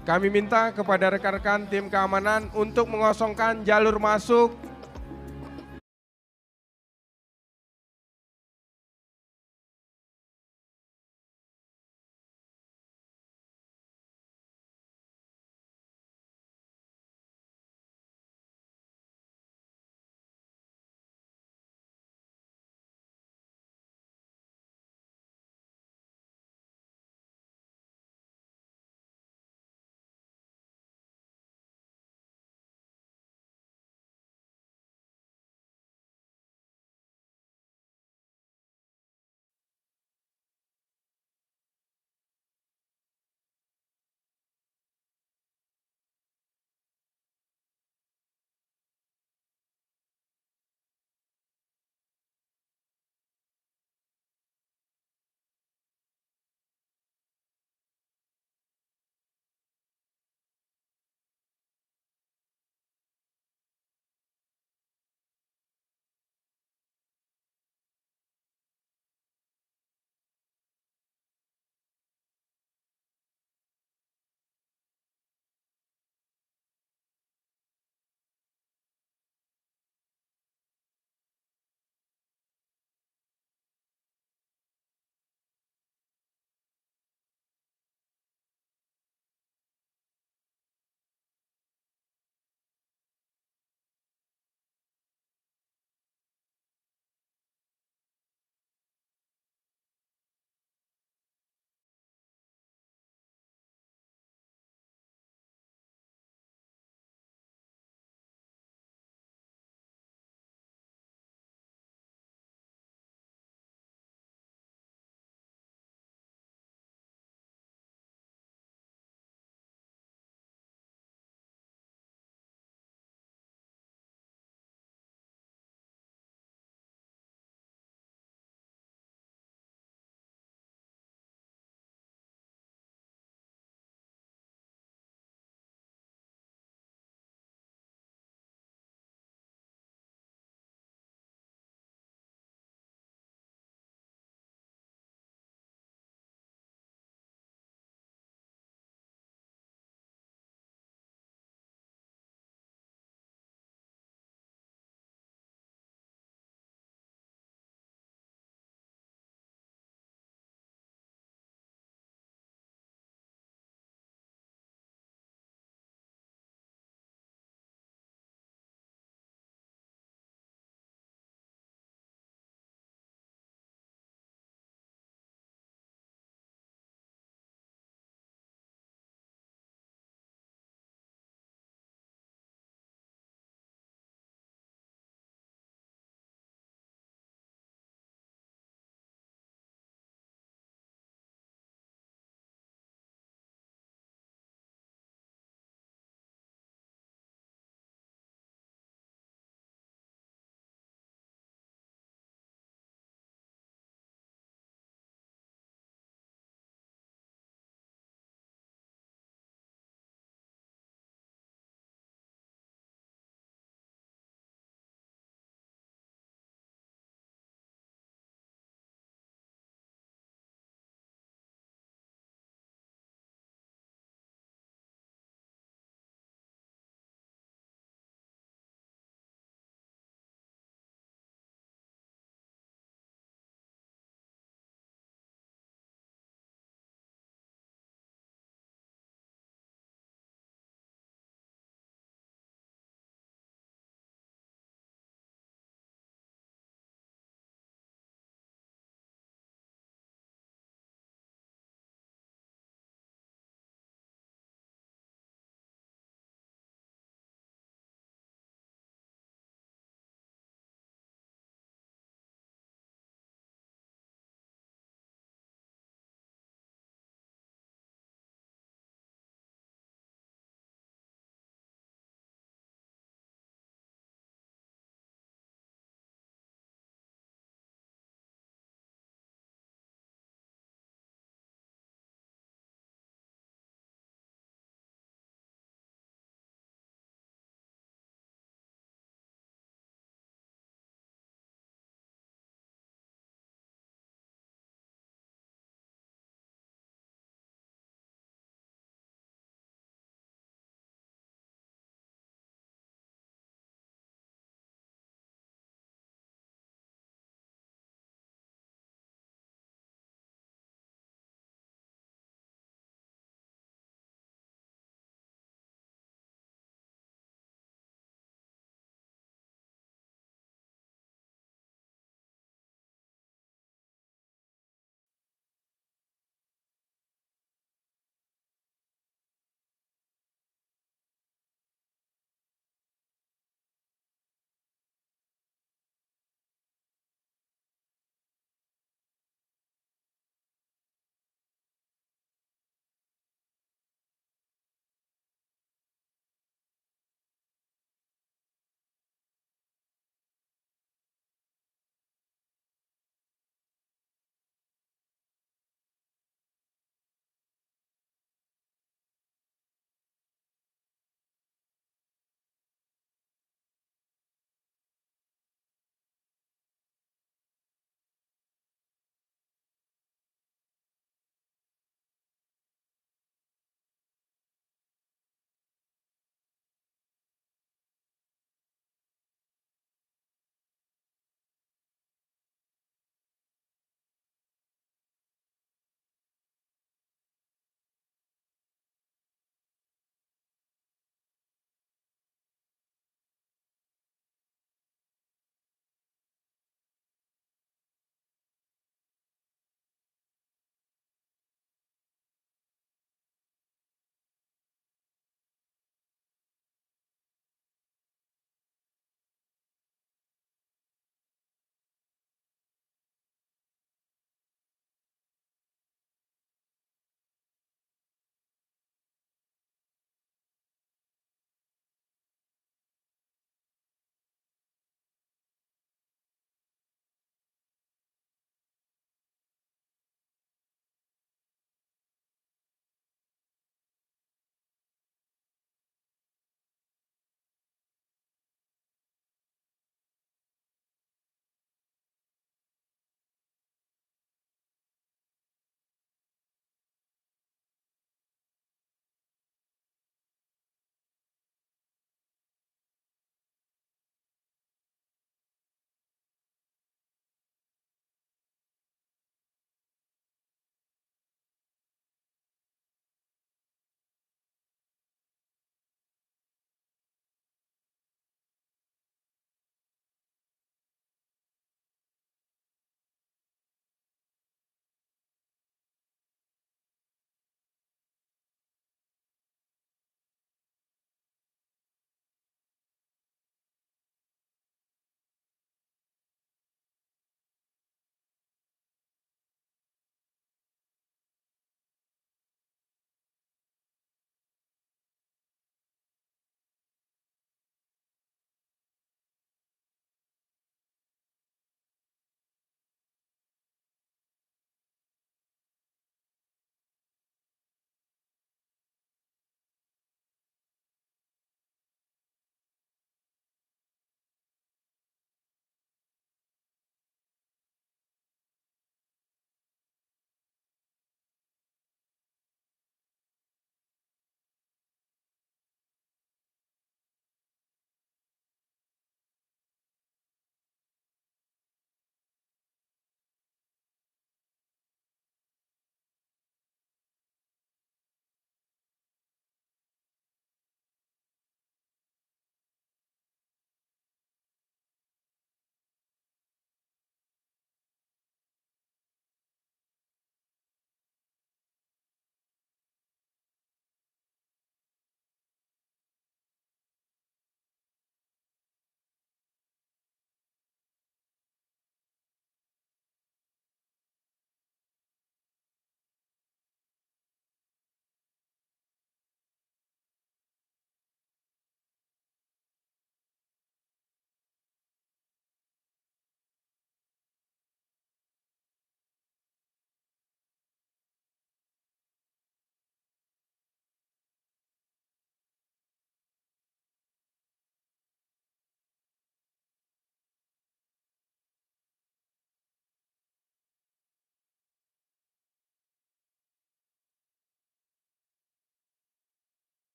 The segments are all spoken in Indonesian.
Kami minta kepada rekan-rekan tim keamanan untuk mengosongkan jalur masuk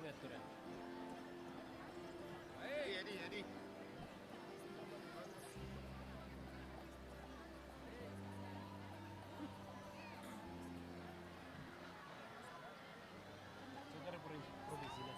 aturan. Adi. Saudara provinsi lah.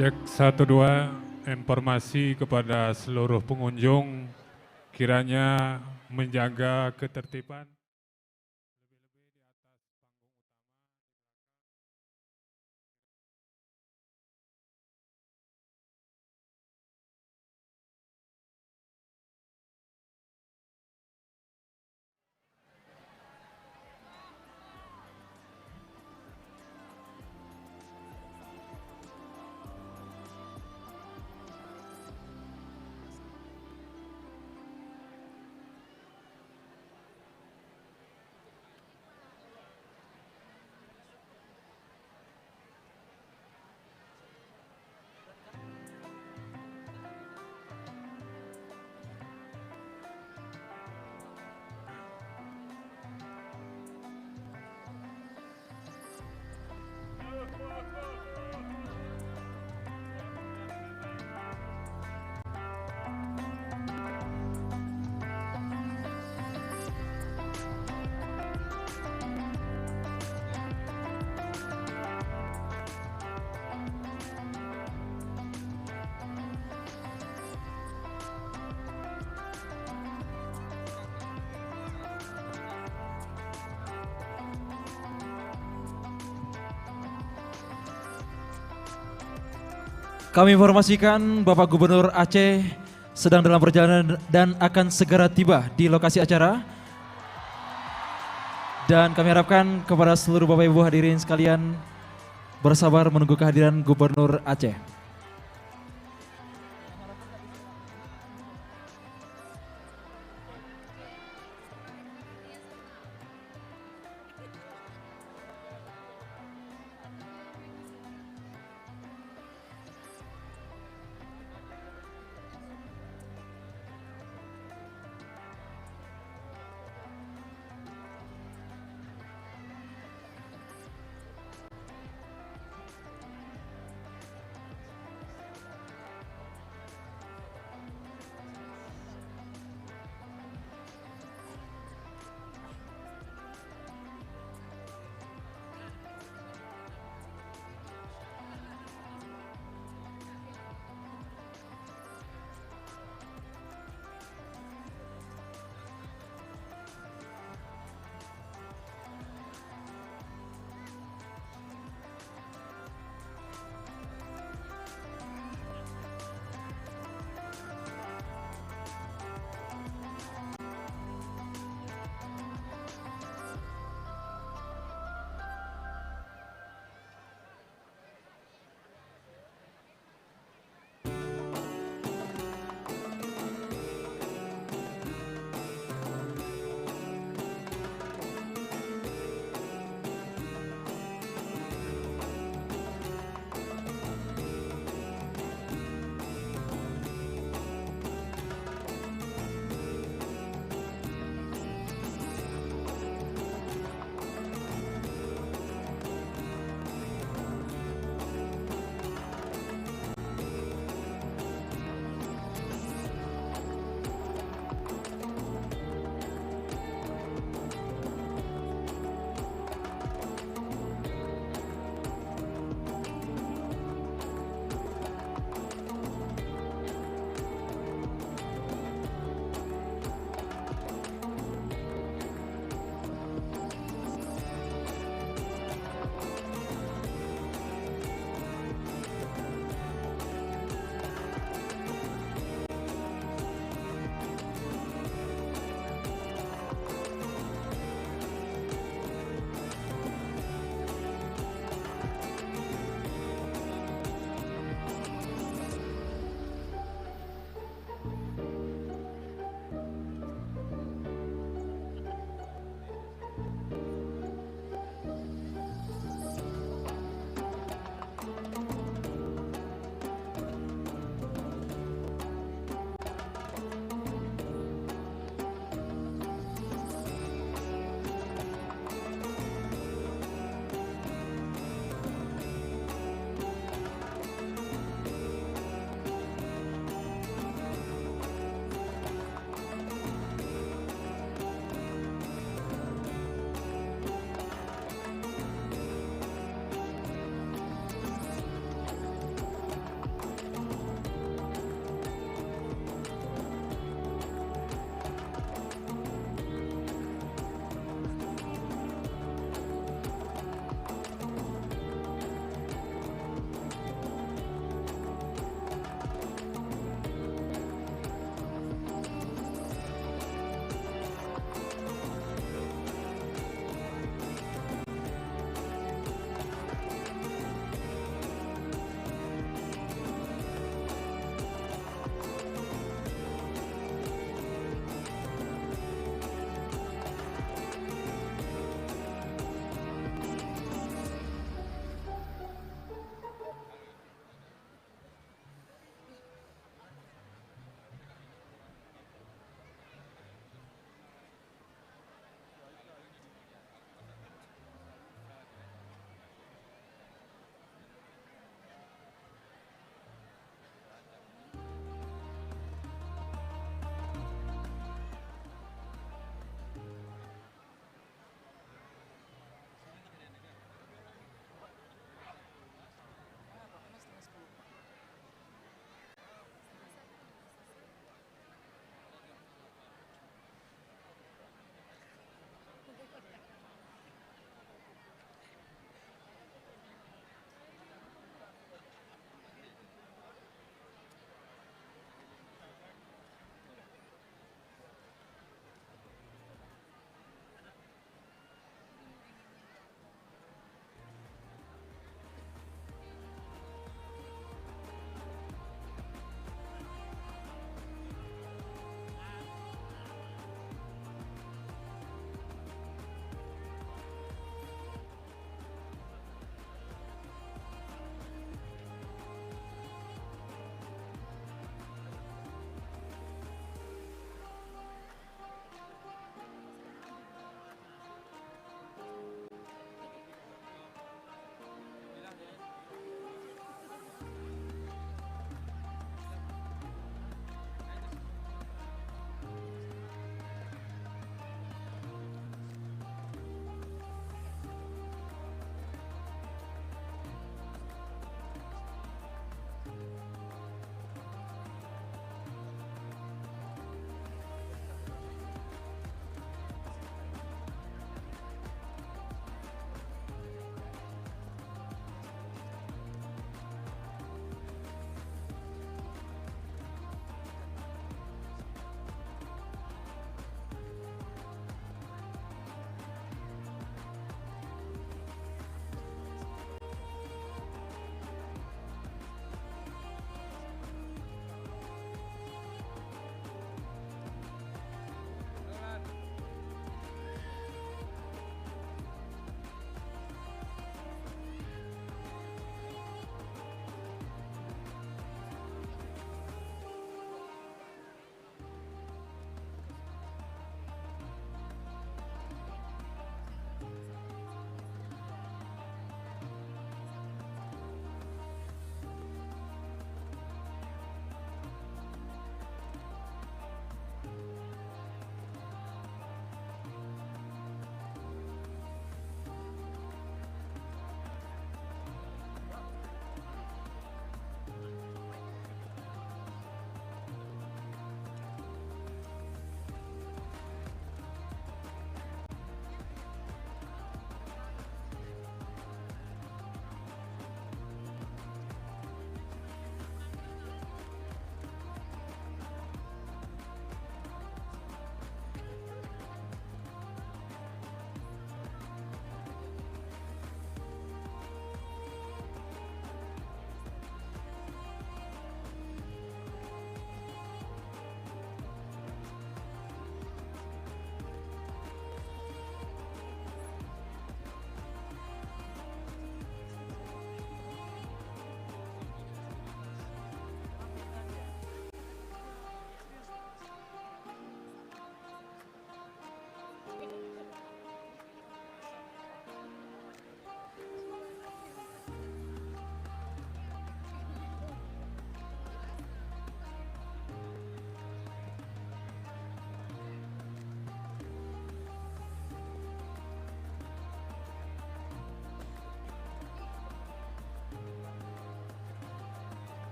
Cek 1 2, informasi kepada seluruh pengunjung kiranya menjaga ketertiban. Kami informasikan Bapak Gubernur Aceh sedang dalam perjalanan dan akan segera tiba di lokasi acara. Dan kami harapkan kepada seluruh Bapak Ibu hadirin sekalian bersabar menunggu kehadiran Gubernur Aceh.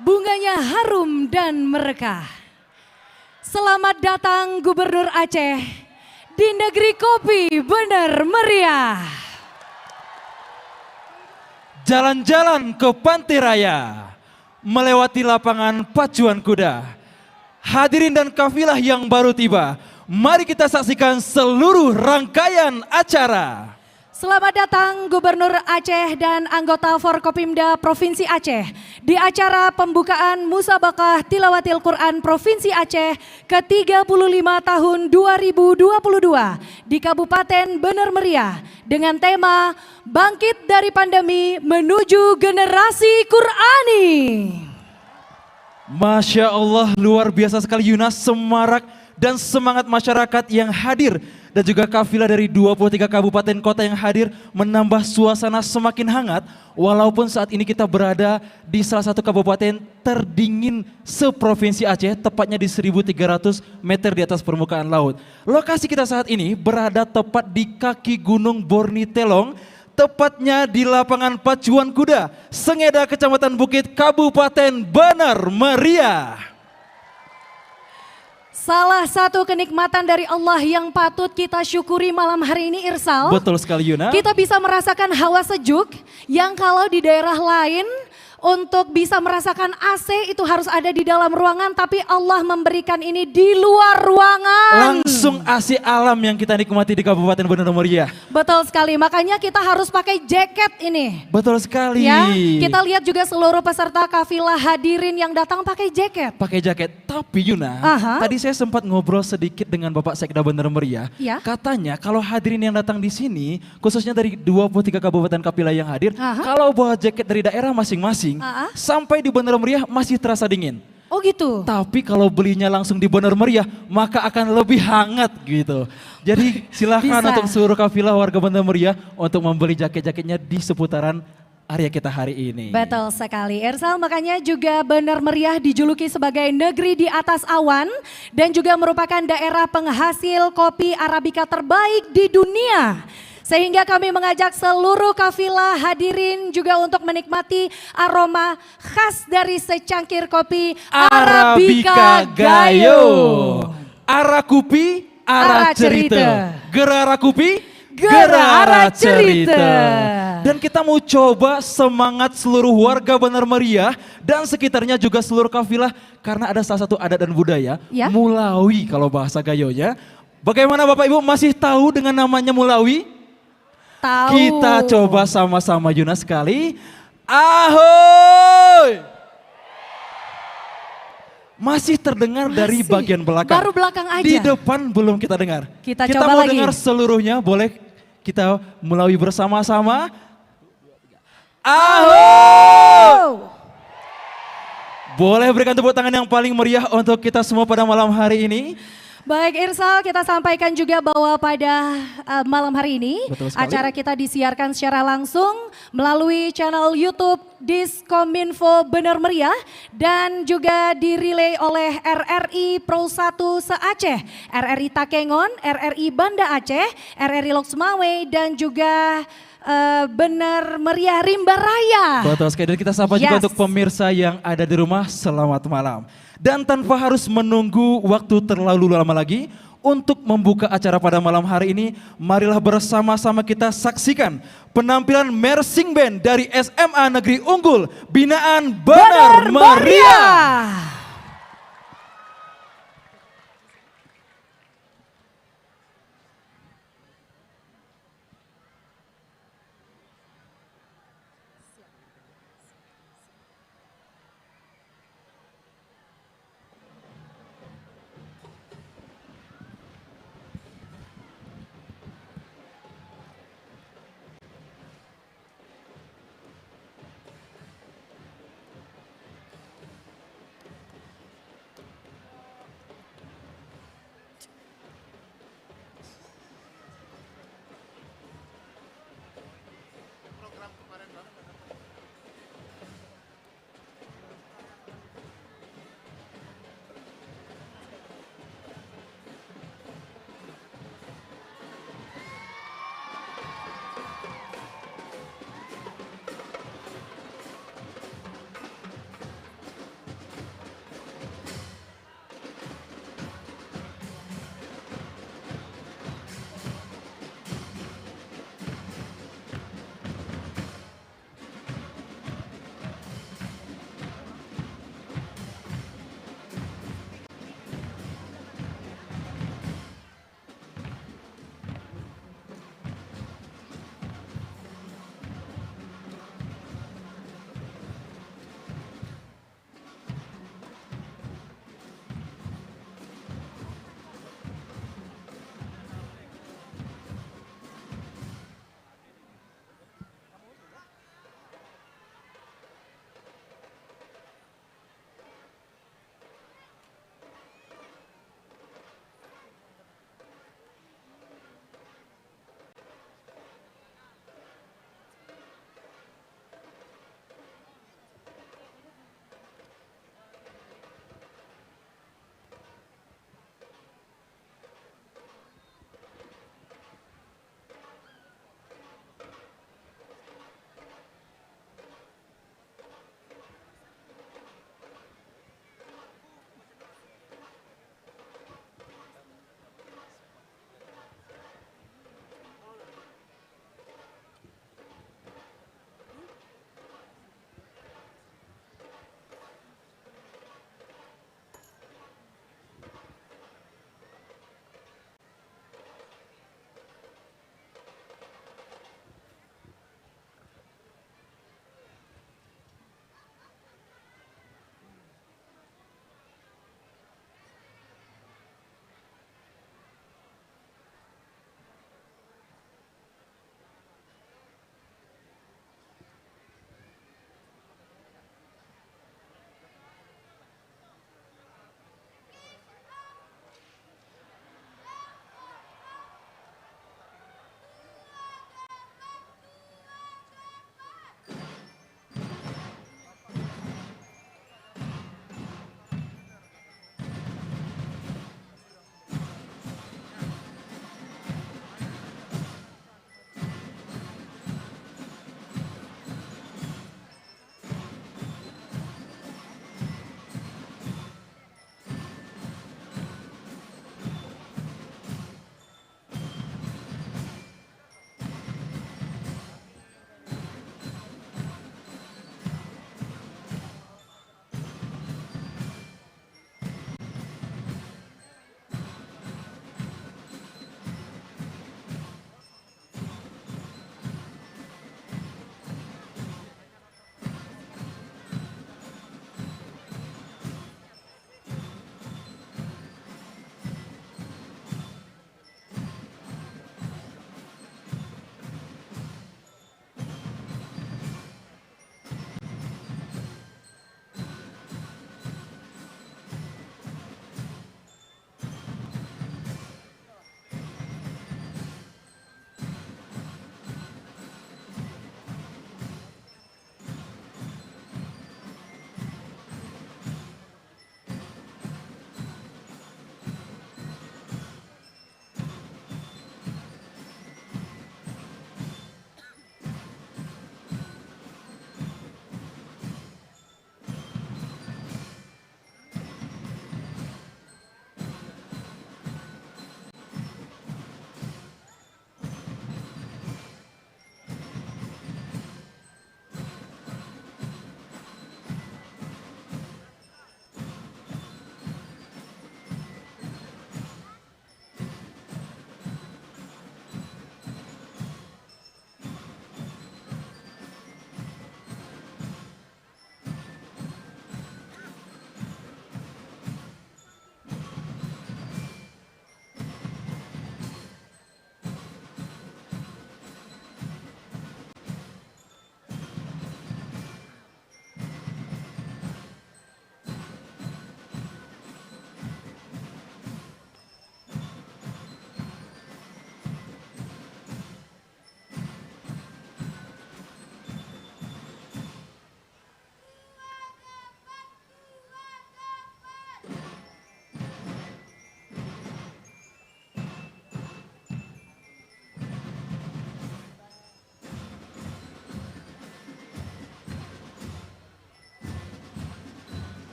bunganya harum dan merekah. Selamat datang Gubernur Aceh di negeri kopi benar meriah. Jalan-jalan ke Pantai Raya, melewati lapangan pacuan kuda. Hadirin dan kafilah yang baru tiba, mari kita saksikan seluruh rangkaian acara. Selamat datang Gubernur Aceh dan anggota Forkopimda Provinsi Aceh di acara pembukaan Musabakah Tilawatil Quran Provinsi Aceh ke-35 tahun 2022 di Kabupaten Bener Meriah dengan tema Bangkit dari Pandemi Menuju Generasi Qurani. Masya Allah, luar biasa sekali Yunas, semarak dan semangat masyarakat yang hadir dan juga kafilah dari 23 kabupaten kota yang hadir menambah suasana semakin hangat walaupun saat ini kita berada di salah satu kabupaten terdingin seprovinsi Aceh, tepatnya di 1300 meter di atas permukaan laut. Lokasi kita saat ini berada tepat di kaki Gunung Borni Telong, tepatnya di lapangan pacuan kuda Sengeda, Kecamatan Bukit, Kabupaten Bener Meriah. Salah satu kenikmatan dari Allah yang patut kita syukuri malam hari ini Irsal. Betul sekali Yuna. Kita bisa merasakan hawa sejuk yang kalau di daerah lain untuk bisa merasakan AC itu harus ada di dalam ruangan, tapi Allah memberikan ini di luar ruangan. Langsung AC alam yang kita nikmati di Kabupaten Bener Meriah. Betul sekali, makanya kita harus pakai jaket ini. Betul sekali. Ya, kita lihat juga seluruh peserta kafilah hadirin yang datang pakai jaket. Pakai jaket, tapi Yuna, tadi saya sempat ngobrol sedikit dengan Bapak Sekda Bener Meriah. Ya. Katanya kalau hadirin yang datang di sini, khususnya dari 23 kabupaten kafilah yang hadir, kalau bawa jaket dari daerah masing-masing, sampai di Bener Meriah masih terasa dingin. Oh gitu. Tapi kalau belinya langsung di Bener Meriah, maka akan lebih hangat gitu. Jadi silahkan untuk seluruh kafilah warga Bener Meriah untuk membeli jaket-jaketnya di seputaran area kita hari ini. Betul sekali Irsal, makanya juga Bener Meriah dijuluki sebagai negeri di atas awan dan juga merupakan daerah penghasil kopi Arabica terbaik di dunia. Sehingga kami mengajak seluruh kafilah hadirin juga untuk menikmati aroma khas dari secangkir kopi Arabica Gayo. Arakupi, ara cerita. Gera Arakupi, Gera ara cerita. Dan kita mau coba semangat seluruh warga Bener Meriah dan sekitarnya juga seluruh kafilah karena ada salah satu adat dan budaya, Mulawi kalau bahasa Gayonya. Bagaimana Bapak Ibu masih tahu dengan namanya Mulawi? Tahu. Kita coba sama-sama Yuna sekali. Ahoy! Masih terdengar dari bagian belakang. Baru belakang aja. Di depan belum kita dengar. Kita mau coba lagi. dengar seluruhnya, boleh kita Mulawi bersama-sama. Ahoy! Boleh berikan tepuk tangan yang paling meriah untuk kita semua pada malam hari ini. Baik Irsal, kita sampaikan juga bahwa pada malam hari ini acara kita disiarkan secara langsung melalui channel YouTube Diskominfo Bener Meriah dan juga dirilai oleh RRI Pro 1 se-Aceh, RRI Takengon, RRI Banda Aceh, RRI Loksmawe dan juga Bener Meriah Rimba Raya. Betul sekali, dan kita sapa juga untuk pemirsa yang ada di rumah, selamat malam. Dan tanpa harus menunggu waktu terlalu lama lagi untuk membuka acara pada malam hari ini, marilah bersama-sama kita saksikan penampilan Mersing Band dari SMA Negeri Unggul Binaan Bener Meriah.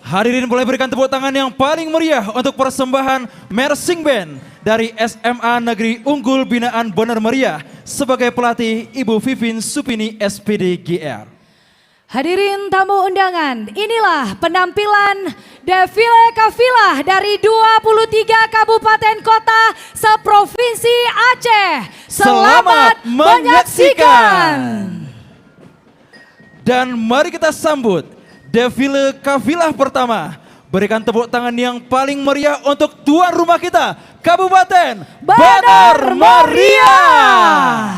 Hadirin boleh berikan tepuk tangan yang paling meriah untuk persembahan Mersing Band dari SMA Negeri Unggul Binaan Bener Meriah sebagai pelatih Ibu Vivin Supini SPD GR. Hadirin tamu undangan, inilah penampilan defile kafilah dari 23 kabupaten kota seprovinsi Aceh. Selamat menyaksikan. Dan mari kita sambut defile kafilah pertama. Berikan tepuk tangan yang paling meriah untuk tuan rumah kita, Kabupaten Bener Meriah.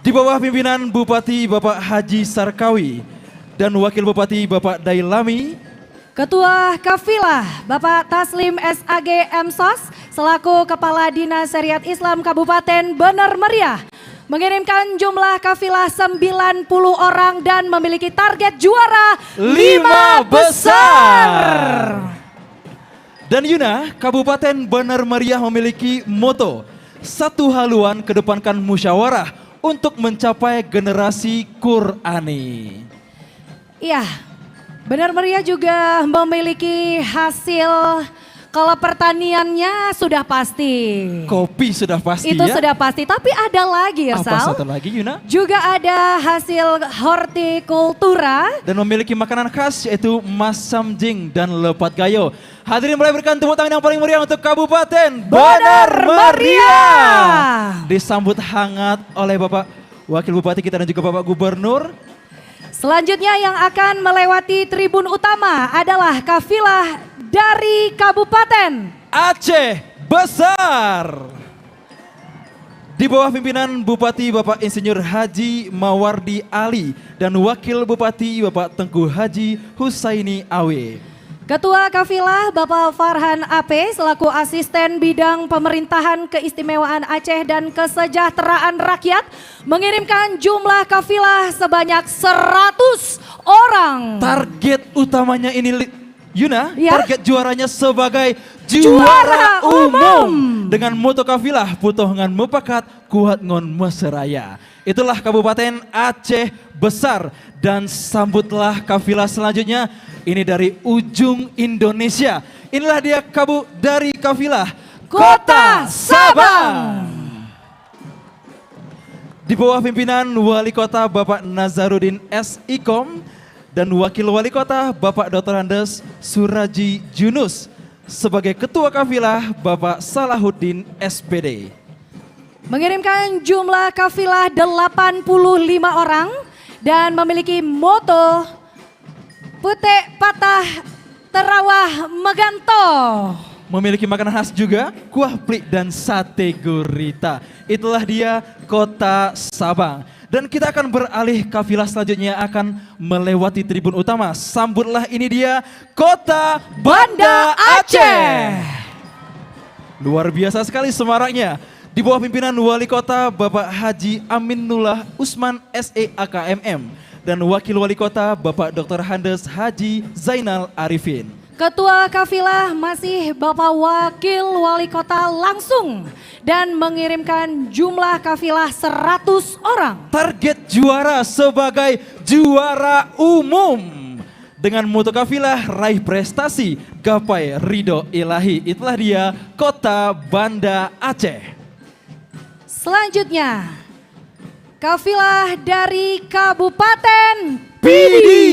Di bawah pimpinan Bupati Bapak Haji Sarkawi dan Wakil Bupati Bapak Dailami, Ketua Kafilah Bapak Taslim SAG Emsos selaku Kepala Dinas Syariat Islam Kabupaten Bener Meriah mengirimkan jumlah kafilah 90 orang dan memiliki target juara 5 besar. Dan Yuna, Kabupaten Bener Meriah memiliki moto, satu haluan kedepankan musyawarah untuk mencapai generasi Qurani. Iya, Bener Meriah juga memiliki hasil, kalau pertaniannya sudah pasti. Kopi sudah pasti Itu ya? sudah pasti, tapi ada lagi ya Apa Sal? satu lagi Yuna? Juga ada hasil hortikultura. Dan memiliki makanan khas yaitu masam jing dan lepat gayo. Hadirin boleh berikan tepuk tangan yang paling meriah untuk Kabupaten Bener Meriah. Disambut hangat oleh Bapak Wakil Bupati kita dan juga Bapak Gubernur. Selanjutnya yang akan melewati tribun utama adalah kafilah dari Kabupaten Aceh Besar. Di bawah pimpinan Bupati Bapak Insinyur Haji Mawardi Ali dan Wakil Bupati Bapak Tengku Haji Husaini Awe. Ketua Kafilah Bapak Farhan AP selaku Asisten Bidang Pemerintahan Keistimewaan Aceh dan Kesejahteraan Rakyat mengirimkan jumlah kafilah sebanyak 100 orang. Target utamanya ini Yuna, Ya? target juaranya sebagai juara umum. Dengan moto kafilah putuh ngan mepakat kuat ngon meseraya. Itulah Kabupaten Aceh Besar dan sambutlah kafilah selanjutnya. Ini dari ujung Indonesia. Inilah dia dari kafilah Kota Sabang. Di bawah pimpinan Wali Kota Bapak Nazarudin S. Ikom dan Wakil Wali Kota Bapak Dr. Andes Suraji Junus. Sebagai Ketua Kafilah Bapak Salahuddin SPD. Mengirimkan jumlah kafilah 85 orang dan memiliki moto Putek Patah Terawah Meganto. Memiliki makanan khas juga, kuah plik dan sate gurita. Itulah dia Kota Sabang. Dan kita akan beralih kafilah selanjutnya akan melewati tribun utama. Sambutlah ini dia Kota Banda Aceh. Luar biasa sekali semaraknya. Di bawah pimpinan Wali Kota Bapak Haji Aminullah Usman SE AKMM dan Wakil Wali Kota Bapak Dr. Handes Haji Zainal Arifin. Ketua kafilah masih Bapak Wakil Wali Kota langsung dan mengirimkan jumlah kafilah 100 orang. Target juara sebagai juara umum. Dengan moto kafilah raih prestasi, gapai ridho ilahi. Itulah dia Kota Banda Aceh. Selanjutnya, kafilah dari Kabupaten Pidi.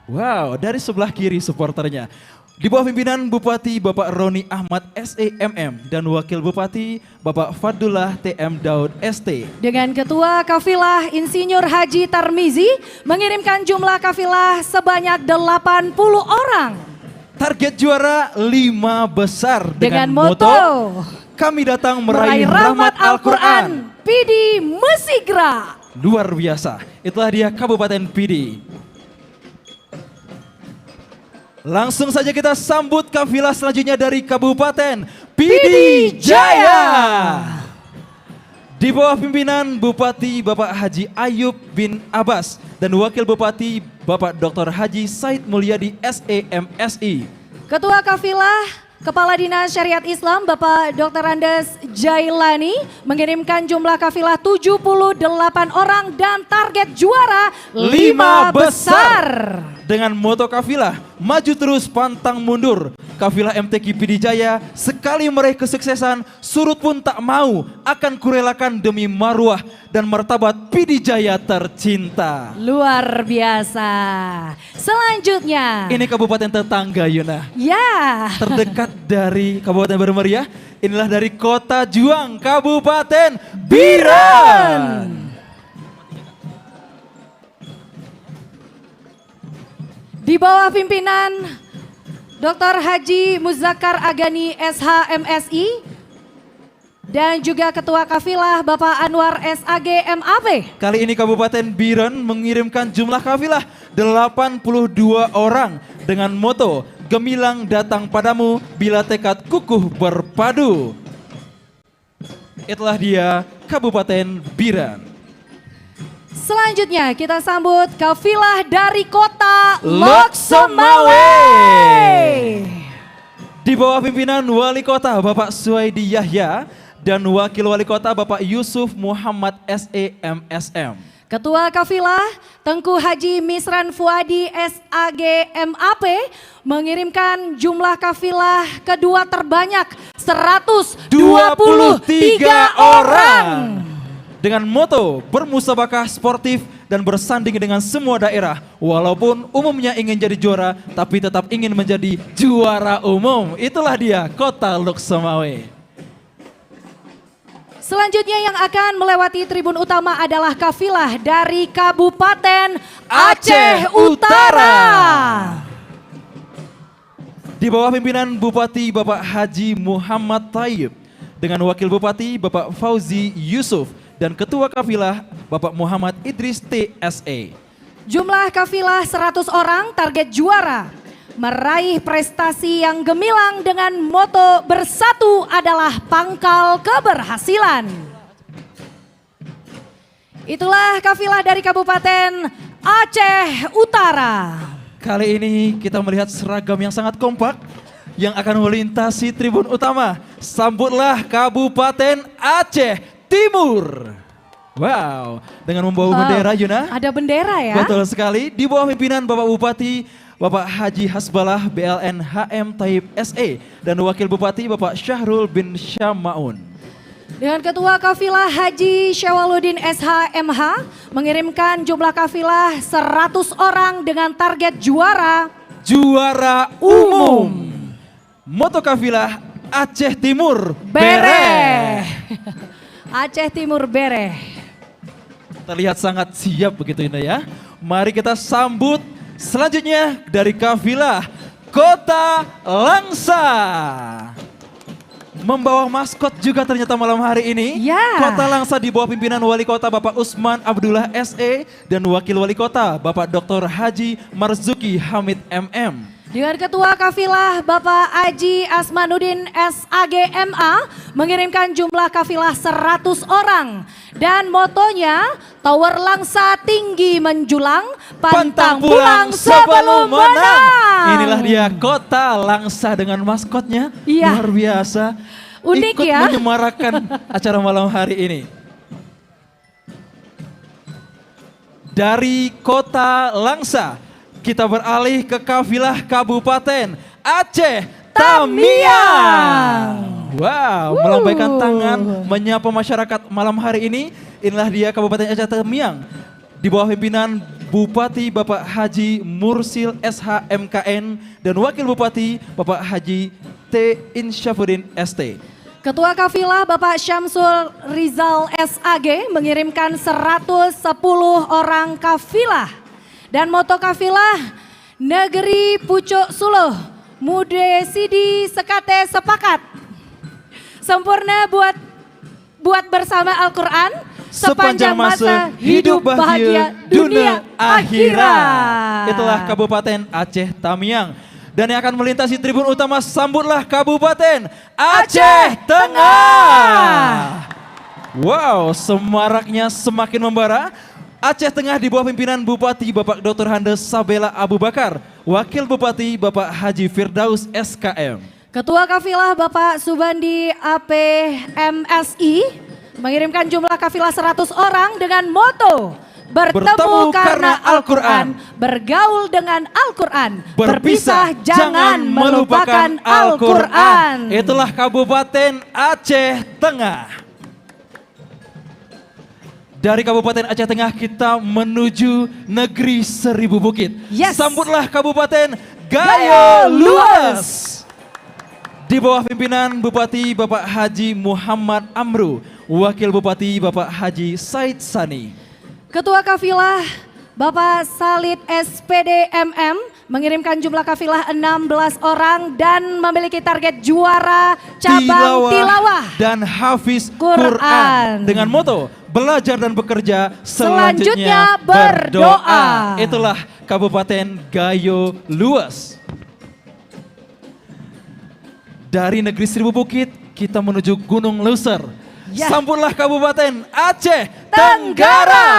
Wow, dari sebelah kiri supporternya. Di bawah pimpinan Bupati Bapak Roni Ahmad SEMM dan Wakil Bupati Bapak Fadullah TM Daud ST. dengan Ketua Kafilah Insinyur Haji Tarmizi mengirimkan jumlah kafilah sebanyak 80 orang. Target juara 5 besar Dengan dengan moto kami datang meraih rahmat Al-Quran. Pidi Mesigra. Luar biasa, itulah dia Kabupaten Pidi. Langsung saja kita sambut kafilah selanjutnya dari Kabupaten Pidi Jaya. Di bawah pimpinan Bupati Bapak Haji Ayub bin Abbas dan Wakil Bupati Bapak Dr. Haji Said Mulyadi SEMSI. Ketua Kafilah Kepala Dinas Syariat Islam Bapak Dr. Andes Jailani mengirimkan jumlah kafilah 78 orang dan target juara 5 besar. Dengan moto kafilah, maju terus pantang mundur. Kafilah MTQ Pidijaya sekali meraih kesuksesan, surut pun tak mau, akan kurelakan demi marwah dan martabat Pidijaya tercinta. Luar biasa. Selanjutnya. Ini kabupaten tetangga Yuna. Ya. Terdekat dari Kabupaten Benermeriah, inilah dari Kota Juang, Kabupaten Biren. Di bawah pimpinan Dr. Haji Muzakkar Agani SH MSI dan juga Ketua Kafilah Bapak Anwar SAG MAP. Kali ini Kabupaten Biren mengirimkan jumlah kafilah 82 orang dengan moto Gemilang datang padamu bila tekad kukuh berpadu. Itulah dia Kabupaten Biren. Selanjutnya kita sambut kafilah dari kota Loksemawe. Di bawah pimpinan Wali Kota Bapak Suwaidi Yahya dan Wakil Wali Kota Bapak Yusuf Muhammad SEMSM. Ketua kafilah Tengku Haji Misran Fuadi SAG MAP mengirimkan jumlah kafilah kedua terbanyak 123 orang. Dengan moto bermusabakah sportif dan bersanding dengan semua daerah. Walaupun umumnya ingin jadi juara, tapi tetap ingin menjadi juara umum. Itulah dia Kota Loksemawe. Selanjutnya yang akan melewati tribun utama adalah kafilah dari Kabupaten Aceh Utara. Di bawah pimpinan Bupati Bapak Haji Muhammad Taib dengan Wakil Bupati Bapak Fauzi Yusuf dan Ketua Kafilah Bapak Muhammad Idris TSE. Jumlah kafilah 100 orang, target juara. Meraih prestasi yang gemilang dengan moto bersatu adalah pangkal keberhasilan. Itulah kafilah dari Kabupaten Aceh Utara. Kali ini kita melihat seragam yang sangat kompak yang akan melintasi tribun utama. Sambutlah Kabupaten Aceh Timur. Wow, dengan membawa bendera Yuna. Ada bendera ya? Betul sekali, di bawah pimpinan Bapak Bupati Bapak Haji Hasbalah BLN HM Taib SE dan Wakil Bupati Bapak Syahrul bin Syamaun. Dengan Ketua Kafilah Haji Syawaludin SHMH mengirimkan jumlah kafilah 100 orang dengan target juara umum. Moto kafilah Aceh Timur Bereh. Aceh Timur Bereh. Terlihat sangat siap begitu Indah ya. Mari kita sambut selanjutnya dari kafilah Kota Langsa. Membawa maskot juga ternyata malam hari ini. Ya. Kota Langsa di bawah pimpinan Wali Kota Bapak Usman Abdullah SE dan Wakil Wali Kota Bapak Dr. Haji Marzuki Hamid MM. Dengan Ketua Kafilah Bapak Aji Asmanuddin SAG MA mengirimkan jumlah kafilah 100 orang. Dan motonya Tower Langsa tinggi menjulang, pantang pulang sebelum menang. Inilah dia Kota Langsa dengan maskotnya. Iya. Luar biasa. Unik Ikut ya. menyemarakan acara malam hari ini. Dari Kota Langsa kita beralih ke kafilah Kabupaten Aceh Tamiang. Wow, melambaikan tangan menyapa masyarakat malam hari ini. Inilah dia Kabupaten Aceh Tamiang. Di bawah pimpinan Bupati Bapak Haji Mursil SH MKN dan Wakil Bupati Bapak Haji T. Insyafuddin ST. Ketua Kafilah Bapak Syamsul Rizal SAG mengirimkan 110 orang kafilah. Dan moto kafilah Negeri Pucuk Suluh, Mude Sidi Sekate Sepakat. Sempurna buat bersama Al-Quran. Sepanjang masa hidup bahagia dunia akhirat. Itulah Kabupaten Aceh Tamiang. Dan yang akan melintasi tribun utama sambutlah Kabupaten Aceh Tengah. Wow, semaraknya semakin membara. Aceh Tengah di bawah pimpinan Bupati Bapak Dr. Handes Sabela Abu Bakar, Wakil Bupati Bapak Haji Firdaus SKM. Ketua Kafilah Bapak Subandi APMSI mengirimkan jumlah kafilah 100 orang dengan moto bertemu karena Al-Quran, bergaul dengan Al-Quran, berpisah jangan melupakan Al-Quran. Itulah Kabupaten Aceh Tengah. Dari Kabupaten Aceh Tengah kita menuju negeri seribu bukit. Yes. Sambutlah Kabupaten Gayo Luas. Di bawah pimpinan Bupati Bapak Haji Muhammad Amru, Wakil Bupati Bapak Haji Said Sani. Ketua Kafilah Bapak Salid SPD MM mengirimkan jumlah kafilah 16 orang dan memiliki target juara cabang tilawah dan hafiz Quran. Quran dengan moto belajar dan bekerja, selanjutnya berdoa. Itulah Kabupaten Gayo Luas. Dari negeri seribu bukit kita menuju Gunung Luser. Ya. Sambutlah Kabupaten Aceh Tenggara.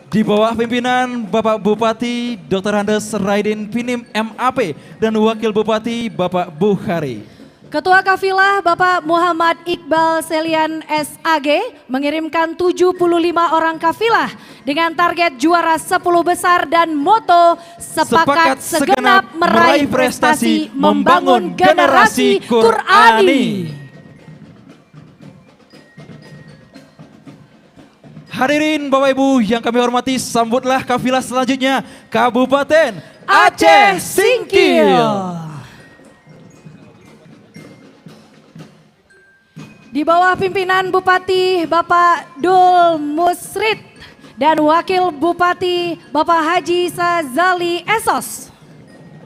Di bawah pimpinan Bapak Bupati Dr. Andes Raidin Pinim MAP dan Wakil Bupati Bapak Bukhari. Ketua Kafilah Bapak Muhammad Iqbal Selian SAG mengirimkan 75 orang kafilah dengan target juara 10 besar dan moto sepakat segenap meraih prestasi membangun generasi Qurani. Hadirin Bapak Ibu yang kami hormati, sambutlah kafilah selanjutnya Kabupaten Aceh Singkil. Di bawah pimpinan Bupati Bapak Dul Musrid dan Wakil Bupati Bapak Haji Sazali Esos.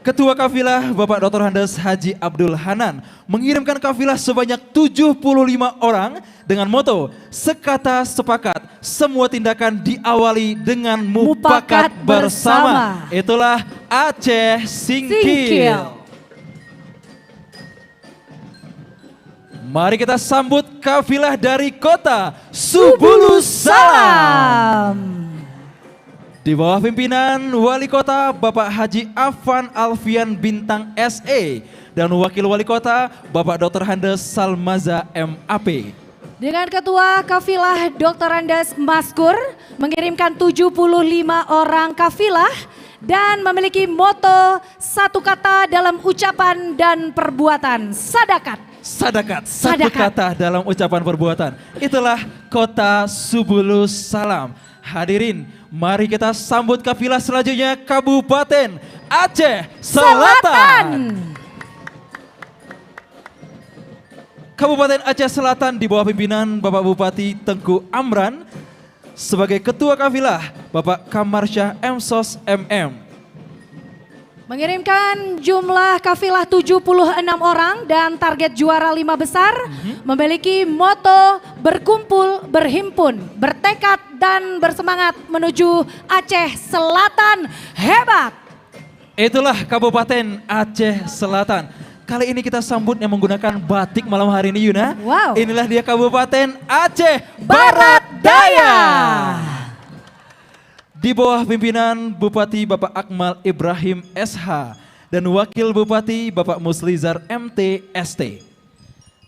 Ketua kafilah Bapak Dr. Andes Haji Abdul Hanan mengirimkan kafilah sebanyak 75 orang dengan moto sekata sepakat, semua tindakan diawali dengan mufakat bersama. Itulah Aceh Singkil. Mari kita sambut kafilah dari kota Subulu Salam. Di bawah pimpinan Wali Kota Bapak Haji Afan Alfian Bintang SE dan Wakil Wali Kota Bapak Dr. Andes Salmaza MAP. Dengan Ketua Kafilah Dr. Andes Maskur mengirimkan 75 orang kafilah dan memiliki moto satu kata dalam ucapan dan perbuatan, sadakat. Sadakat, satu kata dalam ucapan perbuatan. Itulah kota Subulu Salam. Hadirin, mari kita sambut kafilah selanjutnya Kabupaten Aceh Selatan. Kabupaten Aceh Selatan di bawah pimpinan Bapak Bupati Tengku Amran sebagai Ketua Kafilah Bapak Kamarsyah Emsos MM. Mengirimkan jumlah kafilah 76 orang dan target juara 5 besar, memiliki moto berkumpul, berhimpun, bertekad dan bersemangat menuju Aceh Selatan hebat. Itulah Kabupaten Aceh Selatan. Kali ini kita sambutnya menggunakan batik malam hari ini, Yuna. Wow. Inilah dia Kabupaten Aceh Barat Daya. Di bawah pimpinan Bupati Bapak Akmal Ibrahim SH dan Wakil Bupati Bapak Muslizar MT ST.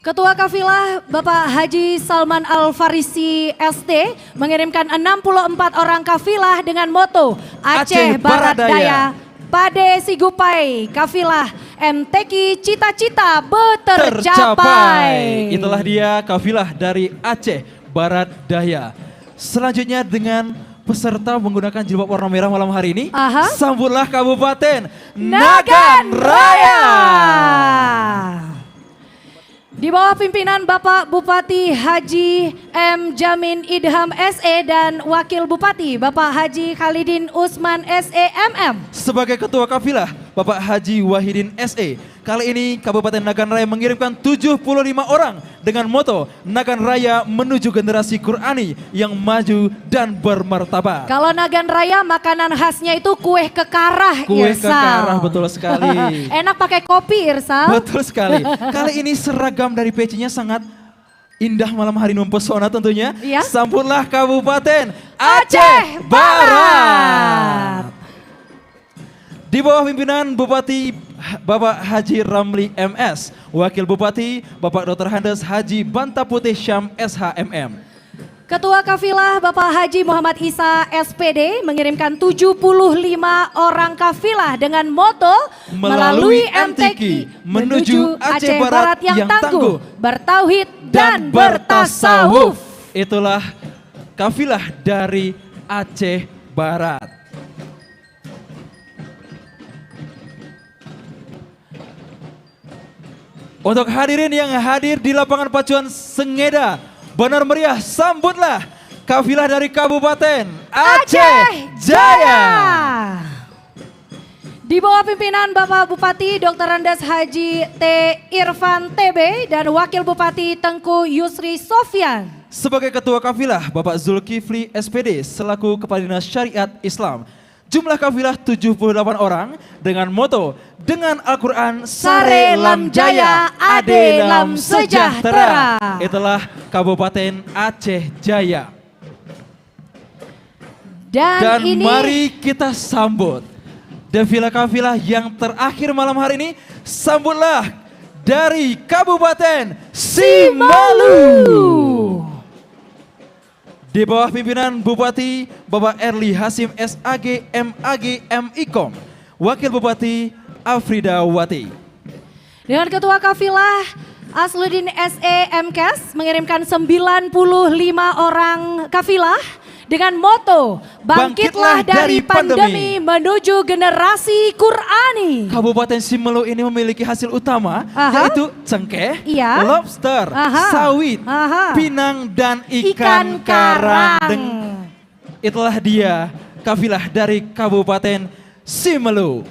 Ketua Kafilah Bapak Haji Salman Al-Farisi ST mengirimkan 64 orang kafilah dengan moto Aceh Barat Daya, Pade Sigupai, kafilah MTQ cita-cita tercapai. Itulah dia kafilah dari Aceh Barat Daya. Selanjutnya dengan peserta menggunakan jilbab warna merah malam hari ini. Sambutlah Kabupaten Nagan Raya. Di bawah pimpinan Bapak Bupati Haji M. Jamin Idham SE dan Wakil Bupati Bapak Haji Khalidin Usman SE MM. Sebagai Ketua Kafilah Bapak Haji Wahidin SE. Kali ini Kabupaten Nagan Raya mengirimkan 75 orang dengan moto Nagan Raya menuju generasi Qurani yang maju dan bermartabat. Kalau Nagan Raya makanan khasnya itu kue kekarah, Kue Irsal. kekarah, betul sekali. Enak pakai kopi, Irsal. Betul sekali. Kali ini seragam dari pecinya sangat indah malam hari ini, mempesona tentunya. Iya. Sambutlah Kabupaten Aceh Barat. Di bawah pimpinan Bupati Bapak Haji Ramli MS, Wakil Bupati Bapak Dr. Handes Haji Bantaputih Syam SHMM. Ketua Kafilah Bapak Haji Muhammad Isa SPD mengirimkan 75 orang kafilah dengan moto melalui MTQ menuju Aceh Barat yang tangguh, bertauhid dan bertasawuf. Itulah kafilah dari Aceh Barat. Untuk hadirin yang hadir di lapangan pacuan Sengeda, benar meriah sambutlah kafilah dari Kabupaten Aceh Jaya. Di bawah pimpinan Bapak Bupati Dr. Andes Haji T. Irfan TB dan Wakil Bupati Tengku Yusri Sofyan. Sebagai Ketua Kafilah Bapak Zulkifli SPD selaku Kepala Dinas Syariat Islam. Jumlah kafilah 78 orang dengan moto dengan Al-Quran Sare Lam Jaya Ade Lam Sejahtera. Itulah Kabupaten Aceh Jaya. Dan ini mari kita sambut defile kafilah yang terakhir malam hari ini. Sambutlah dari Kabupaten Simalu. Di bawah pimpinan Bupati Bapak Erli Hasim SAG MAG MIKOM, Wakil Bupati Afrida Wati. dengan Ketua Kafilah Asluddin SE MKes mengirimkan 95 orang kafilah dengan moto bangkitlah dari pandemi menuju generasi Qurani. Kabupaten Simalu ini memiliki hasil utama yaitu cengkeh, Iya. lobster, sawit, pinang dan ikan karang. Itulah dia kafilah dari Kabupaten Simalu.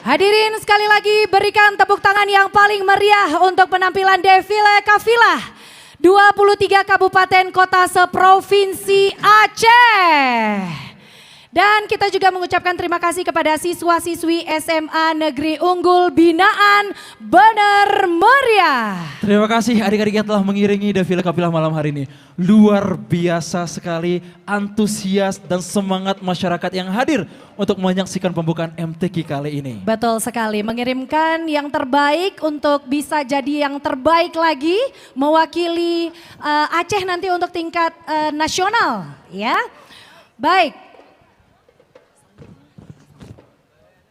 Hadirin sekali lagi berikan tepuk tangan yang paling meriah untuk penampilan defile kafilah 23 kabupaten kota seprovinsi Aceh. Dan kita juga mengucapkan terima kasih kepada siswa-siswi SMA Negeri Unggul Binaan Bener Meriah. Terima kasih adik-adik yang telah mengiringi defile kafilah malam hari ini. Luar biasa sekali antusias dan semangat masyarakat yang hadir untuk menyaksikan pembukaan MTQ kali ini. Betul sekali, mengirimkan yang terbaik untuk bisa jadi yang terbaik lagi mewakili Aceh nanti untuk tingkat nasional, ya. Baik.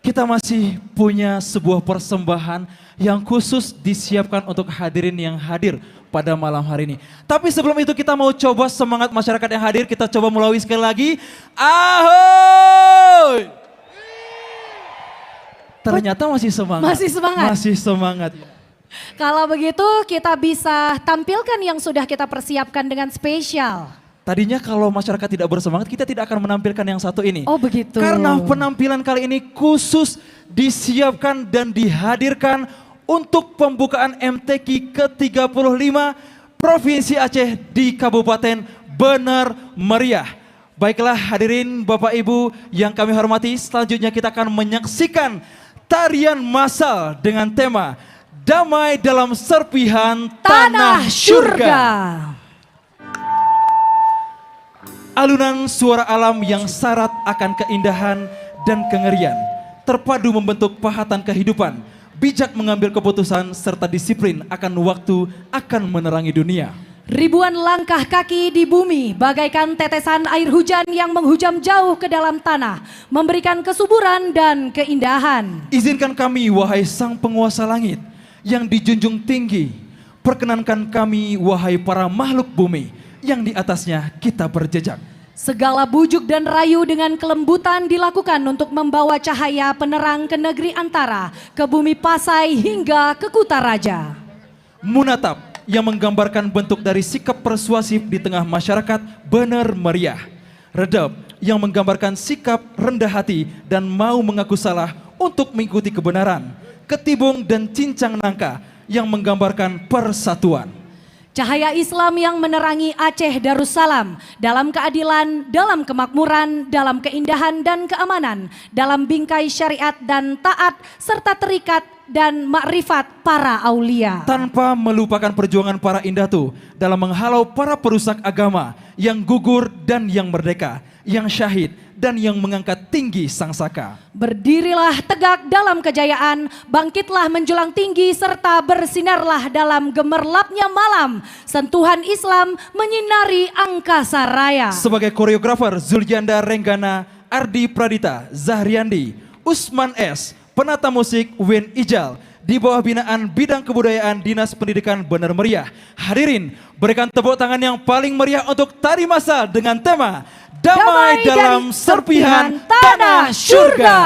Kita masih punya sebuah persembahan yang khusus disiapkan untuk hadirin yang hadir pada malam hari ini. Tapi sebelum itu kita mau coba semangat masyarakat yang hadir, kita coba melalui sekali lagi. Ahoy! Ternyata masih semangat. Masih semangat. Masih semangat. Kalau begitu kita bisa tampilkan yang sudah kita persiapkan dengan spesial. Tadinya kalau masyarakat tidak bersemangat, kita tidak akan menampilkan yang satu ini. Oh begitu. Karena penampilan kali ini khusus disiapkan dan dihadirkan untuk pembukaan MTQ ke-35 Provinsi Aceh di Kabupaten Bener Meriah. Baiklah hadirin Bapak Ibu yang kami hormati, selanjutnya kita akan menyaksikan tarian massal dengan tema Damai dalam Serpihan Tanah Syurga. Alunan suara alam yang syarat akan keindahan dan kengerian, terpadu membentuk pahatan kehidupan, bijak mengambil keputusan serta disiplin akan waktu akan menerangi dunia. Ribuan langkah kaki di bumi bagaikan tetesan air hujan yang menghujam jauh ke dalam tanah, memberikan kesuburan dan keindahan. Izinkan kami wahai Sang Penguasa Langit yang dijunjung tinggi, perkenankan kami wahai para makhluk bumi yang di atasnya kita berjejak. Segala bujuk dan rayu dengan kelembutan dilakukan untuk membawa cahaya penerang ke negeri antara, ke bumi Pasai hingga ke Kutaraja. Munatap yang menggambarkan bentuk dari sikap persuasif di tengah masyarakat Bener Meriah. Redep yang menggambarkan sikap rendah hati dan mau mengaku salah untuk mengikuti kebenaran. Ketibung dan cincang nangka yang menggambarkan persatuan. Cahaya Islam yang menerangi Aceh Darussalam dalam keadilan, dalam kemakmuran, dalam keindahan dan keamanan, dalam bingkai syariat dan taat serta terikat dan makrifat para aulia. Tanpa melupakan perjuangan para indatu dalam menghalau para perusak agama yang gugur dan yang merdeka, yang syahid dan yang mengangkat tinggi sangsaka. Berdirilah tegak dalam kejayaan, bangkitlah menjulang tinggi serta bersinarlah dalam gemerlapnya malam. Sentuhan Islam menyinari angkasa raya. Sebagai koreografer Zuljanda Renggana, Ardi Pradita, Zahriandi, Usman S, penata musik Win Ijal, di bawah binaan bidang kebudayaan Dinas Pendidikan Bener Meriah. Hadirin, berikan tepuk tangan yang paling meriah untuk tari masal dengan tema Damai dalam Serpihan Tanah Surga.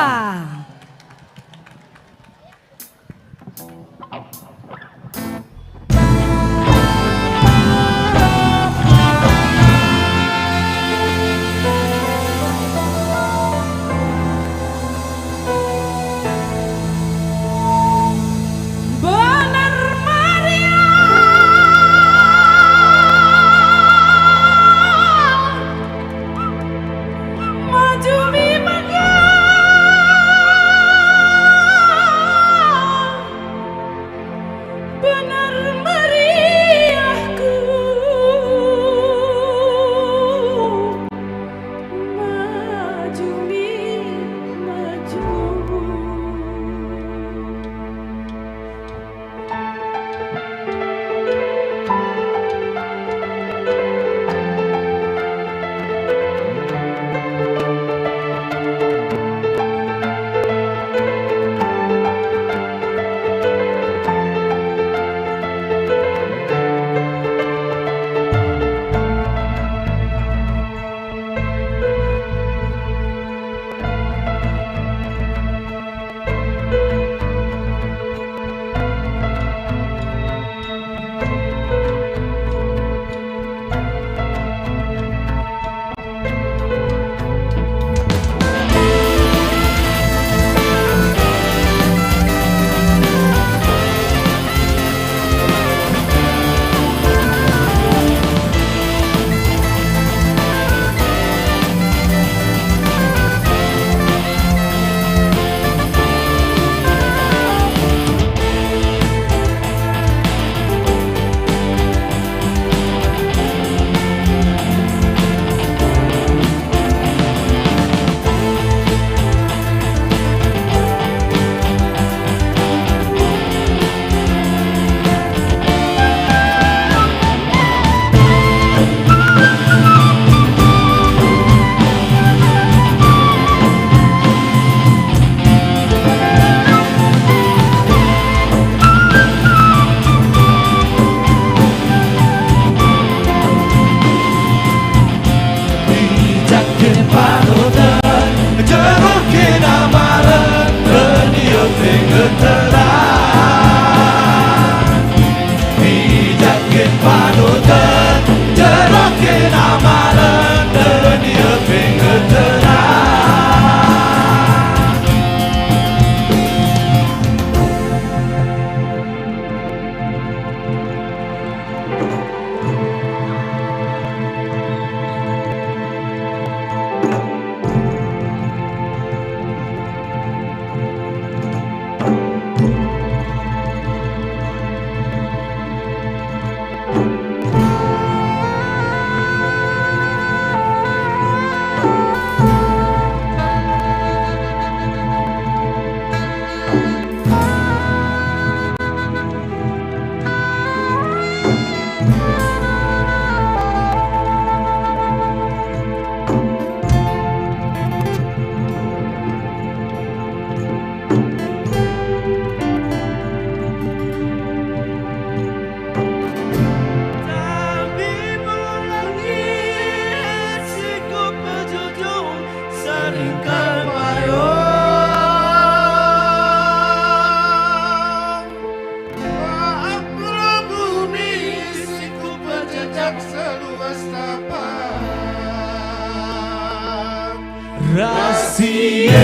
Razie,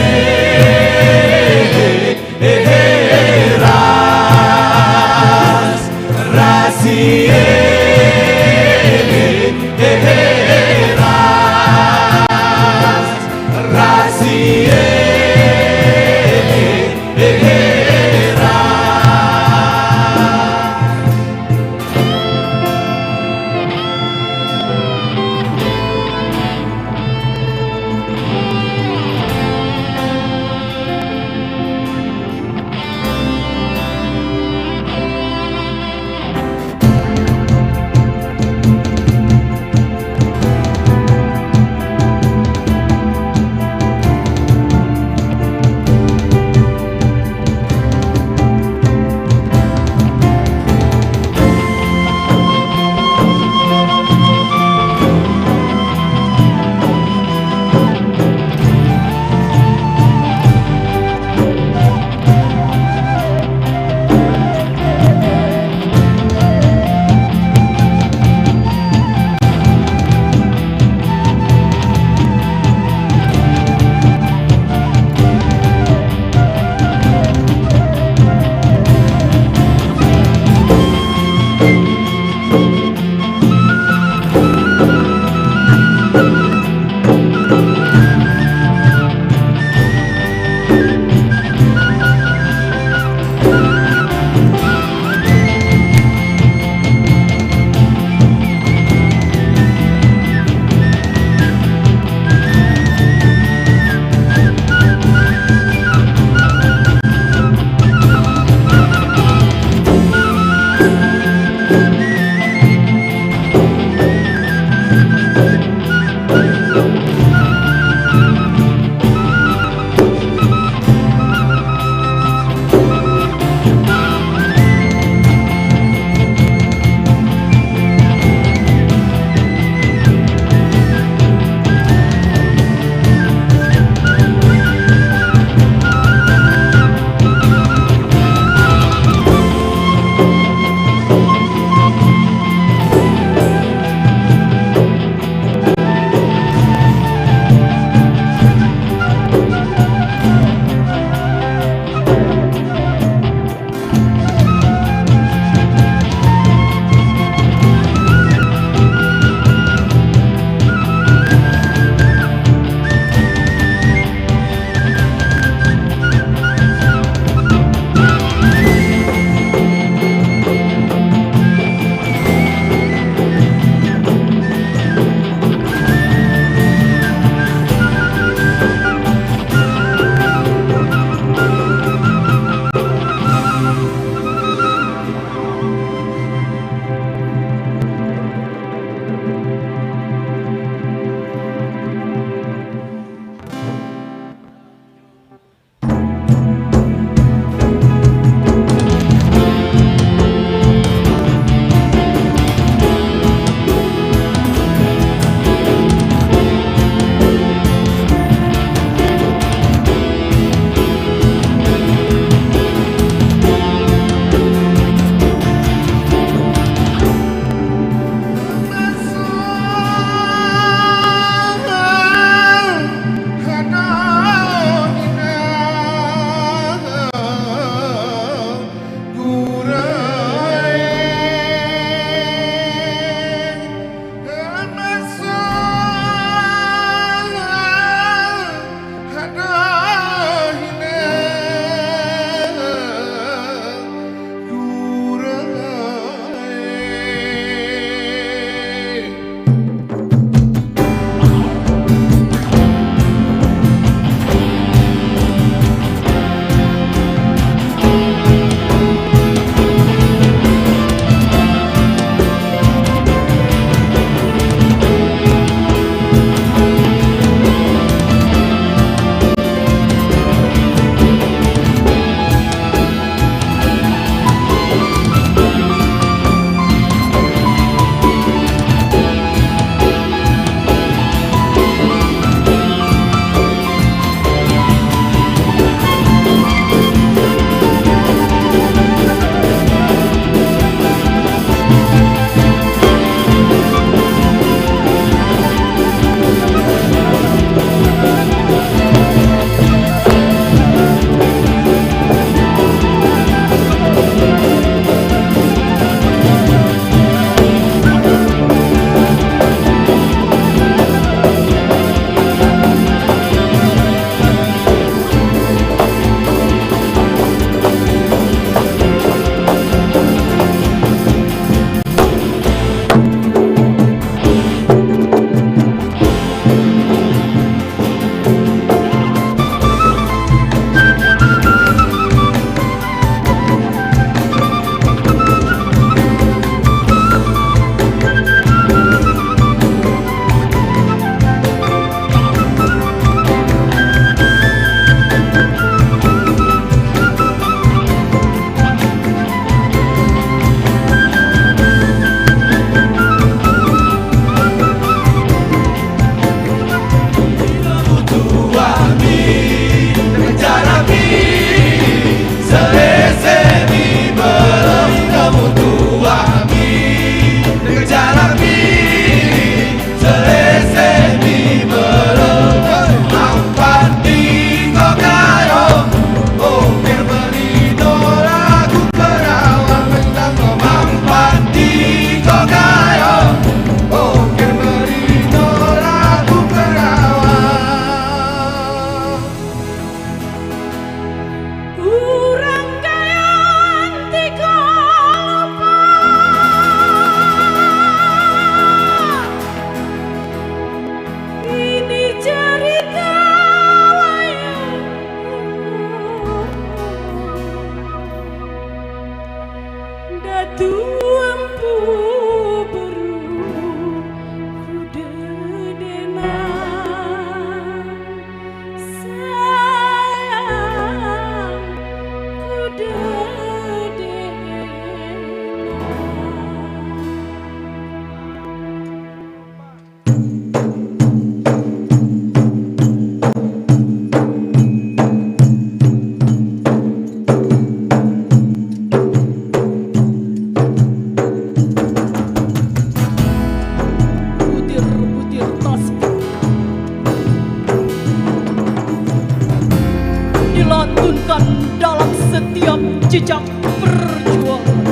ditanamkan dalam setiap jejak perjuangan.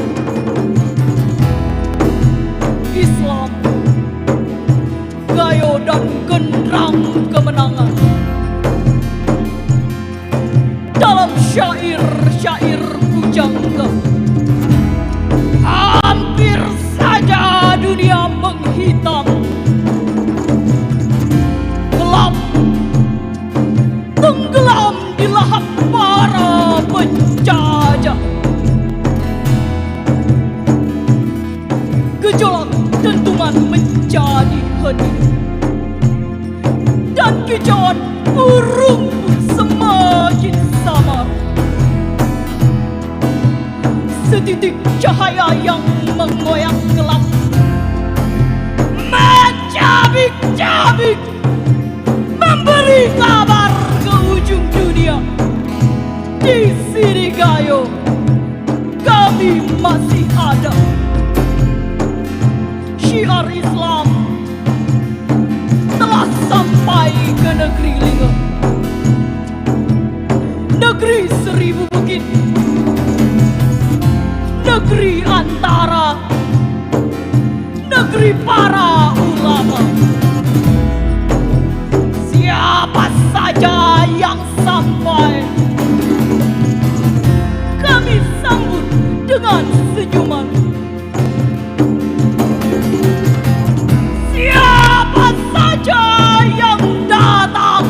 Islam, gayo dan genderang kemenangan. Dalam syair-syair pujangga, hampir saja dunia menghitam, gelap, tenggelam di lahap para penjajah. Gejolak dentuman menjadi hening, dan kicauan burung semakin samar. Setitik cahaya yang mengoyak gelap mencabik-cabik, memberi kabar ke ujung dunia. Di sini gayo, kami masih ada. Syiar Islam telah sampai ke negeri Lingga, negeri seribu bukit, negeri antara, negeri para ulama. Siapa saja yang sampai, kami sambut dengan senyuman. Siapa saja yang datang,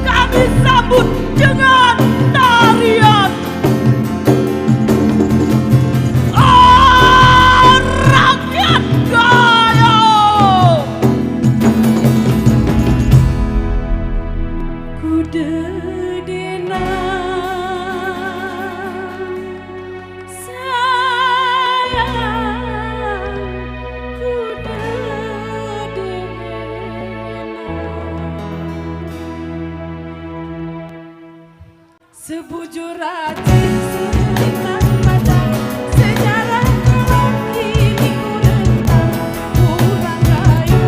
kami sambut dengan tarian. Rakyat gayo, kuda dena sayang, kuda dena. Sebujur hati selintas badai, sejarah kelam kini kurentang, kurang kayu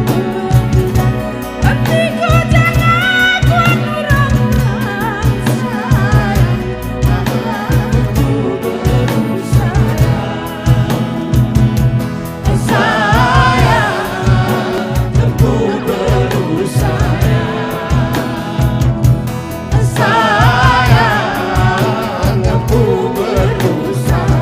bergerak. Hatiku jangan kuat orang-orang sayang, aku berusaha. Sayang, aku berusaha. Sayang, aku berusaha.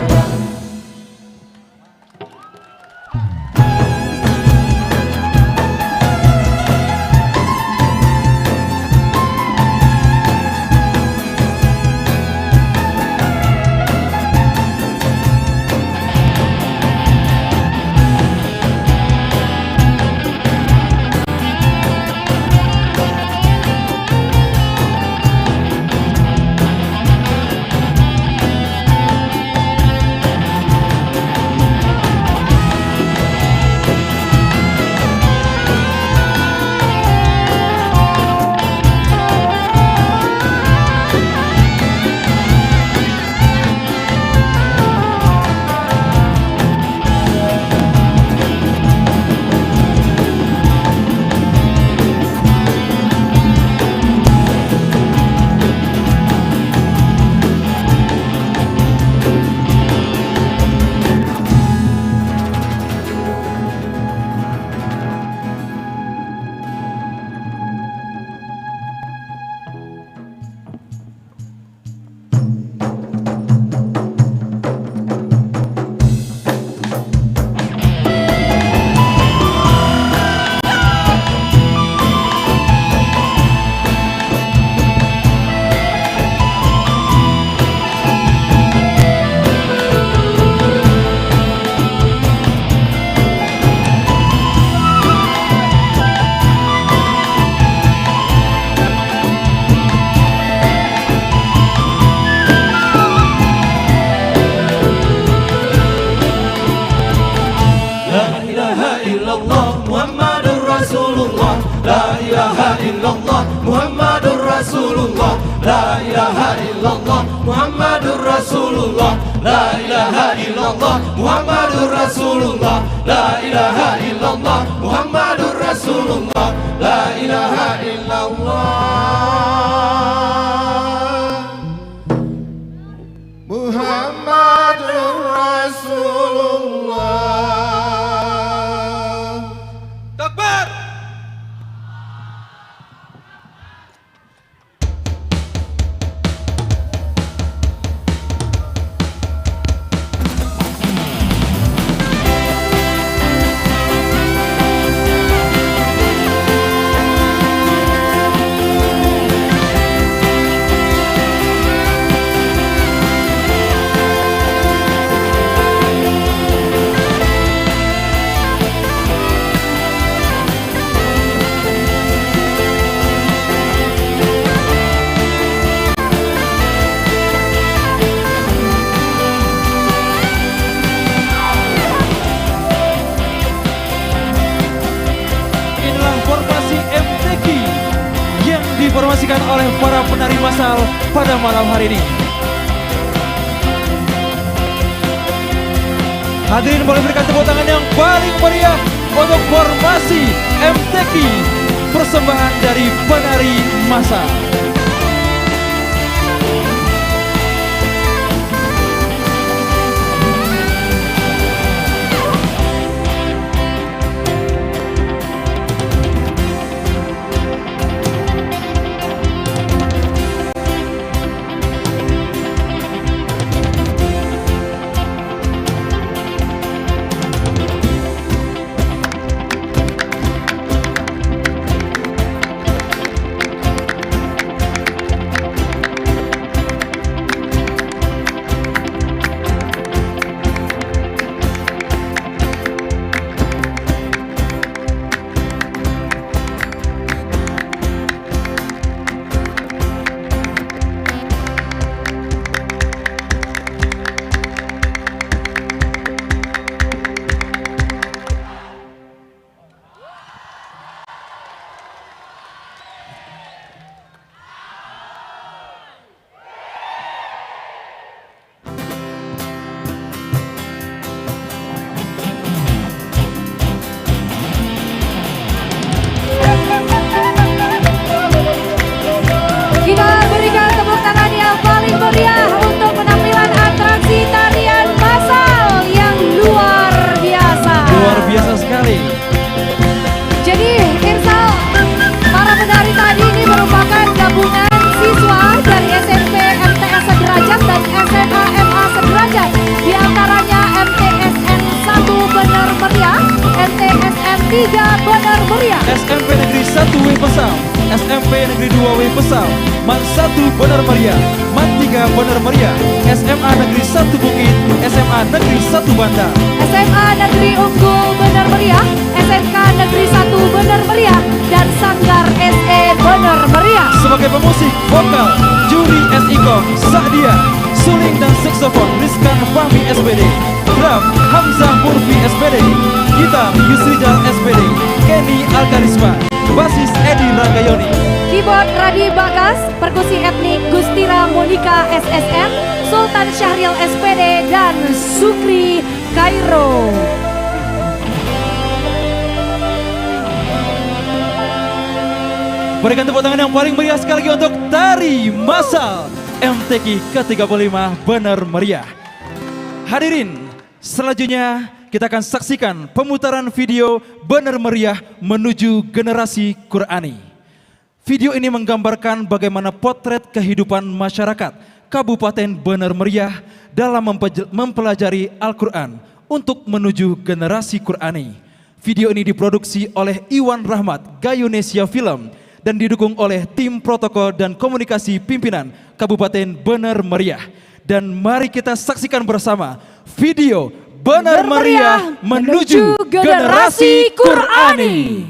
Muhammadur Rasulullah, la ilaha illallah, Muhammadur Rasulullah, la ilaha illallah, Muhammadur Rasulullah, la ilaha illallah, Muhammadur Rasulullah, la ilaha illallah. diinformasikan oleh para penari massal pada malam hari ini. Hadirin boleh berikan tepuk tangan yang paling meriah untuk formasi MTQ, persembahan dari penari massal. Kita berikan tepuk tangan yang paling meriah untuk penampilan atraksi tarian massal yang luar biasa. Luar biasa sekali. Jadi Irsal, para penari tadi ini merupakan gabungan siswa dari SMP MTS Sederajat dan SMA MA Sederajat. Di antaranya MTSN 1 Bener Meriah, MTSN 3 Bener Meriah, SMP Negeri 1 W Pesau, SMP Negeri 2 W Pesau, MAN 1 Bener Meriah, MAN 3 Bener Meriah, SMA Negeri 1 Bukit, SMA Negeri 1 Bandar, SMA Negeri Unggul Bener Meriah, SMK Negeri 1 Bener Meriah, dan Sanggar SE Bener Meriah. sebagai pemusik vokal, juri SIKOM, Sa'dia, suling dan saksofon Rizkan Fahmi SPD, drum Hamzah Murfi SPD, gitar Yusrijal SPD, Kenny Alkarisma, basis Edi Ragayoni, Keyboard Radi Bagas, perkusi etnik Gustira Monika SSN, Sultan Syahril SPD, dan Sukri Kairo. Berikan tepuk tangan yang paling meriah sekali lagi untuk tari massal MTQ ke-35 Bener Meriah. Hadirin, selanjutnya kita akan saksikan pemutaran video Bener Meriah menuju generasi Qur'ani. Video ini menggambarkan bagaimana potret kehidupan masyarakat Kabupaten Bener Meriah dalam mempelajari Al-Quran untuk menuju generasi Qur'ani. Video ini diproduksi oleh Iwan Rahmat, Gayunesia Film, dan didukung oleh tim protokol dan komunikasi pimpinan Kabupaten Bener Meriah. Dan mari kita saksikan bersama video Bener Meriah menuju generasi Qur'ani.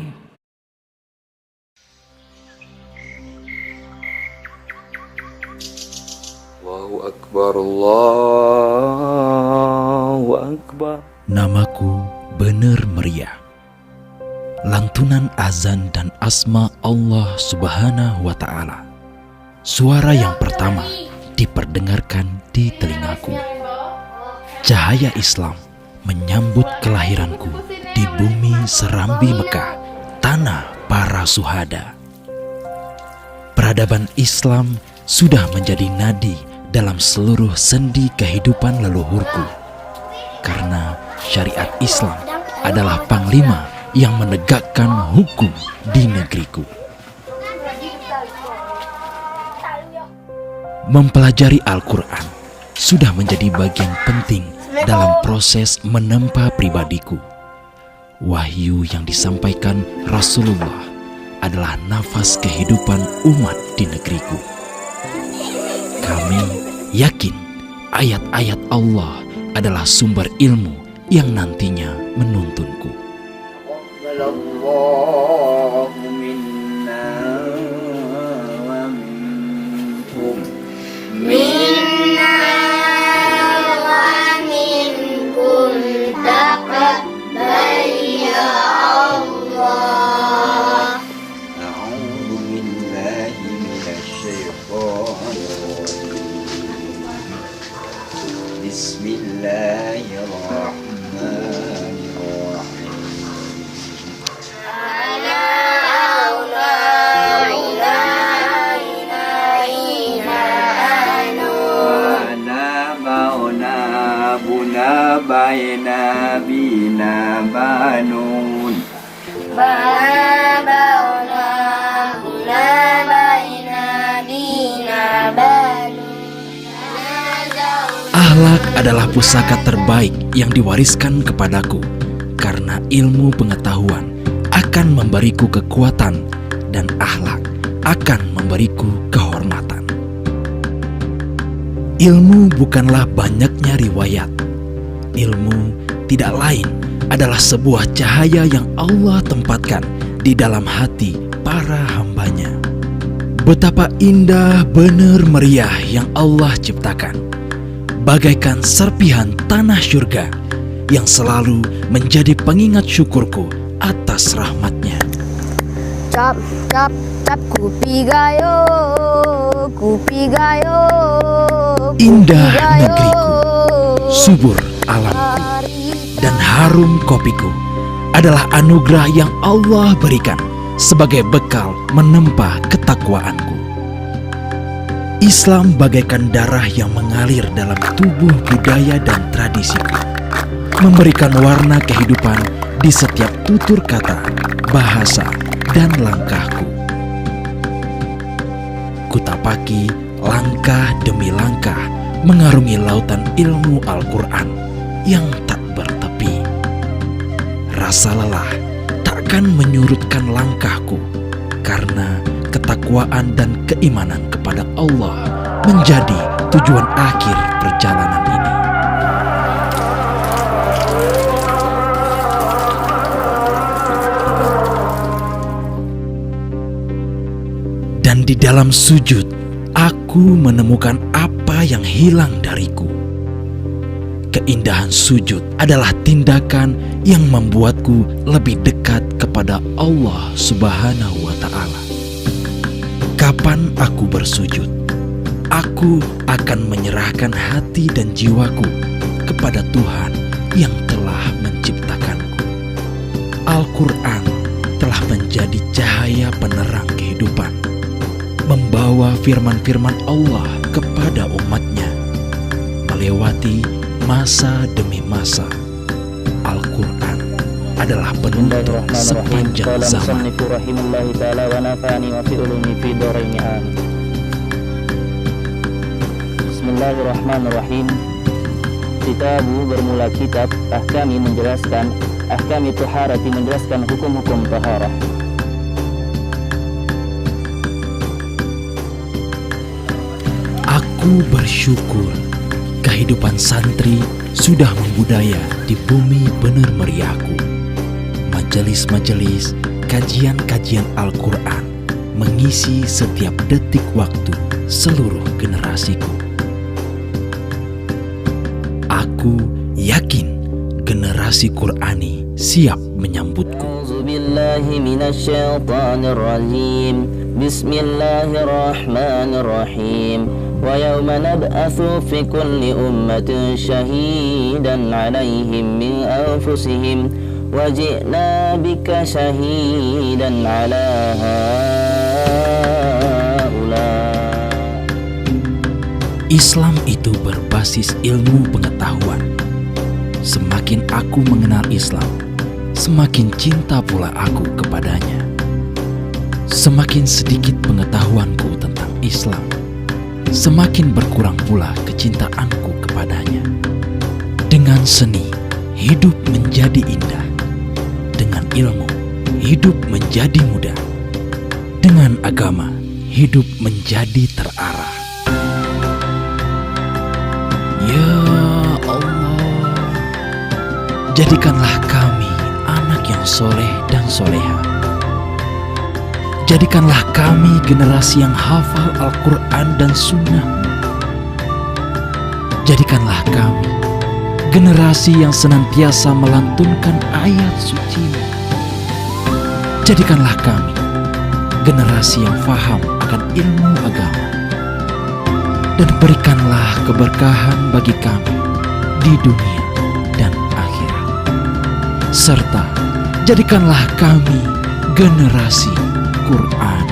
Allahu Akbar, Allahu Akbar. Namaku Bener Meriah. Lantunan azan dan asma Allah Subhanahu wa Ta'ala. Suara yang pertama diperdengarkan di telingaku. Cahaya Islam menyambut kelahiranku di bumi Serambi Mekah, tanah para syuhada. Peradaban Islam sudah menjadi nadi dalam seluruh sendi kehidupan leluhurku. Karena syariat Islam adalah panglima yang menegakkan hukum di negeriku. Mempelajari Al-Quran sudah menjadi bagian penting dalam proses menempa pribadiku. Wahyu yang disampaikan Rasulullah adalah nafas kehidupan umat di negeriku. Kami yakin ayat-ayat Allah adalah sumber ilmu yang nantinya menuntunku. Allahu minna wa minkum. Minna wa minkum taqabbal ya Allah. A'udzu billahi adalah pusaka terbaik yang diwariskan kepadaku, karena ilmu pengetahuan akan memberiku kekuatan dan akhlak akan memberiku kehormatan. Ilmu bukanlah banyaknya riwayat. Ilmu tidak lain adalah sebuah cahaya yang Allah tempatkan di dalam hati para hambanya. Betapa indah benar meriah yang Allah ciptakan, bagaikan serpihan tanah surga yang selalu menjadi pengingat syukurku atas rahmatnya. Cap, cap, cap, kupi gayo, kupi gayo. Indah negeriku, subur alamku, dan harum kopiku adalah anugerah yang Allah berikan sebagai bekal menempa ketakwaanku. Islam bagaikan darah yang mengalir dalam tubuh budaya dan tradisiku, memberikan warna kehidupan di setiap tutur kata, bahasa, dan langkahku. Kutapaki langkah demi langkah mengarungi lautan ilmu Al-Quran yang tak bertepi. Rasa lelah takkan menyurutkan langkahku, karena ketakwaan dan keimanan kepada Allah menjadi tujuan akhir perjalanan ini. Dan di dalam sujud, aku menemukan apa yang hilang dariku. Keindahan sujud adalah tindakan yang membuatku lebih dekat kepada Allah Subhanahu wa Ta'ala. Kapan aku bersujud, aku akan menyerahkan hati dan jiwaku kepada Tuhan yang telah menciptakanku. Al-Quran telah menjadi cahaya penerang kehidupan, membawa firman-firman Allah kepada umatnya melewati masa demi masa. Al-Quran adalah penuntun sepanjang zaman. Bismillahirrahmanirrahim. Kitabu bermula kitab, ahkami menjelaskan, ahkami tuharati menjelaskan hukum-hukum taharah. Aku bersyukur kehidupan santri sudah membudaya di bumi bener meriahku. Majelis-majelis, kajian-kajian Al-Quran mengisi setiap detik waktu seluruh generasiku. Aku yakin generasi Qurani siap menyambutku. Bismillahirrahmanirrahim. Wa yawma nab'atsu fi kulli ummatin shahidan 'alaihim min anfusihim wa ji'na bika shahidan 'ala haula. Islam itu berbasis ilmu pengetahuan. Semakin aku mengenal Islam, semakin cinta pula aku kepadanya. Semakin sedikit pengetahuanku tentang Islam, semakin berkurang pula kecintaanku kepadanya. Dengan seni, hidup menjadi indah. Dengan ilmu, hidup menjadi mudah. Dengan agama, hidup menjadi terarah. Ya Allah, jadikanlah kami anak yang soleh dan soleha. Jadikanlah kami generasi yang hafal Al-Quran dan Sunnah. Jadikanlah kami generasi yang senantiasa melantunkan ayat suci. Jadikanlah kami generasi yang faham akan ilmu agama. Dan berikanlah keberkahan bagi kami di dunia dan akhirat. Serta jadikanlah kami generasi Qur'an.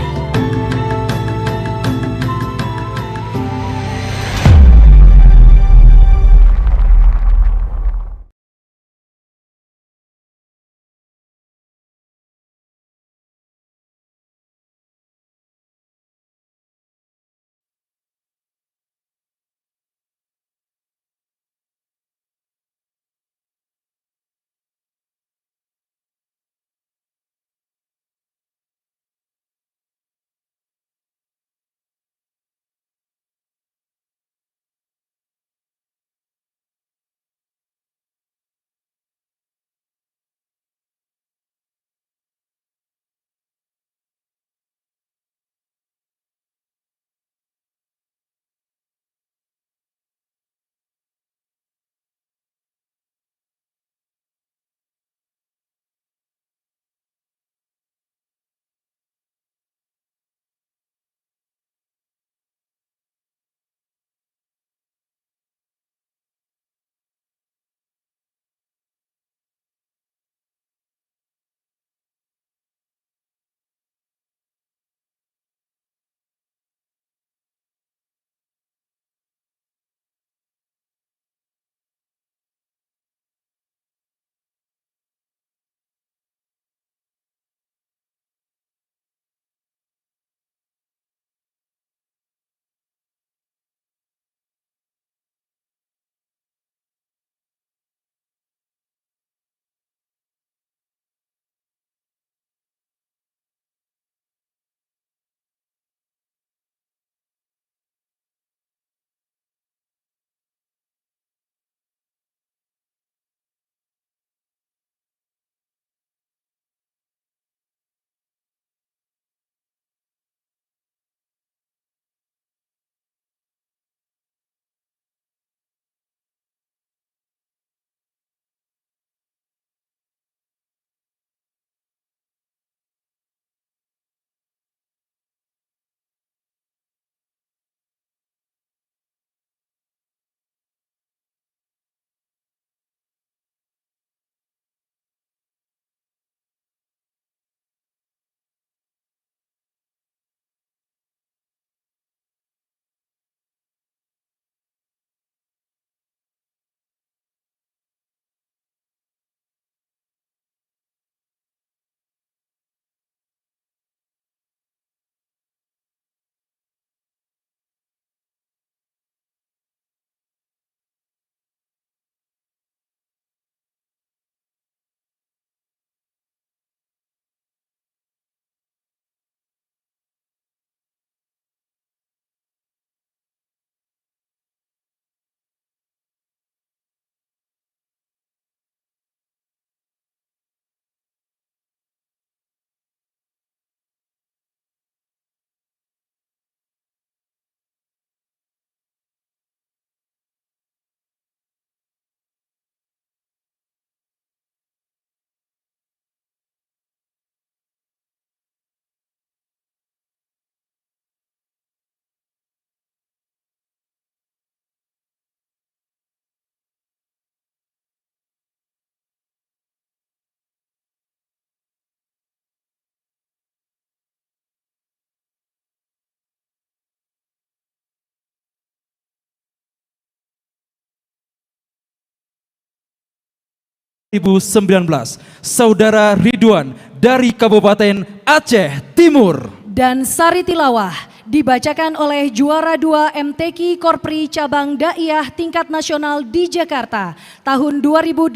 2019, Saudara Ridwan dari Kabupaten Aceh Timur. Dan Sari Tilawah dibacakan oleh juara 2 MTQ Korpri Cabang Daiyah Tingkat Nasional di Jakarta tahun 2018,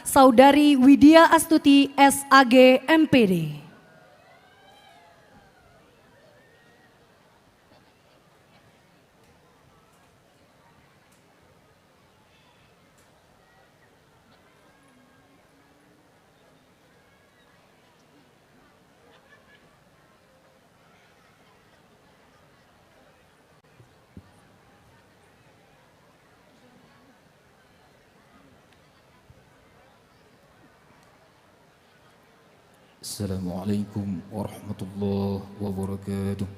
Saudari Widya Astuti SAG MPD. Assalamualaikum warahmatullahi wabarakatuh.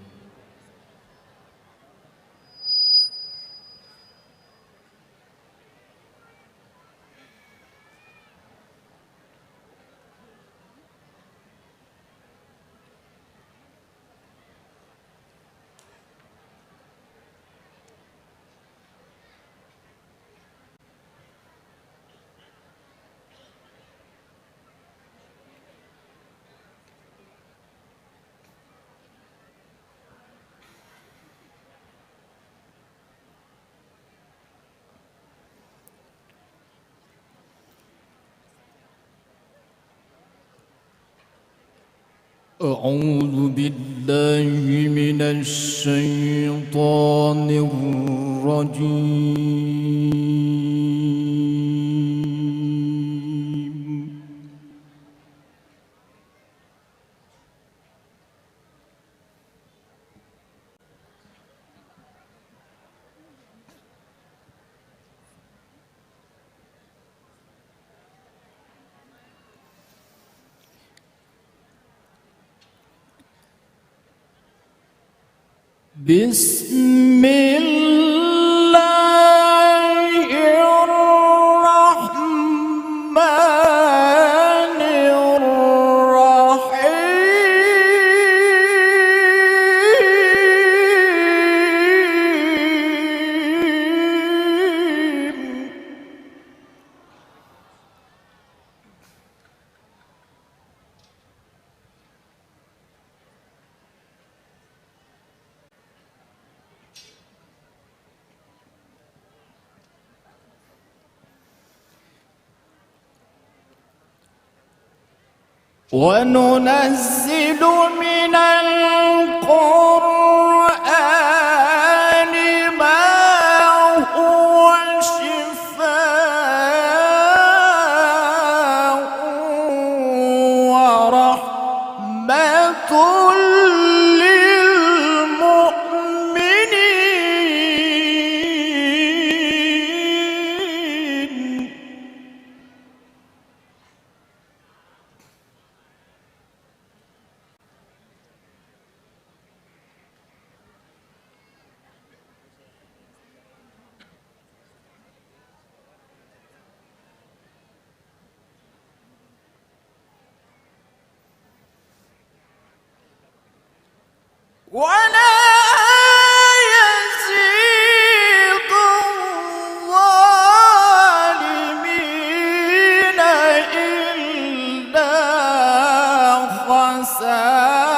أعوذ بالله من الشيطان الرجيم. بسم الله الرحمن الرحيم. وننزل من القرآن ما هو شفاء ورحمة للمؤمنين. ولا يزيد الظالمين إلا خسارا.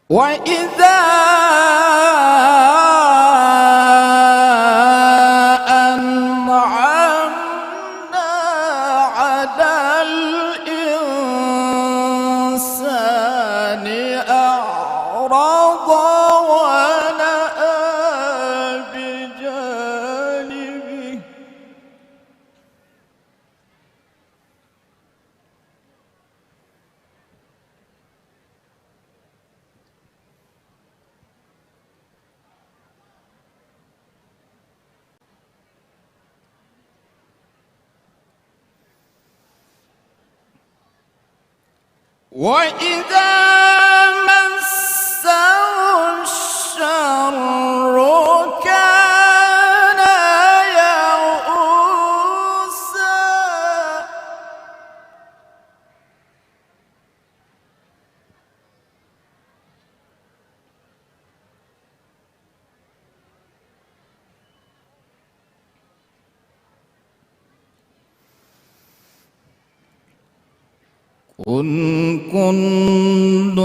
وإذا أنعمنا على الإنسان أعرض ونأى بجانبه. وإذا مسه الشر إن كل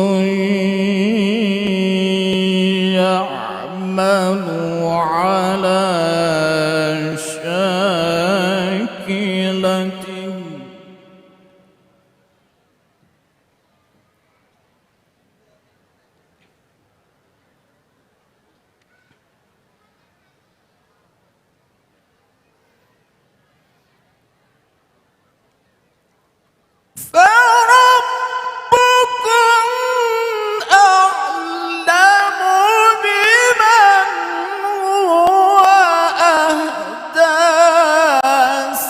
يعمل على شاكلته فربكم أعلم بمن هو أهدى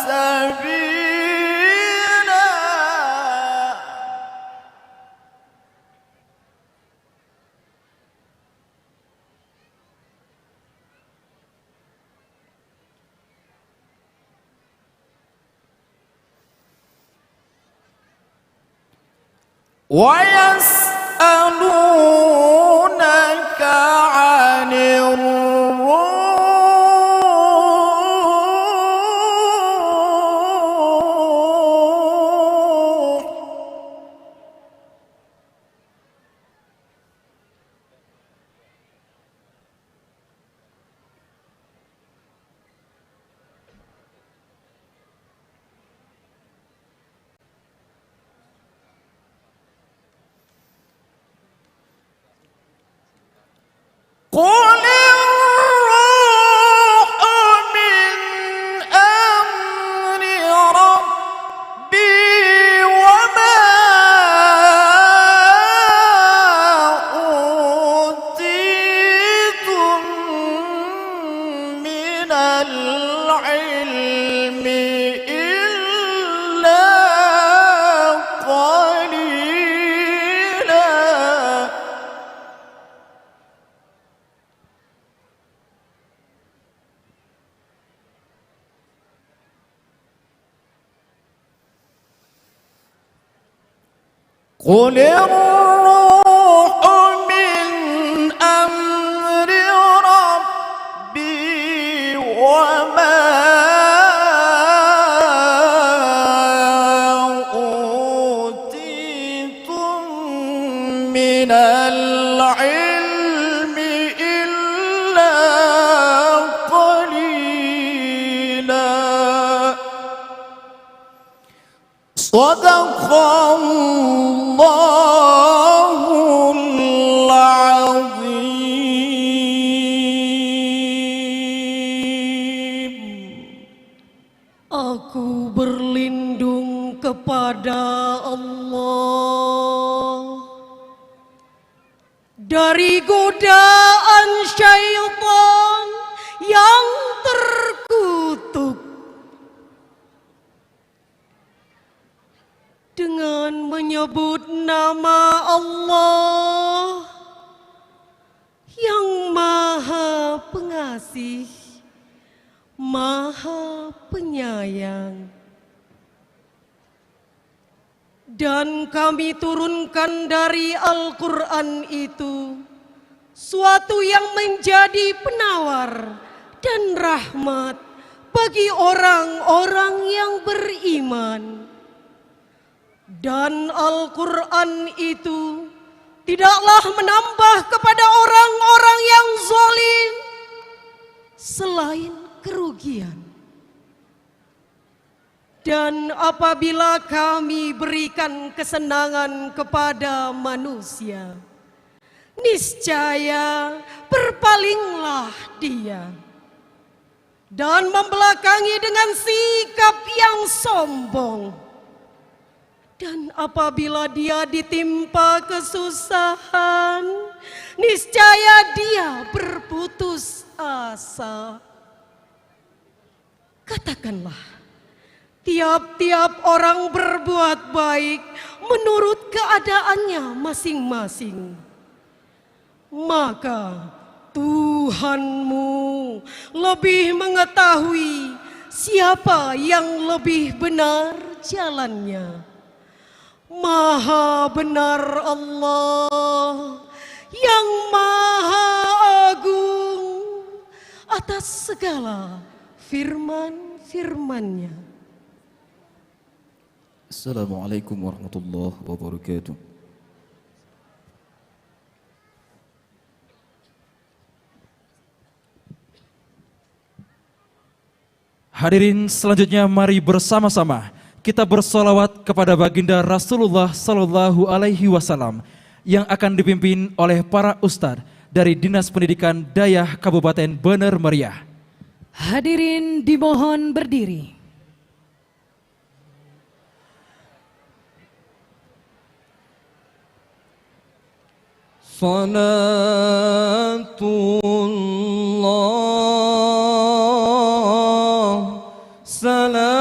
سبيلا ويسألونك عن الروح قل الروح من أمر ربي وما أوتيتم من العلم إلا قليلا قل الروح من أمر ربي وما أوتيتم من العلم إلا قليلا صدق الله العظيم. Aku berlindung kepada Allah dari godaan syaitan yang terkutuk. Dengan menyebut nama Allah yang Maha Pengasih, Maha Penyayang. Dan kami turunkan dari Al-Quran itu suatu yang menjadi penawar dan rahmat bagi orang-orang yang beriman. Dan Al-Quran itu tidaklah menambah kepada orang-orang yang zalim selain kerugian. Dan apabila kami berikan kesenangan kepada manusia, niscaya berpalinglah dia dan membelakangi dengan sikap yang sombong. Dan apabila dia ditimpa kesusahan, niscaya dia berputus asa. Katakanlah, tiap-tiap orang berbuat baik menurut keadaannya masing-masing. Maka Tuhanmu lebih mengetahui siapa yang lebih benar jalannya. Maha benar Allah yang Maha Agung atas segala firman-firman-Nya. Assalamualaikum warahmatullahi wabarakatuh. Hadirin selanjutnya mari bersama-sama kita bersolawat kepada baginda Rasulullah Sallallahu Alaihi Wasallam yang akan dipimpin oleh para ustadz dari Dinas Pendidikan Dayah Kabupaten Bener Meriah. Hadirin dimohon berdiri. Salatullah salamullah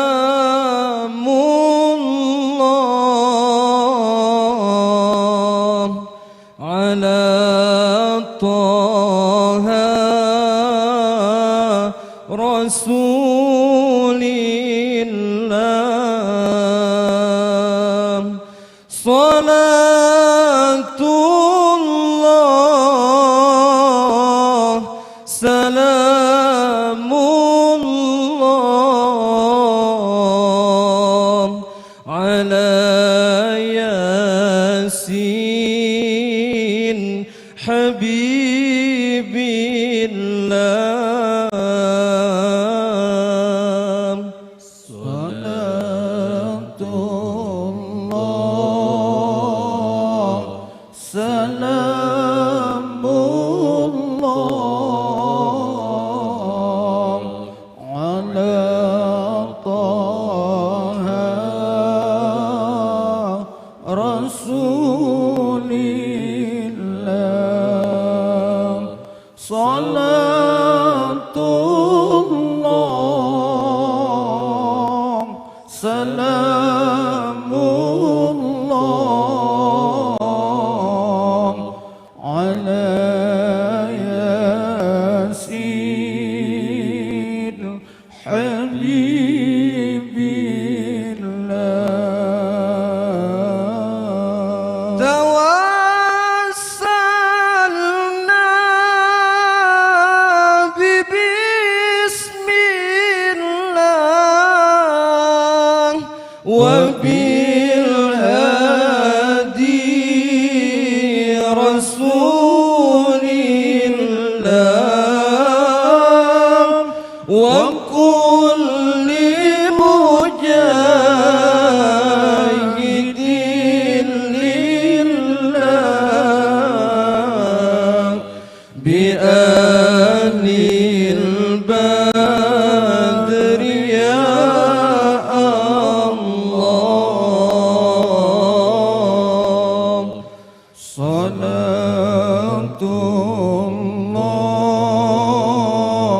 ala taha rasulillah salatullah salamullah ala yasin habibillah salatullah salamullah ala taha rasulillah salatullah salamullah ala yasin habibillah tawassalna bismillah wa bil hadi rasulillah wa kulli mujahidin lillah bi anil badri ya Allah salatullah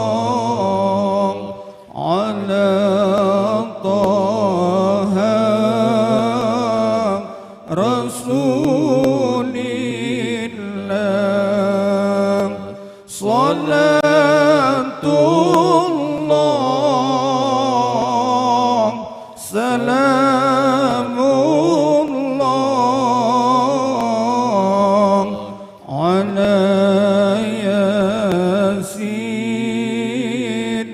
salamullah ala taha rasulillah salatullah salamullah ala yasin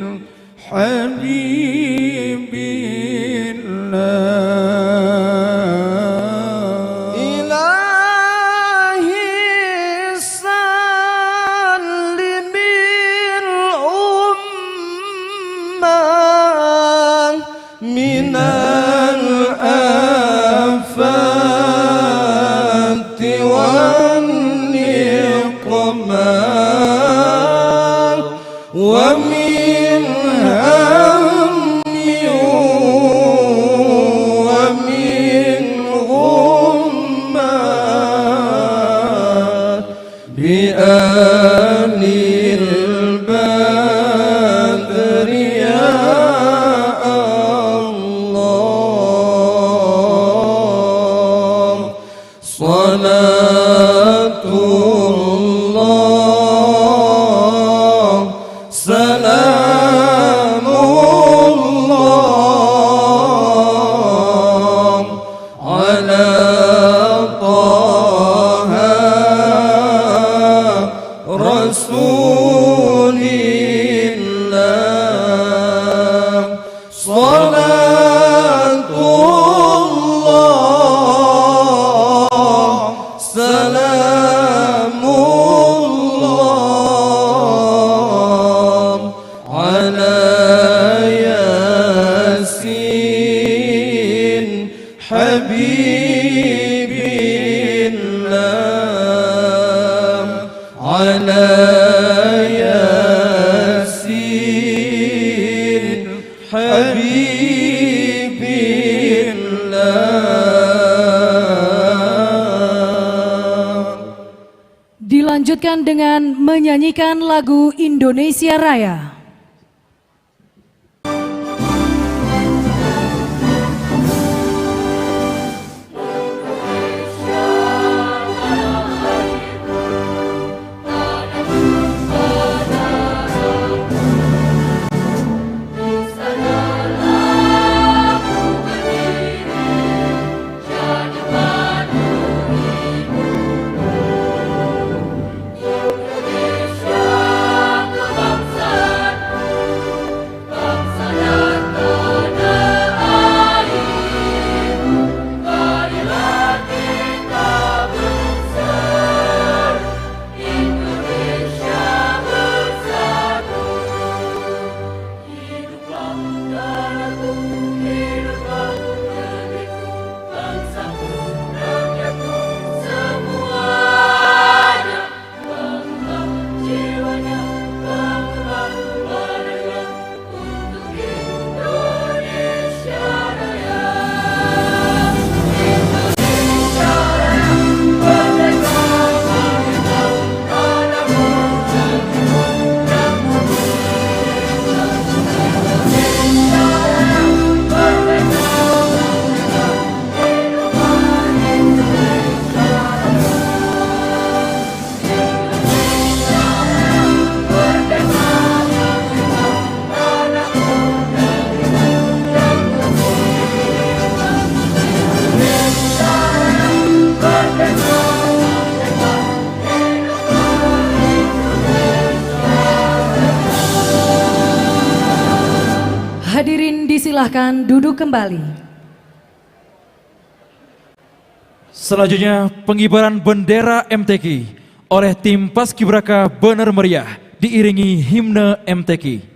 habibillah ilahi sallimil ummah minal afati wan niqmah wa min hammi wa min ghummah bi anil badri ya Allah salatullah salamullah ala taha rasulillah lanjutkan dengan menyanyikan lagu Indonesia Raya. Hadirin disilahkan duduk kembali. Selanjutnya pengibaran bendera MTQ oleh tim Paskibraka Bener Meriah diiringi himne MTQ.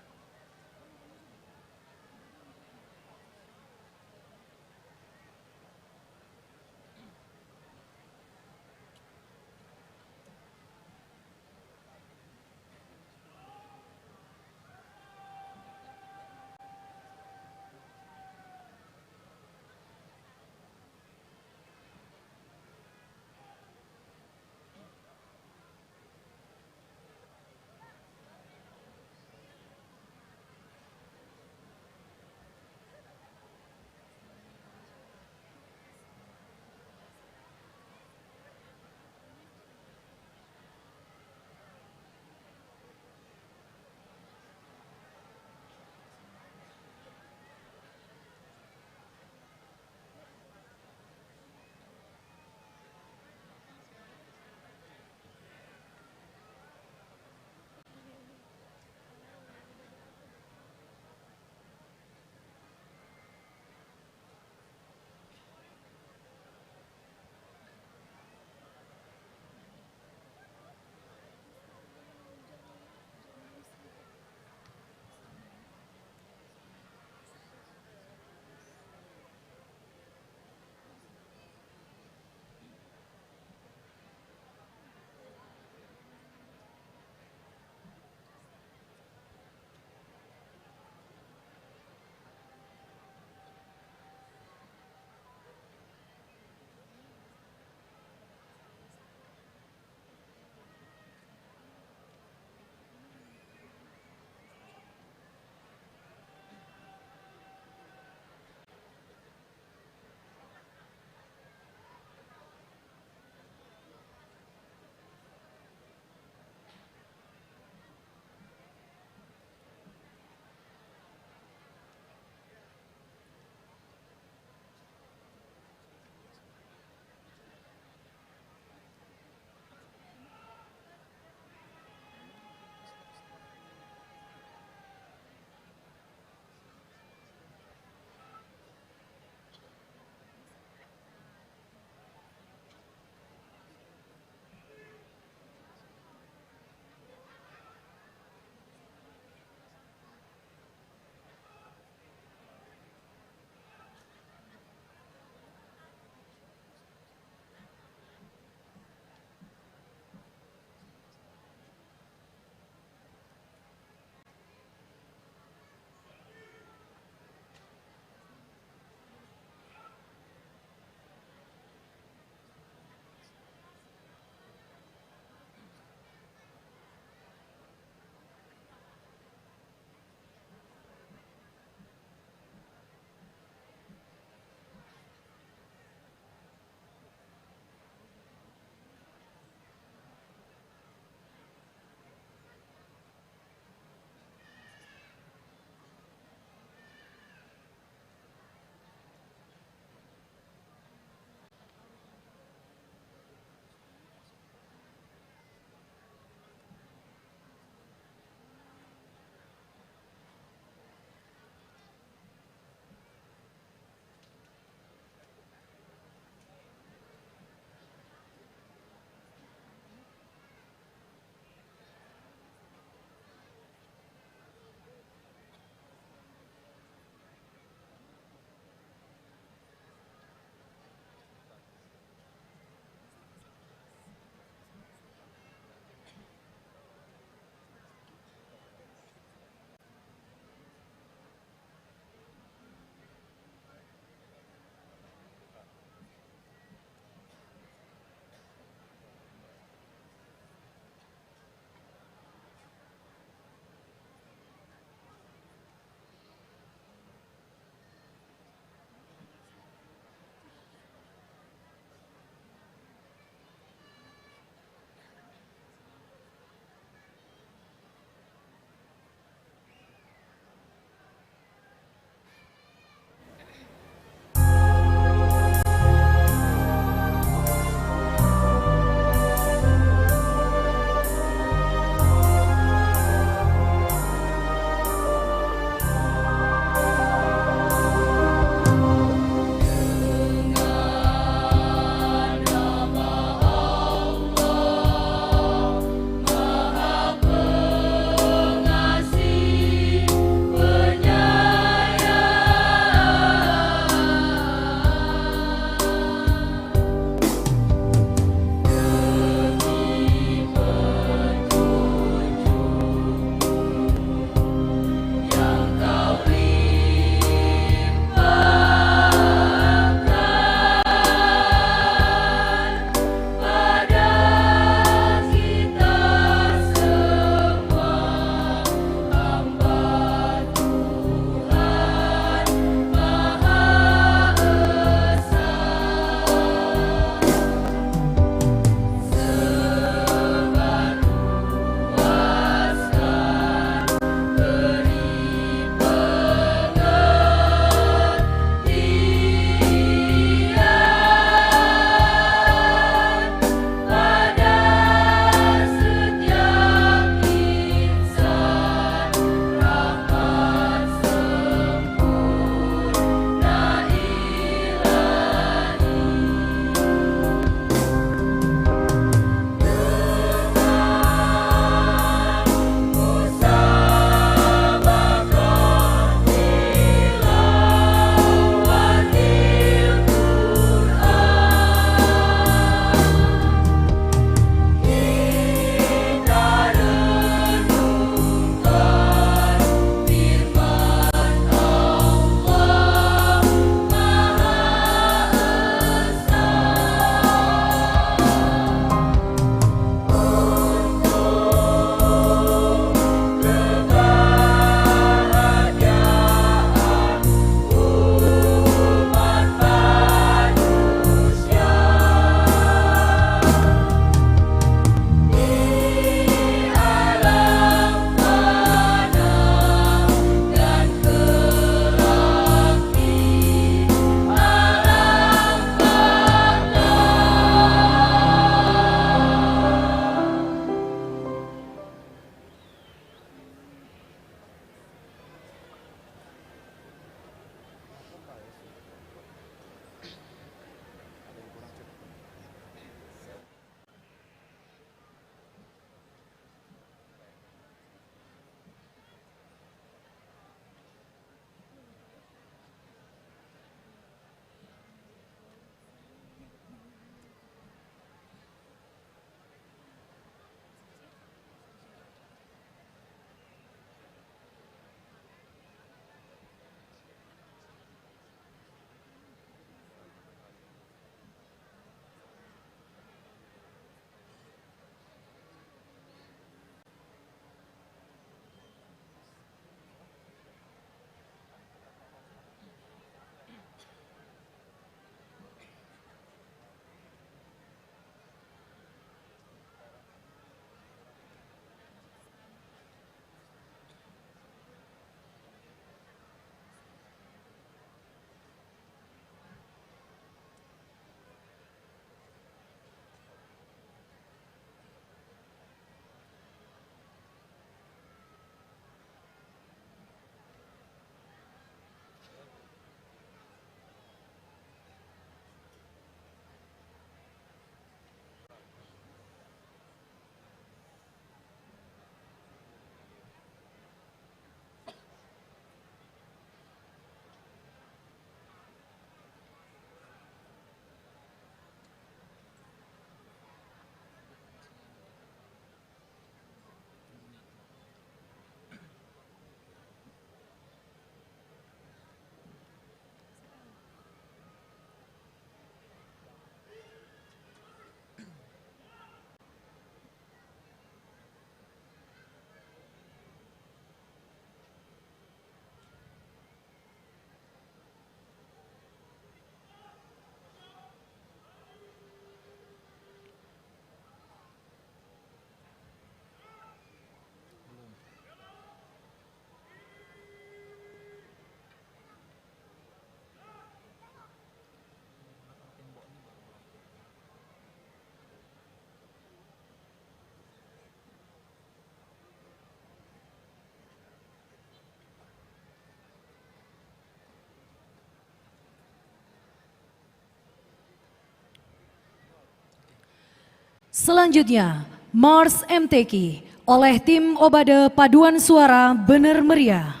Selanjutnya, Mars MTQ oleh tim Obade Paduan Suara Bener Meriah.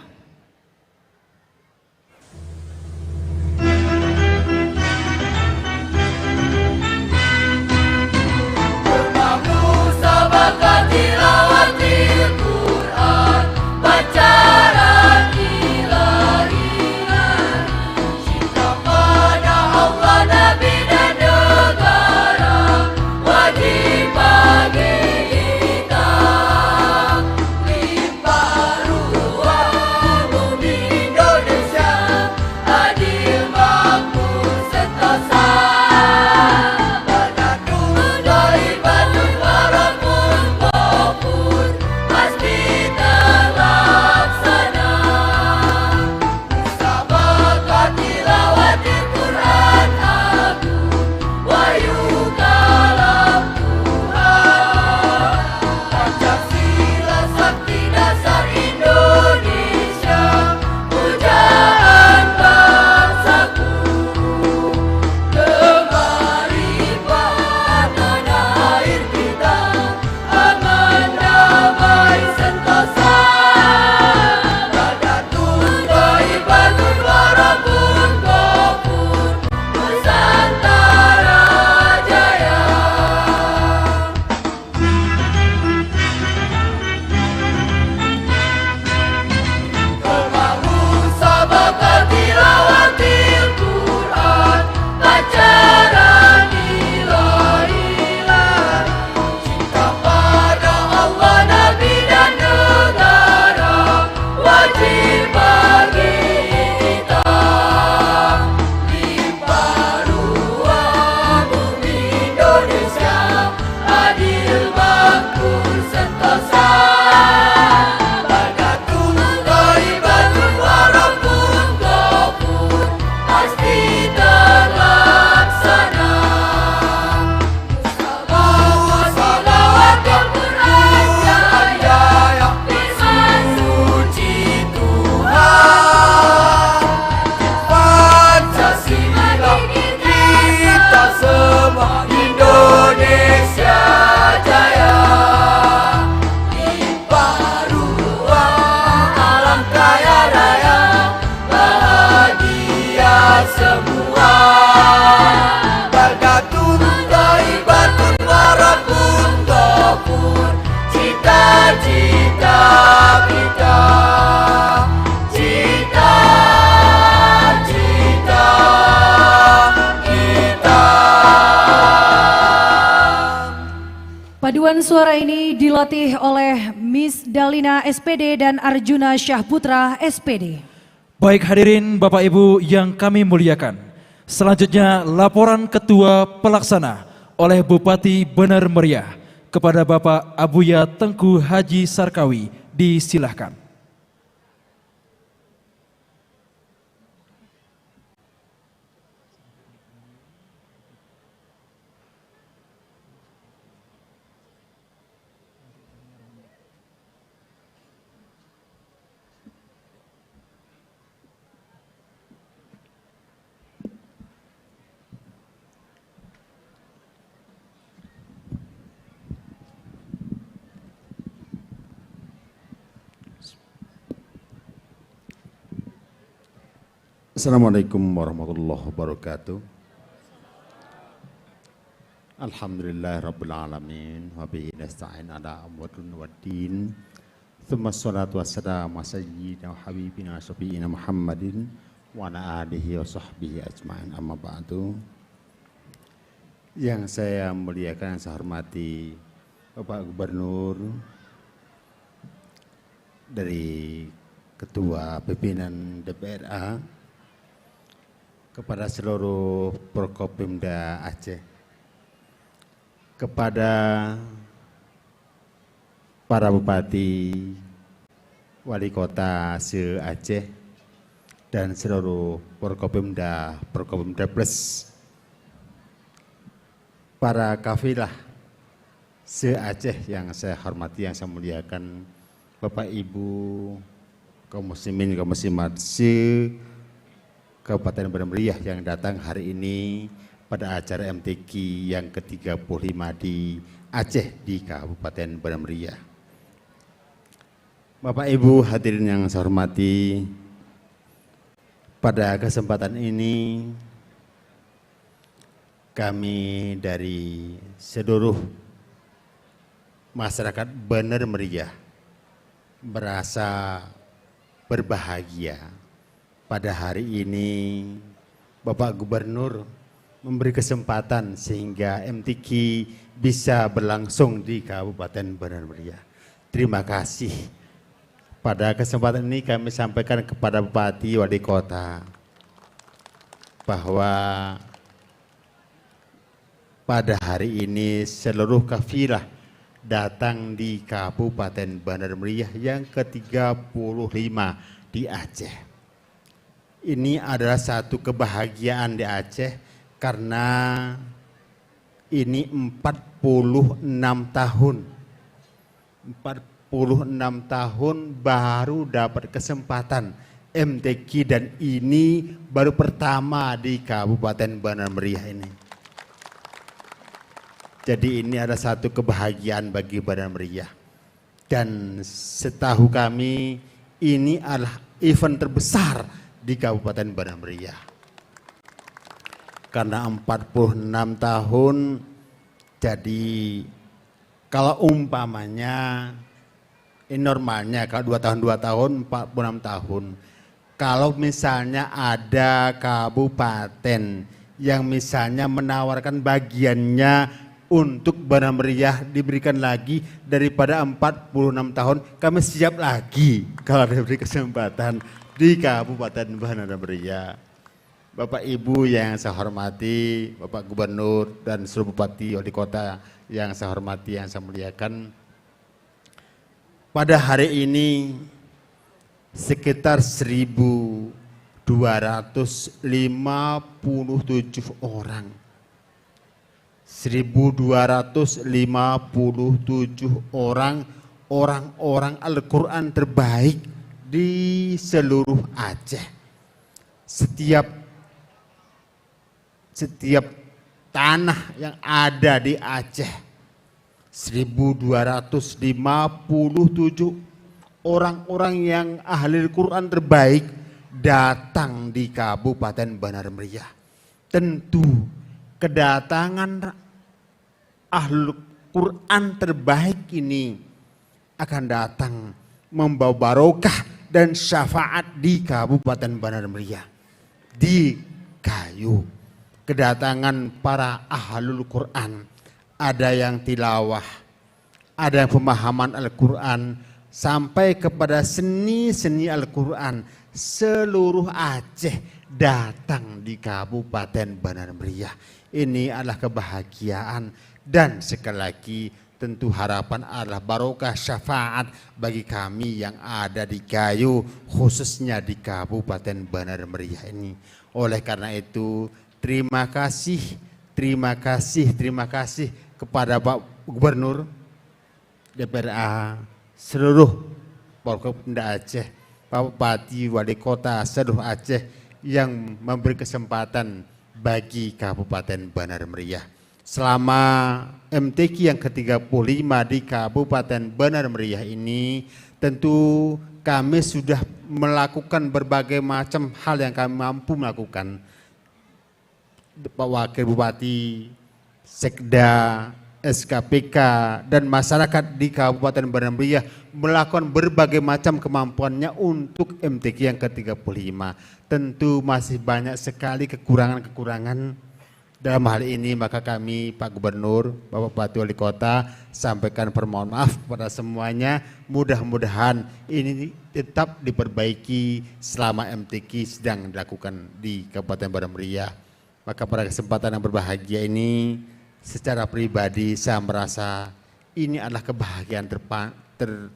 Paduan suara ini dilatih oleh Miss Dalina SPD dan Arjuna Syahputra SPD. Baik hadirin Bapak Ibu yang kami muliakan. Selanjutnya laporan Ketua Pelaksana oleh Bupati Bener Meriah kepada Bapak Abuya Tengku Haji Sarkawi. Disilahkan. Assalamualaikum warahmatullahi wabarakatuh. Alhamdulillahirrabbilalamin. Wabihi nasta'in ala amwadun waddin. Thumma salatu wassalamu sayyidina wa habibina syafi'ina Muhammadin wa ala alihi wa sahbihi ajma'in amma ba'du. Yang saya muliakan, saya hormati Bapak Gubernur dari Ketua Pimpinan DPRA, kepada seluruh Prokopimda Aceh, kepada para bupati, wali kota se-Aceh, dan seluruh Prokopimda Plus, para kafilah se-Aceh yang saya hormati, yang saya muliakan, Bapak Ibu, kaum muslimin, kaum muslimat Kabupaten Bener Meriah yang datang hari ini pada acara MTQ yang ke-35 di Aceh di Kabupaten Bandar Meriah. Bapak Ibu hadirin yang saya hormati, pada kesempatan ini kami dari seluruh masyarakat Bandar Meriah merasa berbahagia pada hari ini Bapak Gubernur memberi kesempatan sehingga MTQ bisa berlangsung di Kabupaten Bandar Meriah. Terima kasih. Pada kesempatan ini kami sampaikan kepada Bupati Wali Kota bahwa pada hari ini seluruh kafilah datang di Kabupaten Bandar Meriah yang ke-35 di Aceh. Ini adalah satu kebahagiaan di Aceh karena ini 46 tahun. 46 tahun baru dapat kesempatan MTQ dan ini baru pertama di Kabupaten Bandar Meriah ini. Jadi ini ada satu kebahagiaan bagi Bandar Meriah. Dan setahu kami ini adalah event terbesar di Kabupaten Bandar Meriah. Karena 46 tahun, jadi kalau umpamanya ini normalnya kalau 2 tahun 46 tahun. Kalau misalnya ada kabupaten yang misalnya menawarkan bagiannya untuk Bandar Meriah diberikan lagi daripada 46 tahun, kami siap lagi kalau diberi kesempatan di Kabupaten Bandar Meriah. Bapak Ibu yang saya hormati, Bapak Gubernur dan seluruh Bupati Wali Kota yang saya hormati, yang saya muliakan. Pada hari ini sekitar 1.257 orang. 1.257 orang Al-Quran terbaik di seluruh Aceh. Setiap tanah yang ada di Aceh, 1.257 orang-orang yang ahli Al-Quran terbaik datang di Kabupaten Bandar Meriah. Tentu kedatangan ahli Quran terbaik ini akan datang membawa barokah dan syafaat di Kabupaten Bandar Meriah. Di Gayo, kedatangan para ahlul Quran, ada yang tilawah, ada yang pemahaman Al-Quran, sampai kepada seni-seni Al-Quran. Seluruh Aceh datang di Kabupaten Bandar Meriah. Ini adalah kebahagiaan dan sekali lagi tentu harapan adalah barokah syafaat bagi kami yang ada di Gayo, khususnya di Kabupaten Bandar Meriah ini. Oleh karena itu terima kasih kepada Pak Gubernur, DPRA, seluruh Forkopimda Aceh, Pak Bupati, Wali Kota seluruh Aceh yang memberi kesempatan bagi Kabupaten Bandar Meriah. Selama MTQ yang ke-35 di Kabupaten Bandar Meriah ini, tentu kami sudah melakukan berbagai macam hal yang kami mampu melakukan. Pak Wakil Bupati, Sekda, SKPK, dan masyarakat di Kabupaten Bandar Meriah melakukan berbagai macam kemampuannya untuk MTQ yang ke-35. Tentu masih banyak sekali kekurangan-kekurangan. Dalam hal ini maka kami Pak Gubernur, Bapak Bupati Wali Kota sampaikan permohonan maaf kepada semuanya. Mudah-mudahan ini tetap diperbaiki selama MTQ sedang dilakukan di Kabupaten Bandar Meriah. Maka pada kesempatan yang berbahagia ini, secara pribadi saya merasa ini adalah kebahagiaan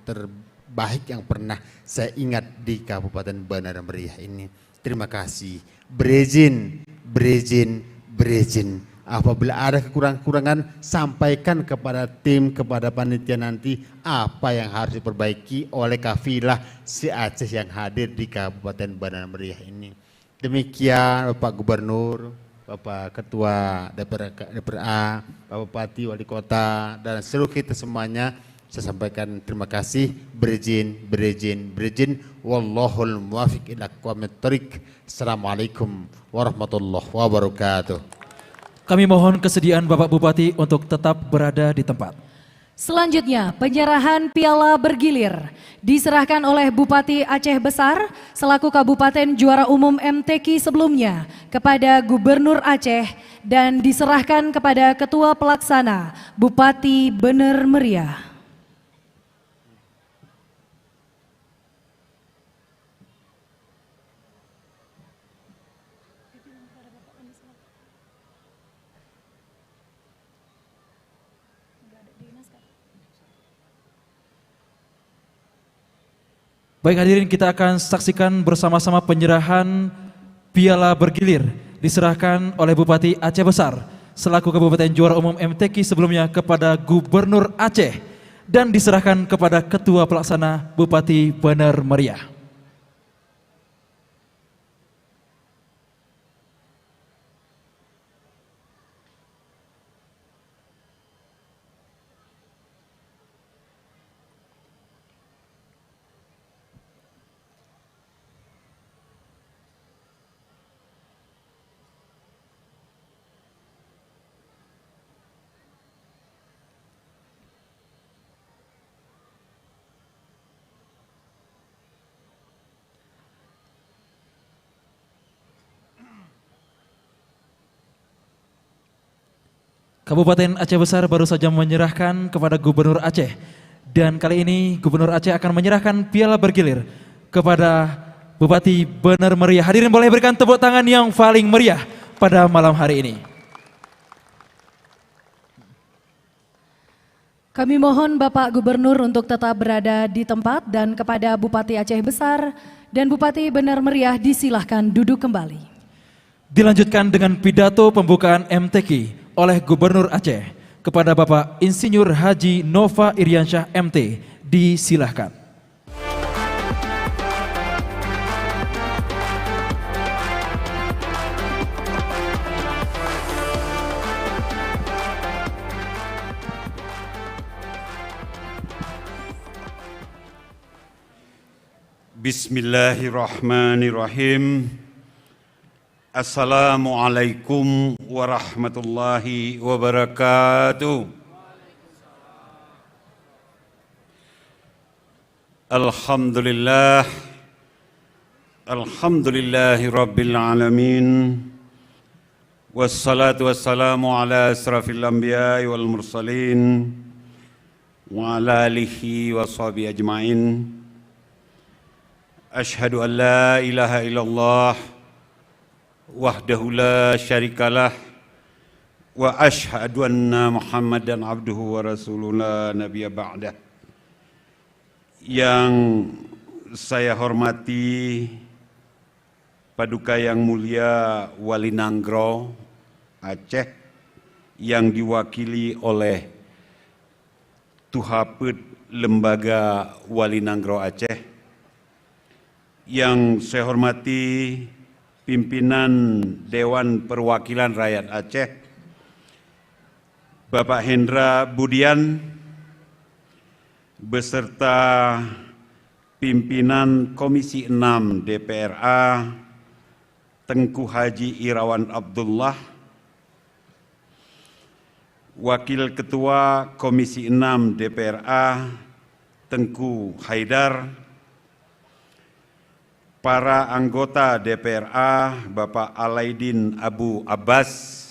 terbaik yang pernah saya ingat di Kabupaten Bandar Meriah ini. Terima kasih. Berizin. Apabila ada kekurangan-kekurangan, sampaikan kepada tim, kepada panitia nanti apa yang harus diperbaiki oleh kafilah si Aceh yang hadir di Kabupaten Bandar Meriah ini. Demikian Bapak Gubernur, Bapak Ketua DPRA, Bapak Bupati, Wali Kota, dan seluruh kita semuanya, saya sampaikan terima kasih, berizin. Wallahul muwafiq ila aqwamit thoriq. Assalamualaikum warahmatullahi wabarakatuh. Kami mohon kesediaan Bapak Bupati untuk tetap berada di tempat. Selanjutnya, penyerahan piala bergilir diserahkan oleh Bupati Aceh Besar selaku Kabupaten Juara Umum MTQ sebelumnya kepada Gubernur Aceh dan diserahkan kepada Ketua Pelaksana Bupati Bener Meriah. Baik hadirin, kita akan saksikan bersama-sama penyerahan piala bergilir diserahkan oleh Bupati Aceh Besar selaku Kabupaten Juara Umum MTQ sebelumnya kepada Gubernur Aceh dan diserahkan kepada Ketua Pelaksana Bupati Bener Meriah. Kabupaten Aceh Besar baru saja menyerahkan kepada Gubernur Aceh dan kali ini Gubernur Aceh akan menyerahkan piala bergilir kepada Bupati Bener Meriah. Hadirin boleh berikan tepuk tangan yang paling meriah pada malam hari ini. Kami mohon Bapak Gubernur untuk tetap berada di tempat dan kepada Bupati Aceh Besar dan Bupati Bener Meriah disilahkan duduk kembali. Dilanjutkan dengan pidato pembukaan MTQ oleh Gubernur Aceh kepada Bapak Insinyur Haji Nova Iriansyah MT. Disilahkan. Bismillahirrahmanirrahim. Assalamualaikum warahmatullahi wabarakatuh. Alhamdulillahi rabbil alamin. Wassalatu wassalamu ala asrafil anbiya'i wal mursalin wa ala alihi wa sahbihi ajma'in. Ashhadu an la ilaha illallah wahdahu la syarikalah wa ashhadu anna Muhammadan abduhu wa rasuluhu la nabiyya ba'dah. Yang saya hormati Paduka yang mulia Wali Nanggro Aceh yang diwakili oleh Tuhaped Lembaga Wali Nanggro Aceh, yang saya hormati pimpinan Dewan Perwakilan Rakyat Aceh, Bapak Hendra Budian, beserta pimpinan Komisi 6 DPRA, Tengku Haji Irawan Abdullah, Wakil Ketua Komisi 6 DPRA, Tengku Haidar, para anggota DPRA, Bapak Alaidin Abu Abbas,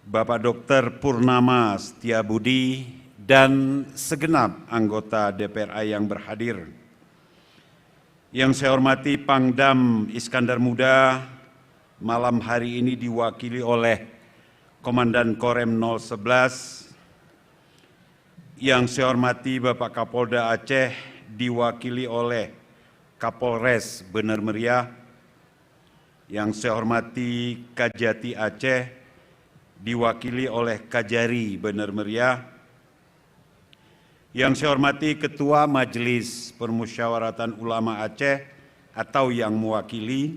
Bapak Dr. Purnama Setiabudi, dan segenap anggota DPRA yang berhadir. Yang saya hormati Pangdam Iskandar Muda, malam hari ini diwakili oleh Komandan Korem 011. Yang saya hormati Bapak Kapolda Aceh, diwakili oleh Kapolres Bener Meriah. Yang saya hormati Kajati Aceh, diwakili oleh Kajari Bener Meriah. Yang saya hormati Ketua Majelis Permusyawaratan Ulama Aceh atau yang mewakili.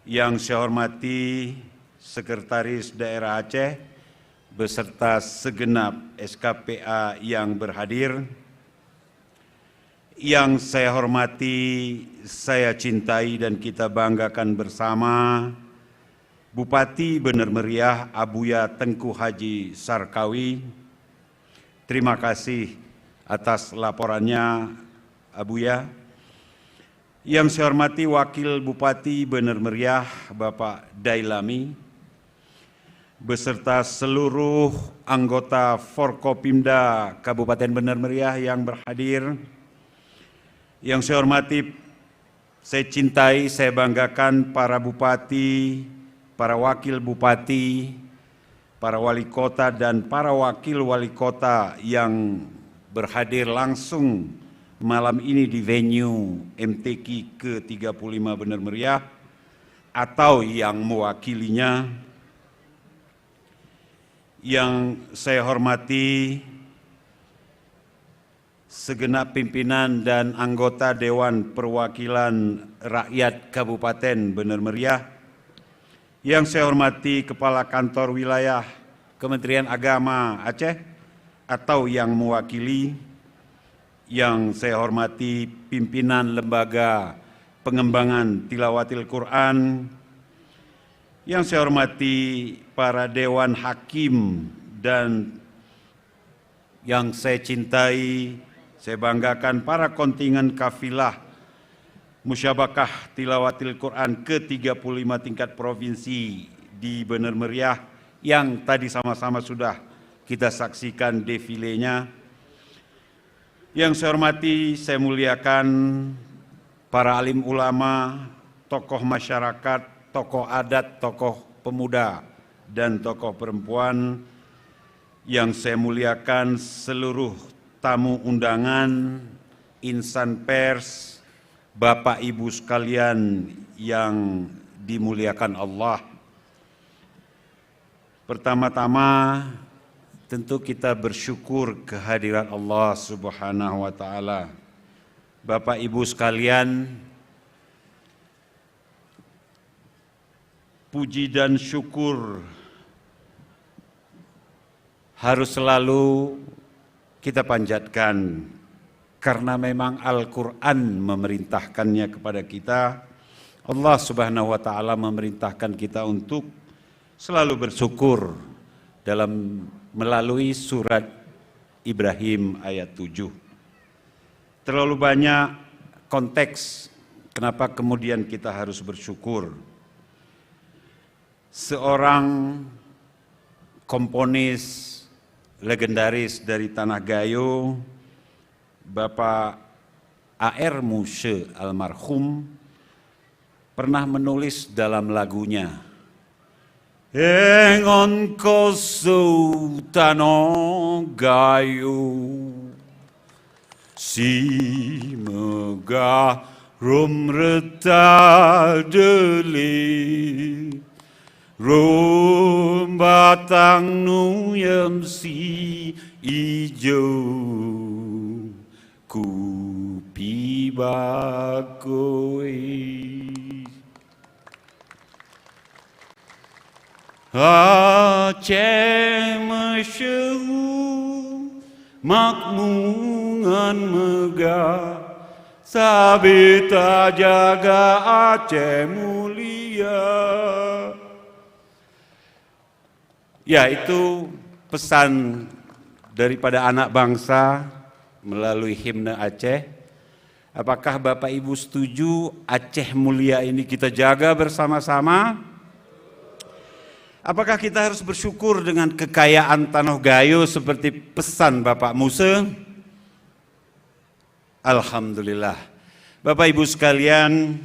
Yang saya hormati Sekretaris Daerah Aceh beserta segenap SKPA yang berhadir. Yang saya hormati, saya cintai dan kita banggakan bersama Bupati Bener Meriah Abuya Tengku Haji Sarkawi. Terima kasih atas laporannya Abuya. Yang saya hormati Wakil Bupati Bener Meriah Bapak Dailami beserta seluruh anggota Forkopimda Kabupaten Bener Meriah yang berhadir. Yang saya hormati, saya cintai, saya banggakan para bupati, para wakil bupati, para wali kota dan para wakil wali kota yang berhadir langsung malam ini di venue MTQ ke-35 Bener Meriah atau yang mewakilinya. Yang saya hormati segenap pimpinan dan anggota Dewan Perwakilan Rakyat Kabupaten Bener Meriah. Yang saya hormati Kepala Kantor Wilayah Kementerian Agama Aceh atau yang mewakili. Yang saya hormati pimpinan Lembaga Pengembangan Tilawatil Quran. Yang saya hormati para Dewan Hakim dan yang saya cintai, saya banggakan para kontingen kafilah Musyabakah Tilawatil Quran ke-35 tingkat provinsi di Bener Meriah yang tadi sama-sama sudah kita saksikan defilenya. Yang saya hormati, saya muliakan para alim ulama, tokoh masyarakat, tokoh adat, tokoh pemuda, dan tokoh perempuan. Yang saya muliakan seluruh tamu undangan, insan pers, Bapak Ibu sekalian yang dimuliakan Allah. Pertama-tama tentu kita bersyukur kehadiran Allah Subhanahu wa taala. Bapak Ibu sekalian, puji dan syukur harus selalu kita panjatkan karena memang Al-Quran memerintahkannya kepada kita. Allah Subhanahu wa taala memerintahkan kita untuk selalu bersyukur dalam melalui surat Ibrahim ayat 7. Terlalu banyak konteks kenapa kemudian kita harus bersyukur. Seorang komponis legendaris dari Tanah Gayo, Bapak A.R. Mushe almarhum, pernah menulis dalam lagunya, Engon koso Tanah Gayo, si megah rum reta deli, rum batang nuyem si ijo, kupi bakoi. Aceh masyhur makmungan megah, sabita jaga Aceh mulia. Ya, itu pesan daripada anak bangsa melalui himne Aceh. Apakah Bapak Ibu setuju Aceh mulia ini kita jaga bersama-sama? Apakah kita harus bersyukur dengan kekayaan Tanah Gayo seperti pesan Bapak Mushe? Alhamdulillah. Bapak Ibu sekalian,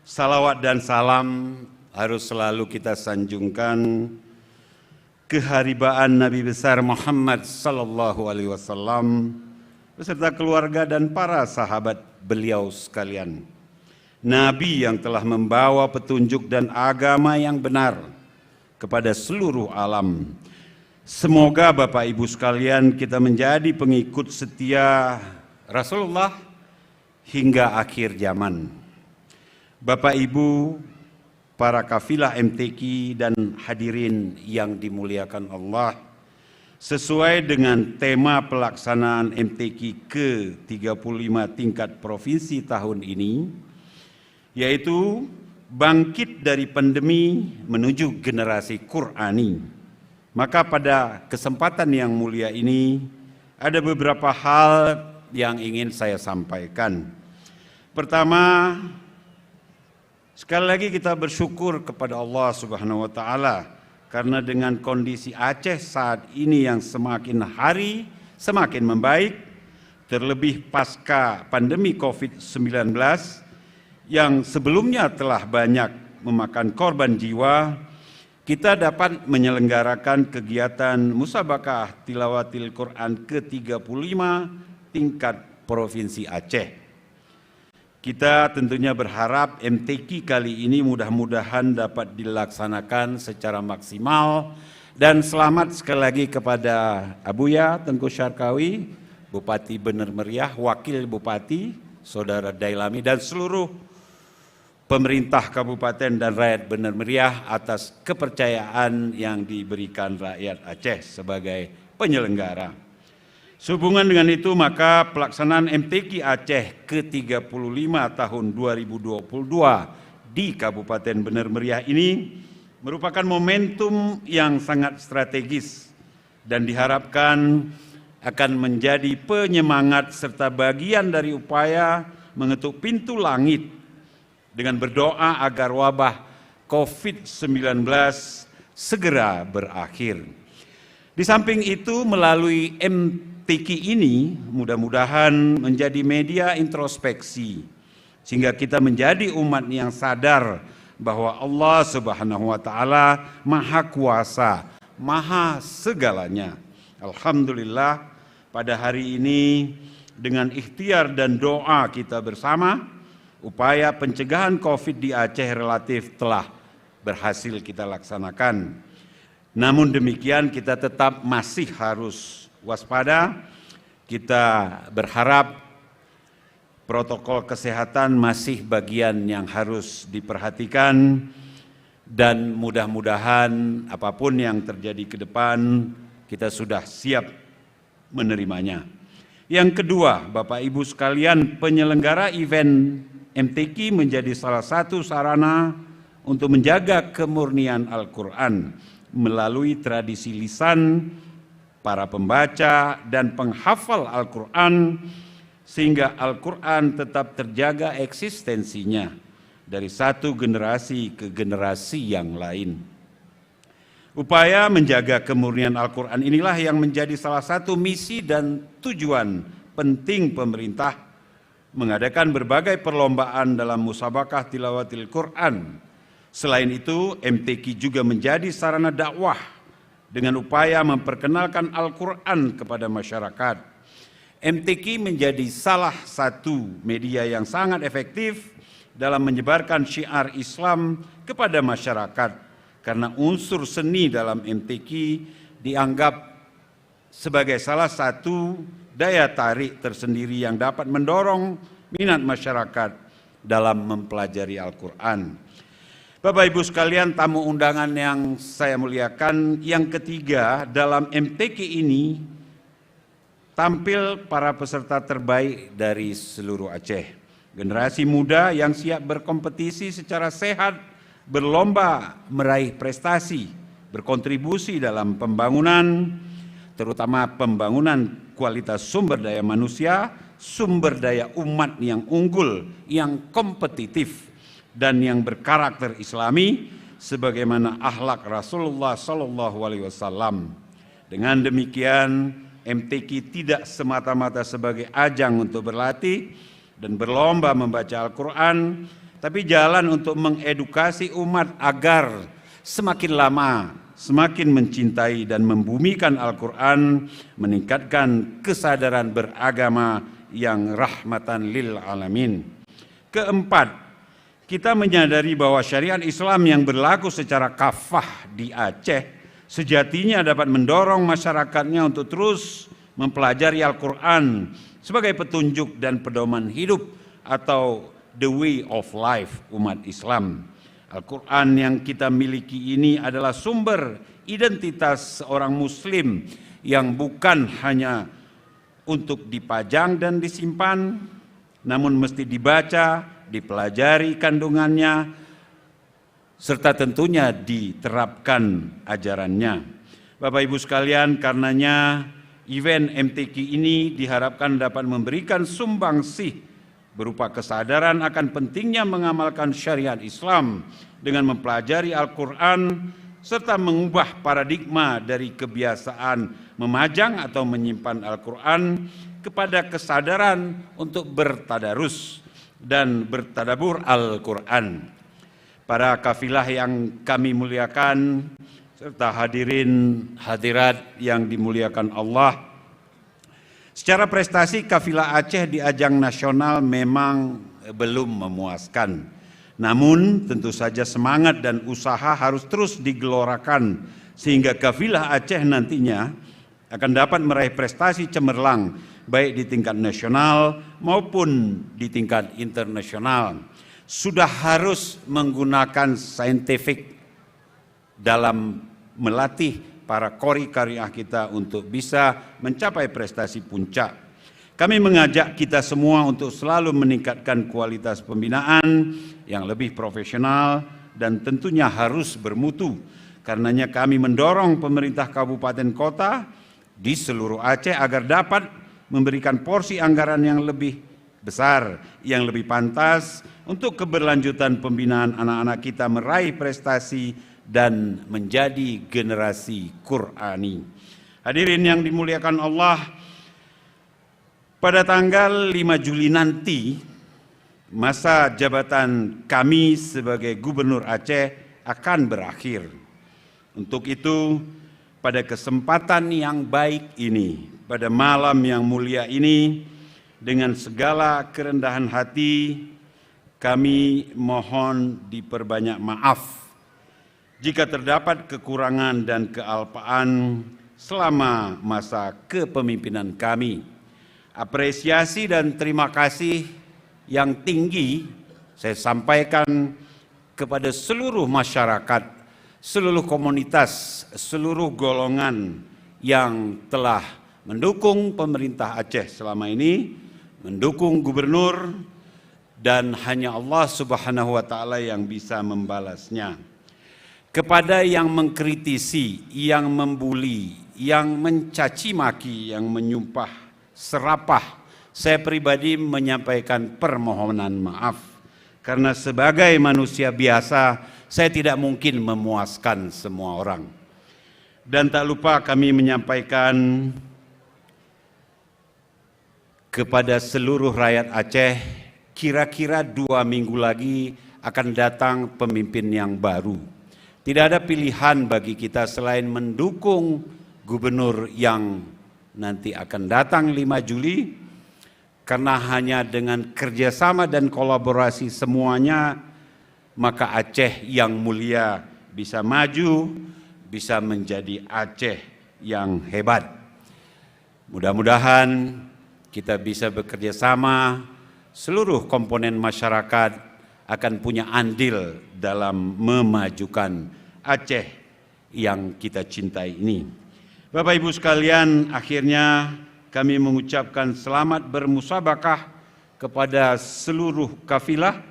salawat dan salam harus selalu kita sanjungkan keharibaan Nabi besar Muhammad sallallahu alaihi wasallam beserta keluarga dan para sahabat beliau sekalian. Nabi yang telah membawa petunjuk dan agama yang benar kepada seluruh alam. Semoga Bapak Ibu sekalian kita menjadi pengikut setia Rasulullah hingga akhir zaman. Bapak Ibu, para kafilah MTQ dan hadirin yang dimuliakan Allah. Sesuai dengan tema pelaksanaan MTQ ke-35 tingkat provinsi tahun ini, yaitu bangkit dari pandemi menuju generasi Qur'ani. Maka pada kesempatan yang mulia ini, ada beberapa hal yang ingin saya sampaikan. Pertama, sekali lagi kita bersyukur kepada Allah Subhanahu wa Ta'ala, karena dengan kondisi Aceh saat ini yang semakin hari semakin membaik, terlebih pasca pandemi COVID-19 yang sebelumnya telah banyak memakan korban jiwa, kita dapat menyelenggarakan kegiatan Musabakah Tilawatil Quran ke-35 tingkat Provinsi Aceh. Kita tentunya berharap MTQ kali ini mudah-mudahan dapat dilaksanakan secara maksimal, dan selamat sekali lagi kepada Abuya Tengku Syarkawi, Bupati Bener Meriah, Wakil Bupati, Saudara Dailami, dan seluruh pemerintah kabupaten dan rakyat Bener Meriah atas kepercayaan yang diberikan rakyat Aceh sebagai penyelenggara. Sehubungan dengan itu, maka pelaksanaan MTQ Aceh ke-35 tahun 2022 di Kabupaten Bener Meriah ini merupakan momentum yang sangat strategis dan diharapkan akan menjadi penyemangat serta bagian dari upaya mengetuk pintu langit dengan berdoa agar wabah COVID-19 segera berakhir. Di samping itu, melalui MTQ ini mudah-mudahan menjadi media introspeksi sehingga kita menjadi umat yang sadar bahwa Allah Subhanahu wa Ta'ala Maha Kuasa, Maha segalanya. Alhamdulillah, pada hari ini dengan ikhtiar dan doa kita bersama, upaya pencegahan COVID di Aceh relatif telah berhasil kita laksanakan. Namun demikian, kita tetap masih harus waspada. Kita berharap protokol kesehatan masih bagian yang harus diperhatikan, dan mudah-mudahan apapun yang terjadi ke depan kita sudah siap menerimanya. Yang kedua, Bapak Ibu sekalian, penyelenggara event MTQ menjadi salah satu sarana untuk menjaga kemurnian Al-Quran melalui tradisi lisan para pembaca dan penghafal Al-Quran, sehingga Al-Quran tetap terjaga eksistensinya dari satu generasi ke generasi yang lain. Upaya menjaga kemurnian Al-Quran inilah yang menjadi salah satu misi dan tujuan penting pemerintah mengadakan berbagai perlombaan dalam Musabakah Tilawatil Quran. Selain itu, MTQ juga menjadi sarana dakwah dengan upaya memperkenalkan Al-Quran kepada masyarakat. MTQ menjadi salah satu media yang sangat efektif dalam menyebarkan syiar Islam kepada masyarakat, karena unsur seni dalam MTQ dianggap sebagai salah satu daya tarik tersendiri yang dapat mendorong minat masyarakat dalam mempelajari Al-Quran. Bapak Ibu sekalian, tamu undangan yang saya muliakan, yang ketiga dalam MTQ ini tampil para peserta terbaik dari seluruh Aceh. Generasi muda yang siap berkompetisi secara sehat, berlomba meraih prestasi, berkontribusi dalam pembangunan, terutama pembangunan kualitas sumber daya manusia, sumber daya umat yang unggul, yang kompetitif, dan yang berkarakter Islami sebagaimana akhlak Rasulullah SAW. Dengan demikian, MTQ tidak semata-mata sebagai ajang untuk berlatih dan berlomba membaca Al-Quran, tapi jalan untuk mengedukasi umat agar semakin lama semakin mencintai dan membumikan Al-Quran, meningkatkan kesadaran beragama yang rahmatan lil alamin. Keempat, kita menyadari bahwa syariat Islam yang berlaku secara kafah di Aceh sejatinya dapat mendorong masyarakatnya untuk terus mempelajari Al-Quran sebagai petunjuk dan pedoman hidup atau the way of life umat Islam. Al-Quran yang kita miliki ini adalah sumber identitas seorang Muslim yang bukan hanya untuk dipajang dan disimpan, namun mesti dibaca, dipelajari kandungannya, serta tentunya diterapkan ajarannya. Bapak Ibu sekalian, karenanya event MTQ ini diharapkan dapat memberikan sumbangsih berupa kesadaran akan pentingnya mengamalkan syariat Islam dengan mempelajari Al-Quran serta mengubah paradigma dari kebiasaan memajang atau menyimpan Al-Quran kepada kesadaran untuk bertadarus dan bertadabur Al-Quran. Para kafilah yang kami muliakan serta hadirin hadirat yang dimuliakan Allah, secara prestasi kafilah Aceh di ajang nasional memang belum memuaskan. Namun tentu saja semangat dan usaha harus terus digelorakan sehingga kafilah Aceh nantinya akan dapat meraih prestasi cemerlang baik di tingkat nasional maupun di tingkat internasional. Sudah harus menggunakan saintifik dalam melatih para qori qariah kita untuk bisa mencapai prestasi puncak. Kami mengajak kita semua untuk selalu meningkatkan kualitas pembinaan yang lebih profesional dan tentunya harus bermutu. Karenanya kami mendorong pemerintah kabupaten kota di seluruh Aceh agar dapat memberikan porsi anggaran yang lebih besar, yang lebih pantas untuk keberlanjutan pembinaan anak-anak kita meraih prestasi dan menjadi generasi Qur'ani. Hadirin yang dimuliakan Allah, pada tanggal 5 Juli nanti, masa jabatan kami sebagai Gubernur Aceh akan berakhir. Untuk itu, pada kesempatan yang baik ini, pada malam yang mulia ini, dengan segala kerendahan hati, kami mohon diperbanyak maaf jika terdapat kekurangan dan kealpaan selama masa kepemimpinan kami. Apresiasi dan terima kasih yang tinggi saya sampaikan kepada seluruh masyarakat, seluruh komunitas, seluruh golongan yang telah mendukung pemerintah Aceh selama ini, mendukung gubernur, dan hanya Allah Subhanahu wa Ta'ala yang bisa membalasnya. Kepada yang mengkritisi, yang membuli, yang mencaci maki, yang menyumpah serapah, saya pribadi menyampaikan permohonan maaf. Karena sebagai manusia biasa, saya tidak mungkin memuaskan semua orang. Dan tak lupa kami menyampaikan kepada seluruh rakyat Aceh, kira-kira 2 minggu lagi akan datang pemimpin yang baru. Tidak ada pilihan bagi kita selain mendukung gubernur yang nanti akan datang 5 Juli, karena hanya dengan kerjasama dan kolaborasi semuanya, maka Aceh yang mulia bisa maju, bisa menjadi Aceh yang hebat. Mudah-mudahan kita bisa bekerja sama, seluruh komponen masyarakat akan punya andil dalam memajukan Aceh yang kita cintai ini. Bapak Ibu sekalian, akhirnya kami mengucapkan selamat bermusabakah kepada seluruh kafilah.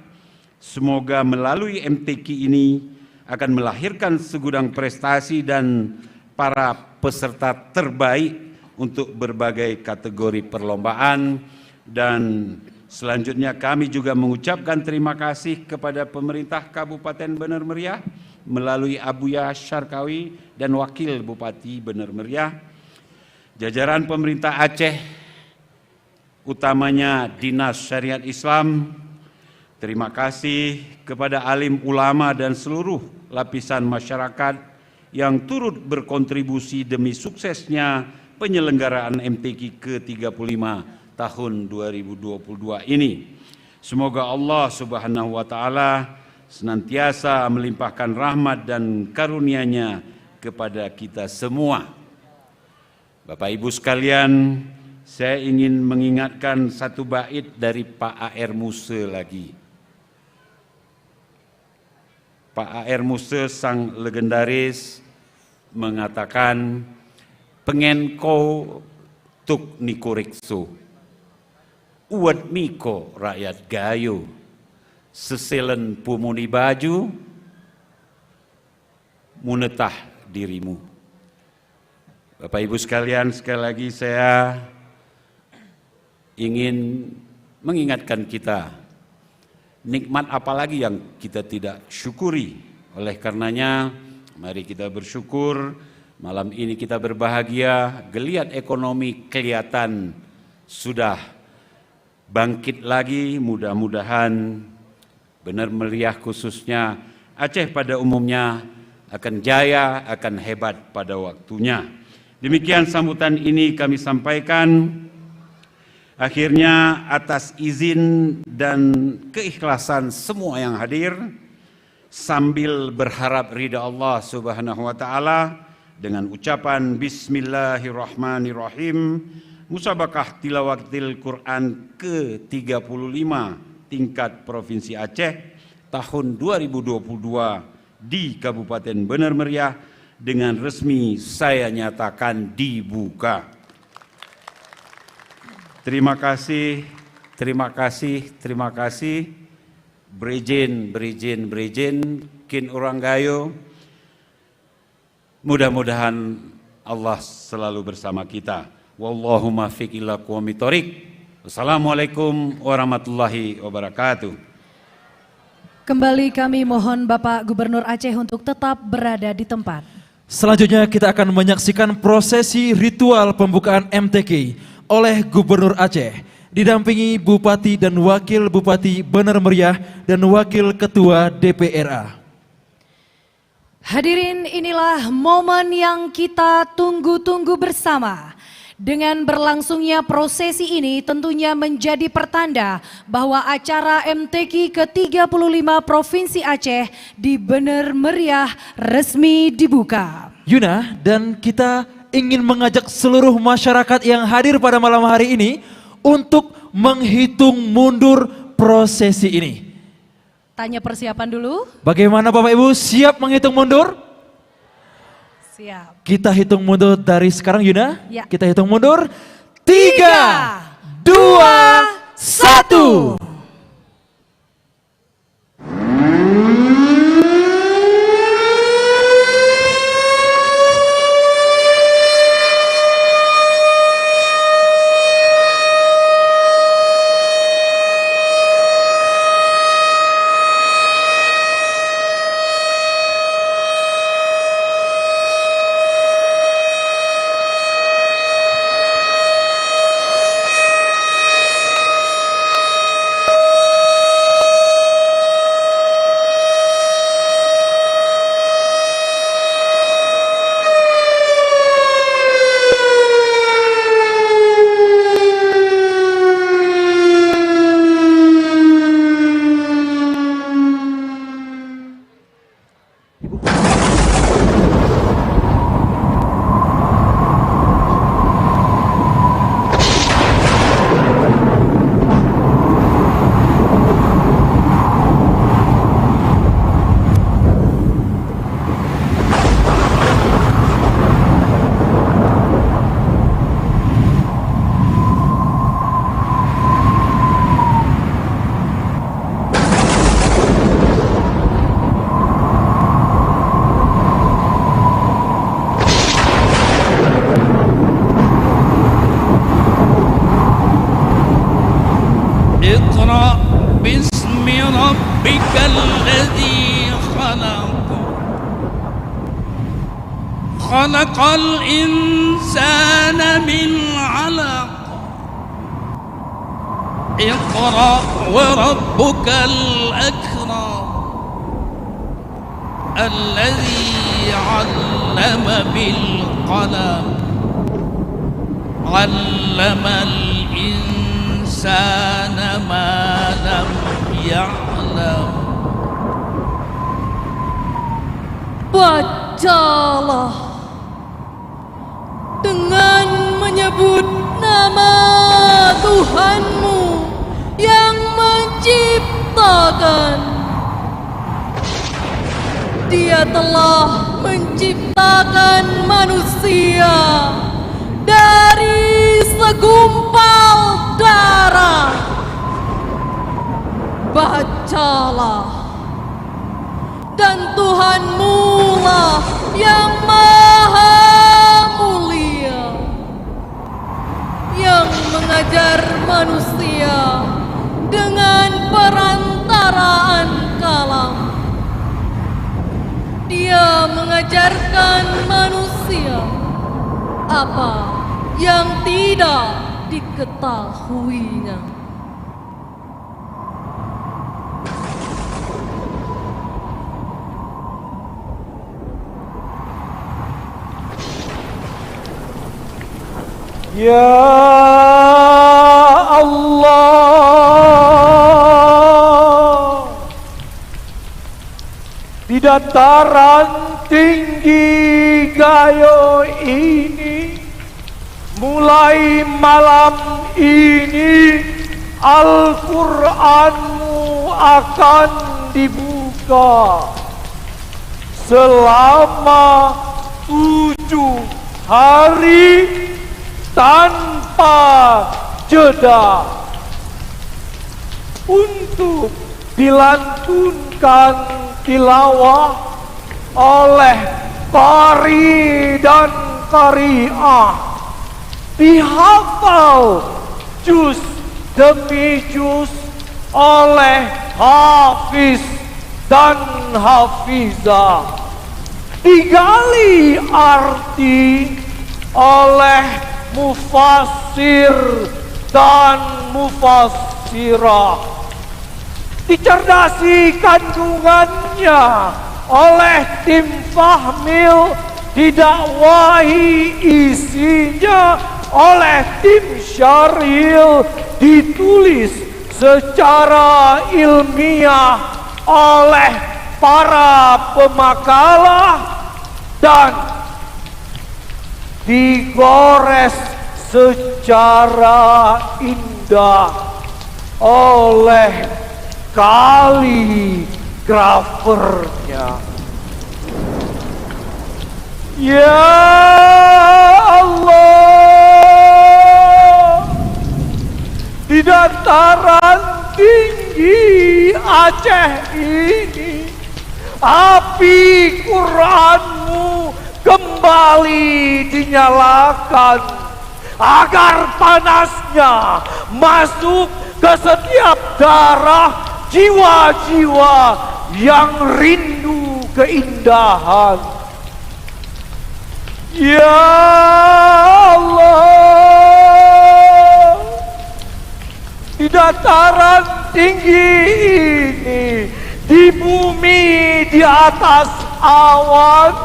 Semoga melalui MTQ ini akan melahirkan segudang prestasi dan para peserta terbaik untuk berbagai kategori perlombaan. Dan selanjutnya kami juga mengucapkan terima kasih kepada pemerintah Kabupaten Bener Meriah melalui Abuya Syarkawi dan Wakil Bupati Bener Meriah, jajaran pemerintah Aceh, utamanya Dinas Syariat Islam. Terima kasih kepada alim ulama dan seluruh lapisan masyarakat yang turut berkontribusi demi suksesnya penyelenggaraan MTQ ke-35 tahun 2022 ini. Semoga Allah Subhanahu wa Ta'ala senantiasa melimpahkan rahmat dan karunia-Nya kepada kita semua. Bapak Ibu sekalian, saya ingin mengingatkan satu bait dari Pak A.R. Musa lagi. Pak A.R. Musa sang legendaris mengatakan pengen ko tuk nikuriksu uat miko rakyat gayo seselen pumuni baju munetah dirimu. Bapak Ibu sekalian, sekali lagi saya ingin mengingatkan kita, nikmat apalagi yang kita tidak syukuri. Oleh karenanya, mari kita bersyukur, malam ini kita berbahagia, geliat ekonomi kelihatan sudah bangkit lagi, mudah-mudahan Benar Meriah khususnya Aceh pada umumnya akan jaya, akan hebat pada waktunya. Demikian sambutan ini kami sampaikan. Akhirnya atas izin dan keikhlasan semua yang hadir, sambil berharap ridha Allah Subhanahu wa taala dengan ucapan bismillahirrahmanirrahim, musabakah tilawatil Quran ke-35 tingkat Provinsi Aceh tahun 2022 di Kabupaten Benar Meriah dengan resmi saya nyatakan dibuka. Terima kasih, terima kasih, terima kasih. Berizin kin orang gayo. Mudah-mudahan Allah selalu bersama kita. Wallahumma fiq ila aqwamit thoriq. Wassalamualaikum warahmatullahi wabarakatuh. Kembali kami mohon Bapak Gubernur Aceh untuk tetap berada di tempat. Selanjutnya kita akan menyaksikan prosesi ritual pembukaan MTQ oleh Gubernur Aceh, didampingi Bupati dan Wakil Bupati Benar Meriah dan Wakil Ketua DPRA. Hadirin, inilah momen yang kita tunggu-tunggu bersama. Dengan berlangsungnya prosesi ini tentunya menjadi pertanda bahwa acara MTQ ke-35 Provinsi Aceh di Benar Meriah resmi dibuka. Yuna, dan kita ingin mengajak seluruh masyarakat yang hadir pada malam hari ini untuk menghitung mundur prosesi ini. Tanya persiapan dulu. Bagaimana Bapak Ibu, siap menghitung mundur? Siap. Kita hitung mundur dari sekarang, Yuna. Ya. Kita hitung mundur. 3, 2, 1. اقرأ باسم ربك الذي خلق خلق الإنسان من علق اقرأ وربك الأكرم الذي علم بالقلم علم الإنسان ما لم يعلم. Bacalah dengan menyebut nama Tuhanmu yang menciptakan. Dia telah menciptakan manusia dari segumpal darah. Bacalah, dan Tuhanmu lah yang maha mulia, yang mengajar manusia dengan perantaraan kalam. Dia mengajarkan manusia apa yang tidak diketahuinya. Ya Allah, di dataran tinggi Gayo ini, mulai malam ini Al-Qur'anmu akan dibuka selama 7 hari tanpa jeda untuk dilantunkan tilawah oleh qari dan qari'ah, dihafal juz demi juz oleh hafiz dan hafizah, digali arti oleh mufassir dan mufassirah, dicerdasi kandungannya oleh tim fahmil, didakwahi isinya oleh tim syaril, ditulis secara ilmiah oleh para pemakalah, dan digores secara indah oleh kaligrafernya. Ya Allah, di dataran tinggi Aceh ini, api Qur'anmu kembali dinyalakan agar panasnya masuk ke setiap darah jiwa-jiwa yang rindu keindahan. Ya Allah, di dataran tinggi ini, di bumi di atas awan,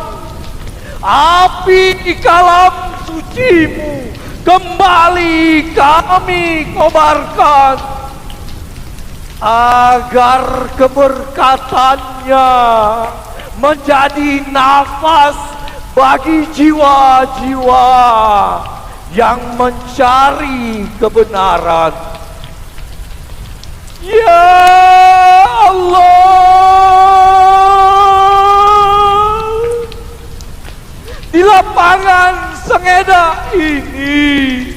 api kalam sucimu kembali kami kobarkan agar keberkatannya menjadi nafas bagi jiwa-jiwa yang mencari kebenaran. Ya Allah, di lapangan Sengeda ini,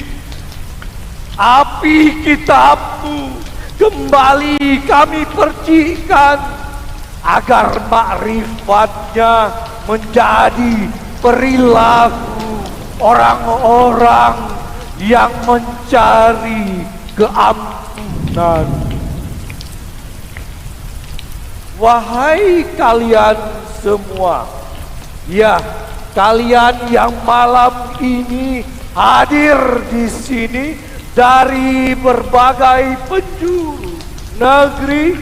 api kitabmu kembali kami percikan agar makrifatnya menjadi perilaku orang-orang yang mencari keampunan. Wahai kalian semua, ya, kalian yang malam ini hadir di sini dari berbagai penjuru negeri,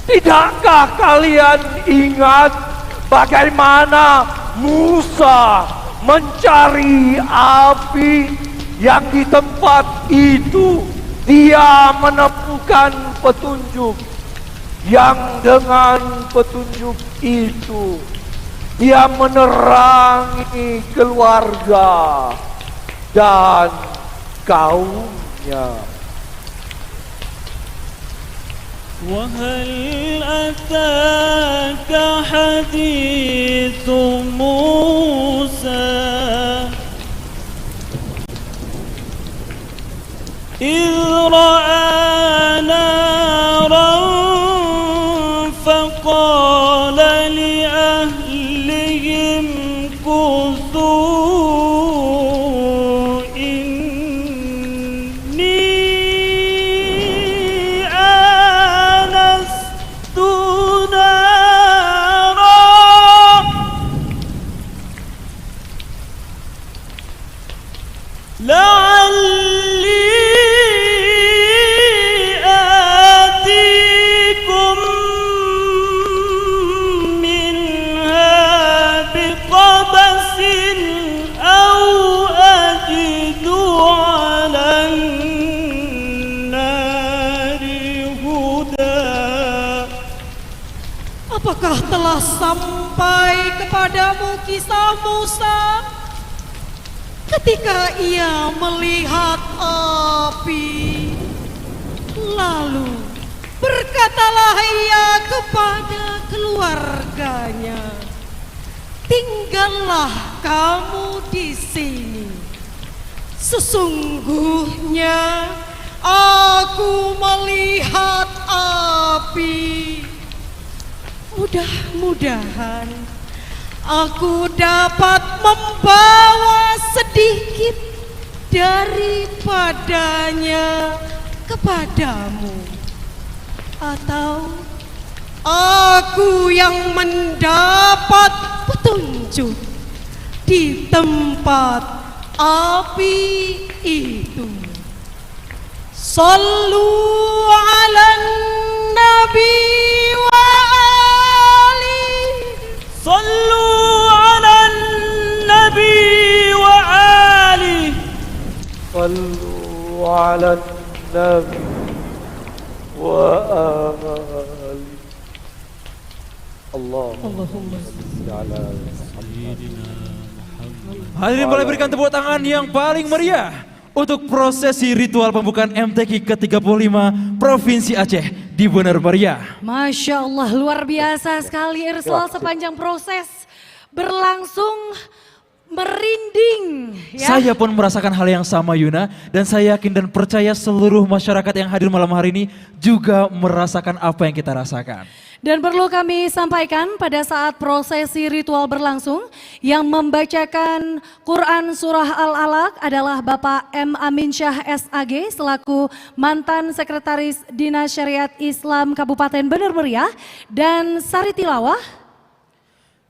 tidakkah kalian ingat bagaimana Musa mencari api yang di tempat itu dia menemukan petunjuk, yang dengan petunjuk itu dia menerangi keluarga dan kaumnya. وهل أتاك حديث موسى إذ رأى نارا فقال لأهلهم كثوا إني آنست نارا لعلي آتيكم منها بقبس أو أجد على النار هدى. Apakah telah sampai kepadamu kisah Musa ketika ia melihat api? Lalu berkatalah ia kepada keluarganya, tinggallah kamu di sini. Sesungguhnya aku melihat api. Mudah-mudahan aku dapat membawa sedikit daripadanya kepadamu, atau aku yang mendapat petunjuk di tempat api itu. Sallu ala nabi wa ali. Sallu ala nabi wa ali. Sallu ala nabi wa ali. Allahumma salli ala sayyidina Muhammad. Hadirin boleh berikan tepuk tangan yang paling meriah untuk prosesi ritual pembukaan MTQ ke-35 Provinsi Aceh di Bener Meriah. Masya Allah, luar biasa sekali Irsal, sepanjang proses berlangsung merinding. Ya? Saya pun merasakan hal yang sama Yuna, dan saya yakin dan percaya seluruh masyarakat yang hadir malam hari ini juga merasakan apa yang kita rasakan. Dan perlu kami sampaikan pada saat prosesi ritual berlangsung, yang membacakan Quran Surah Al-Alaq adalah Bapak M. Amin Syah SAG selaku mantan Sekretaris Dinas Syariat Islam Kabupaten Bener Meriah, dan sari tilawah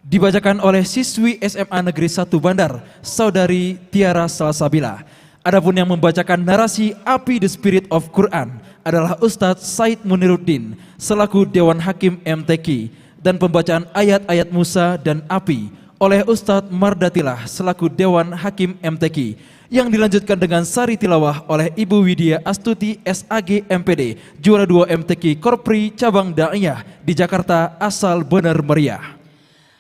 dibacakan oleh siswi SMA Negeri 1 Bandar, Saudari Tiara Salsabila. Adapun yang membacakan narasi Api the Spirit of Quran adalah Ustadz Said Muniruddin selaku Dewan Hakim MTQ, dan pembacaan ayat-ayat Musa dan Api oleh Ustadz Mardatilah selaku Dewan Hakim MTQ, yang dilanjutkan dengan sari tilawah oleh Ibu Widya Astuti SAG MPD, juara 2 MTQ Korpri Cabang Da'iyah di Jakarta asal Bener Meriah.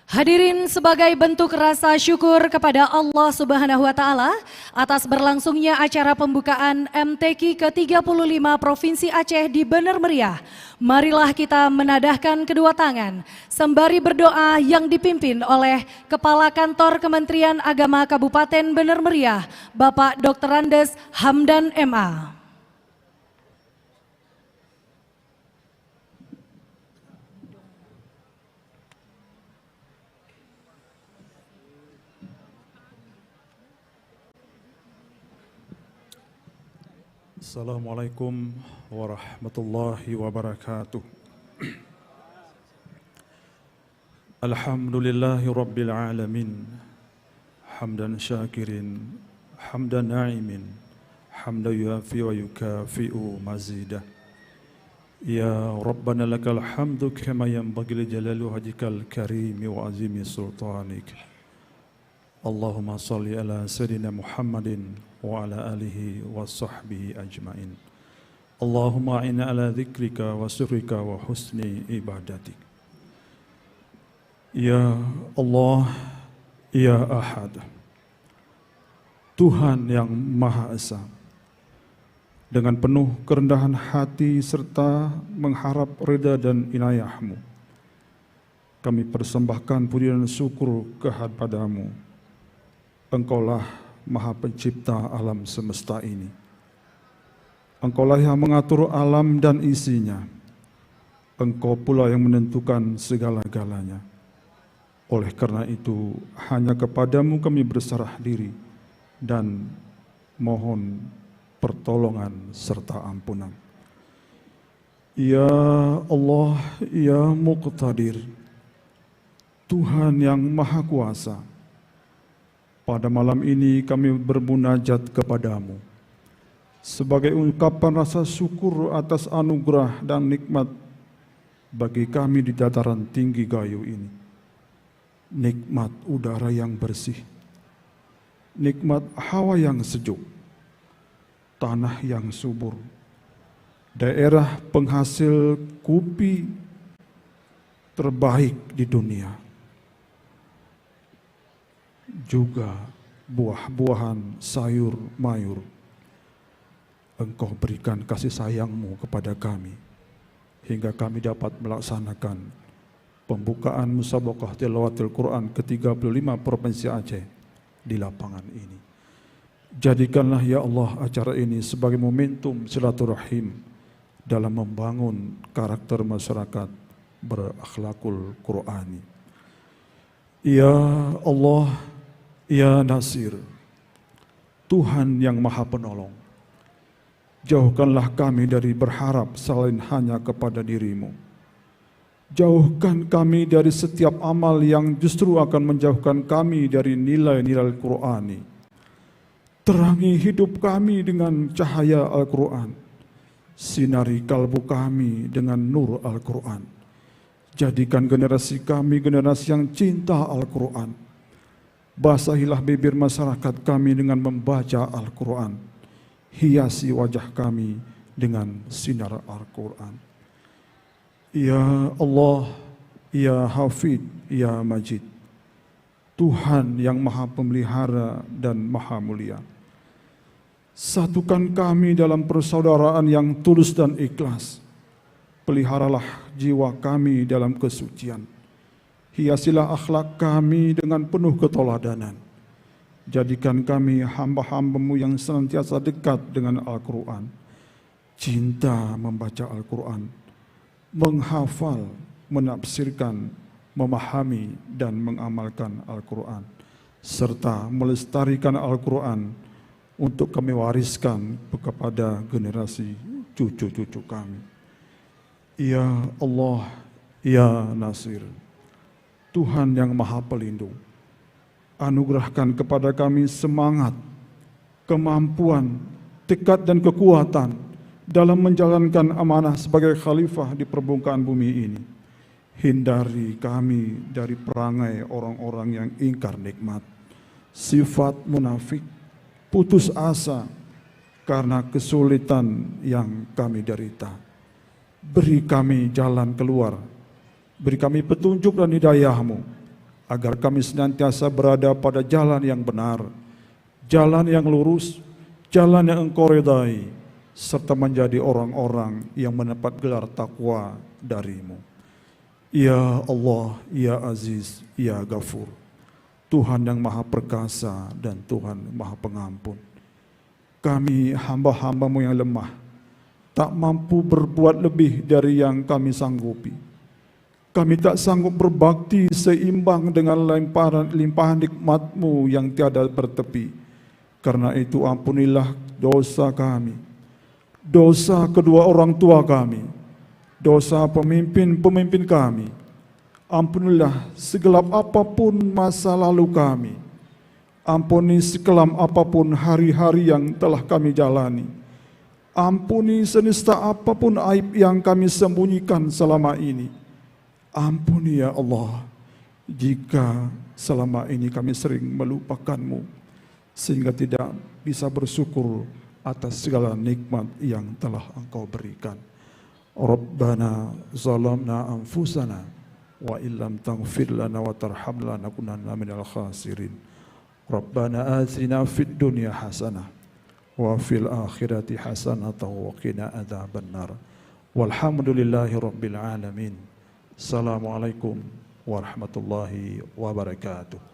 Hadirin, sebagai bentuk rasa syukur kepada Allah Subhanahu wa Ta'ala atas berlangsungnya acara pembukaan MTQ ke-35 Provinsi Aceh di Bener Meriah, marilah kita menadahkan kedua tangan sembari berdoa yang dipimpin oleh Kepala Kantor Kementerian Agama Kabupaten Bener Meriah, Bapak Dr. Andes Hamdan MA. Assalamualaikum warahmatullahi wabarakatuh. Alhamdulillahi rabbil alamin. Hamdan syakirin, hamdan na'imin, hamdan yuafi wa yukafi'u mazidah. Ya Rabbana lakal hamdu kama yanbaghi li jalali wajhikal karimi wa azimi sultanik. Allahumma salli ala Sayyidina Muhammadin wa ala alihi wa sahbihi ajmain. Allahumma inna ala dzikrika wa syukrika wa husni ibadatik. Ya Allah, Ya Ahad, Tuhan yang Maha Esa, dengan penuh kerendahan hati serta mengharap reda dan inayah-Mu. Kami persembahkan puji dan syukur kehadirat-Mu. Engkaulah Maha Pencipta alam semesta ini. Engkaulah yang mengatur alam dan isinya. Engkau pula yang menentukan segala-galanya. Oleh karena itu, hanya kepadamu kami berserah diri dan mohon pertolongan serta ampunan. Ya Allah, Ya Muqtadir, Tuhan yang Maha Kuasa, pada malam ini kami bermunajat kepadamu sebagai ungkapan rasa syukur atas anugerah dan nikmat bagi kami di dataran tinggi Gayo ini. Nikmat udara yang bersih, nikmat hawa yang sejuk, tanah yang subur, daerah penghasil kopi terbaik di dunia, juga buah-buahan sayur mayur. Engkau berikan kasih sayang-Mu kepada kami, hingga kami dapat melaksanakan pembukaan Musabaqah Tilawatil Quran ke-35 Provinsi Aceh di lapangan ini. Jadikanlah ya Allah acara ini sebagai momentum silaturahim dalam membangun karakter masyarakat berakhlakul Qur'ani. Ya Allah, Ya Nasir, Tuhan yang Maha Penolong, jauhkanlah kami dari berharap selain hanya kepada diri-Mu. Jauhkan kami dari setiap amal yang justru akan menjauhkan kami dari nilai-nilai Qur'ani. Terangi hidup kami dengan cahaya Al-Quran. Sinari kalbu kami dengan nur Al-Quran. Jadikan generasi kami generasi yang cinta Al-Quran. Basahilah bibir masyarakat kami dengan membaca Al-Quran. Hiasi wajah kami dengan sinar Al-Quran. Ya Allah, Ya Hafid, Ya Majid, Tuhan yang Maha Pemelihara dan Maha Mulia, satukan kami dalam persaudaraan yang tulus dan ikhlas. Peliharalah jiwa kami dalam kesucian. Hiasilah akhlak kami dengan penuh keteladanan. Jadikan kami hamba-hamba-Mu yang senantiasa dekat dengan Al-Quran. Cinta membaca Al-Quran, menghafal, menafsirkan, memahami dan mengamalkan Al-Quran, serta melestarikan Al-Quran untuk kami wariskan kepada generasi cucu-cucu kami. Ya Allah, Ya Nasir, Tuhan yang Maha Pelindung, anugerahkan kepada kami semangat, kemampuan, tekad dan kekuatan dalam menjalankan amanah sebagai khalifah di permukaan bumi ini. Hindari kami dari perangai orang-orang yang ingkar nikmat, sifat munafik, putus asa karena kesulitan yang kami derita. Beri kami jalan keluar, beri kami petunjuk dan hidayah-Mu, agar kami senantiasa berada pada jalan yang benar, jalan yang lurus, jalan yang Engkau ridai, serta menjadi orang-orang yang mendapat gelar takwa dari-Mu. Ya Allah, Ya Aziz, Ya Ghafur, Tuhan yang Maha Perkasa dan Tuhan Maha Pengampun. Kami hamba-hamba-Mu yang lemah, tak mampu berbuat lebih dari yang kami sanggupi. Kami tak sanggup berbakti seimbang dengan limpahan nikmat-Mu yang tiada bertepi. Karena itu ampunilah dosa kami, dosa kedua orang tua kami, dosa pemimpin-pemimpin kami. Ampunilah segelap apapun masa lalu kami. Ampuni sekelam apapun hari-hari yang telah kami jalani. Ampuni senista apapun aib yang kami sembunyikan selama ini. Ampuni ya Allah, jika selama ini kami sering melupakan-Mu, sehingga tidak bisa bersyukur atas segala nikmat yang telah Engkau berikan. Rabbana zalamna anfusana wa illam taghfir lana wa tarhamna lanakunanna minal khasirin. Rabbana atina fid dunya hasanah وفي الآخرة حسنة وقنا عذاب النار والحمد لله رب العالمين. السلام عليكم ورحمة الله وبركاته.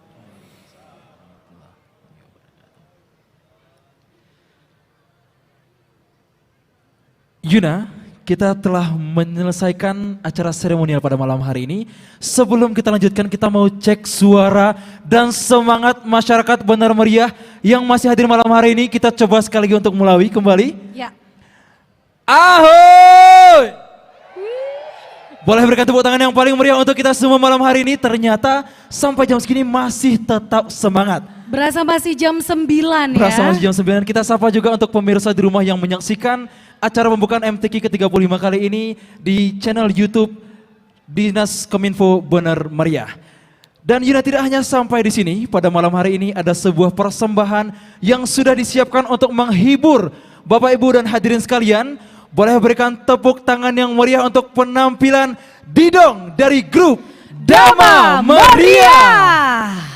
Yuna, kita telah menyelesaikan acara seremonial pada malam hari ini. Sebelum kita lanjutkan, kita mau cek suara dan semangat masyarakat Benar Meriah yang masih hadir malam hari ini. Kita coba sekali lagi untuk mulai kembali. Ya. Ahoy! Boleh berikan tepuk tangan yang paling meriah untuk kita semua malam hari ini. Ternyata sampai jam segini masih tetap semangat. Berasa masih jam 9 ya. Berasa masih jam 9. Kita sapa juga untuk pemirsa di rumah yang menyaksikan acara pembukaan MTQ ke-35 kali ini di channel YouTube Dinas Kominfo Benar Meriah. Dan Yuna, tidak hanya sampai di sini, pada malam hari ini ada sebuah persembahan yang sudah disiapkan untuk menghibur Bapak Ibu dan hadirin sekalian. Boleh berikan tepuk tangan yang meriah untuk penampilan Didong dari grup Dama Meriah.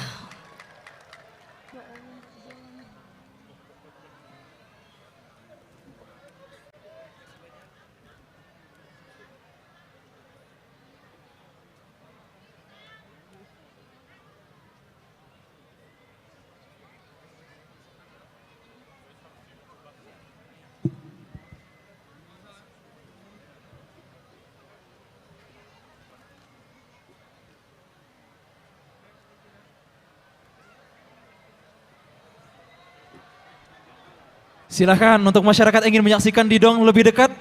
Silakan untuk masyarakat yang ingin menyaksikan Didong lebih dekat,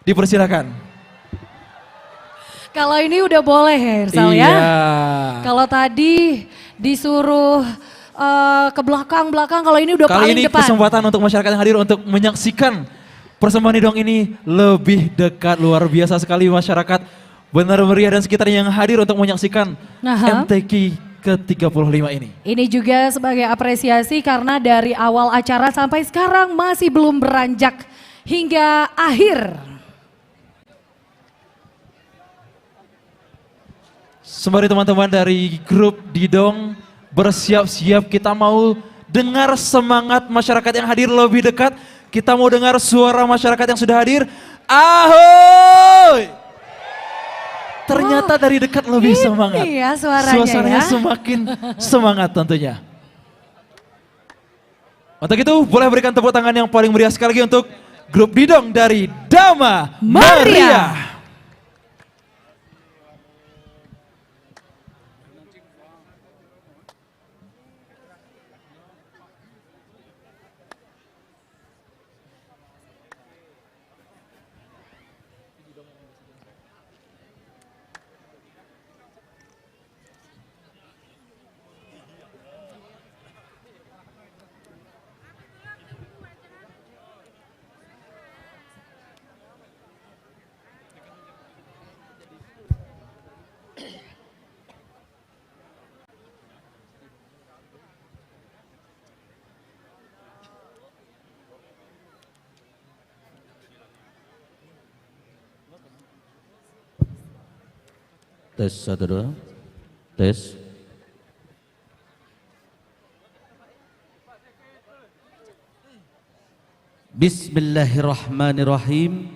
dipersilakan. Kalau ini udah boleh ya Irsal ya. Kalau tadi disuruh ke belakang, kalau ini udah Kali paling ini depan. kesempatan untuk masyarakat yang hadir untuk menyaksikan persembahan Didong ini lebih dekat. Luar biasa sekali masyarakat Benar Meriah dan sekitarnya yang hadir untuk menyaksikan MTQ ke-35 ini. Ini juga sebagai apresiasi karena dari awal acara sampai sekarang masih belum beranjak hingga akhir. Sembari teman-teman dari grup Didong bersiap-siap, kita mau dengar semangat masyarakat yang hadir lebih dekat. Kita mau dengar suara masyarakat yang sudah hadir. Ahoy! Ternyata dari dekat lebih semangat. Ya, suasananya ya. Semakin semangat tentunya. Untuk itu boleh berikan tepuk tangan yang paling meriah sekali lagi untuk grup Didong dari Dama Meriah. Tes 1 2. Tes. Bismillahirrahmanirrahim.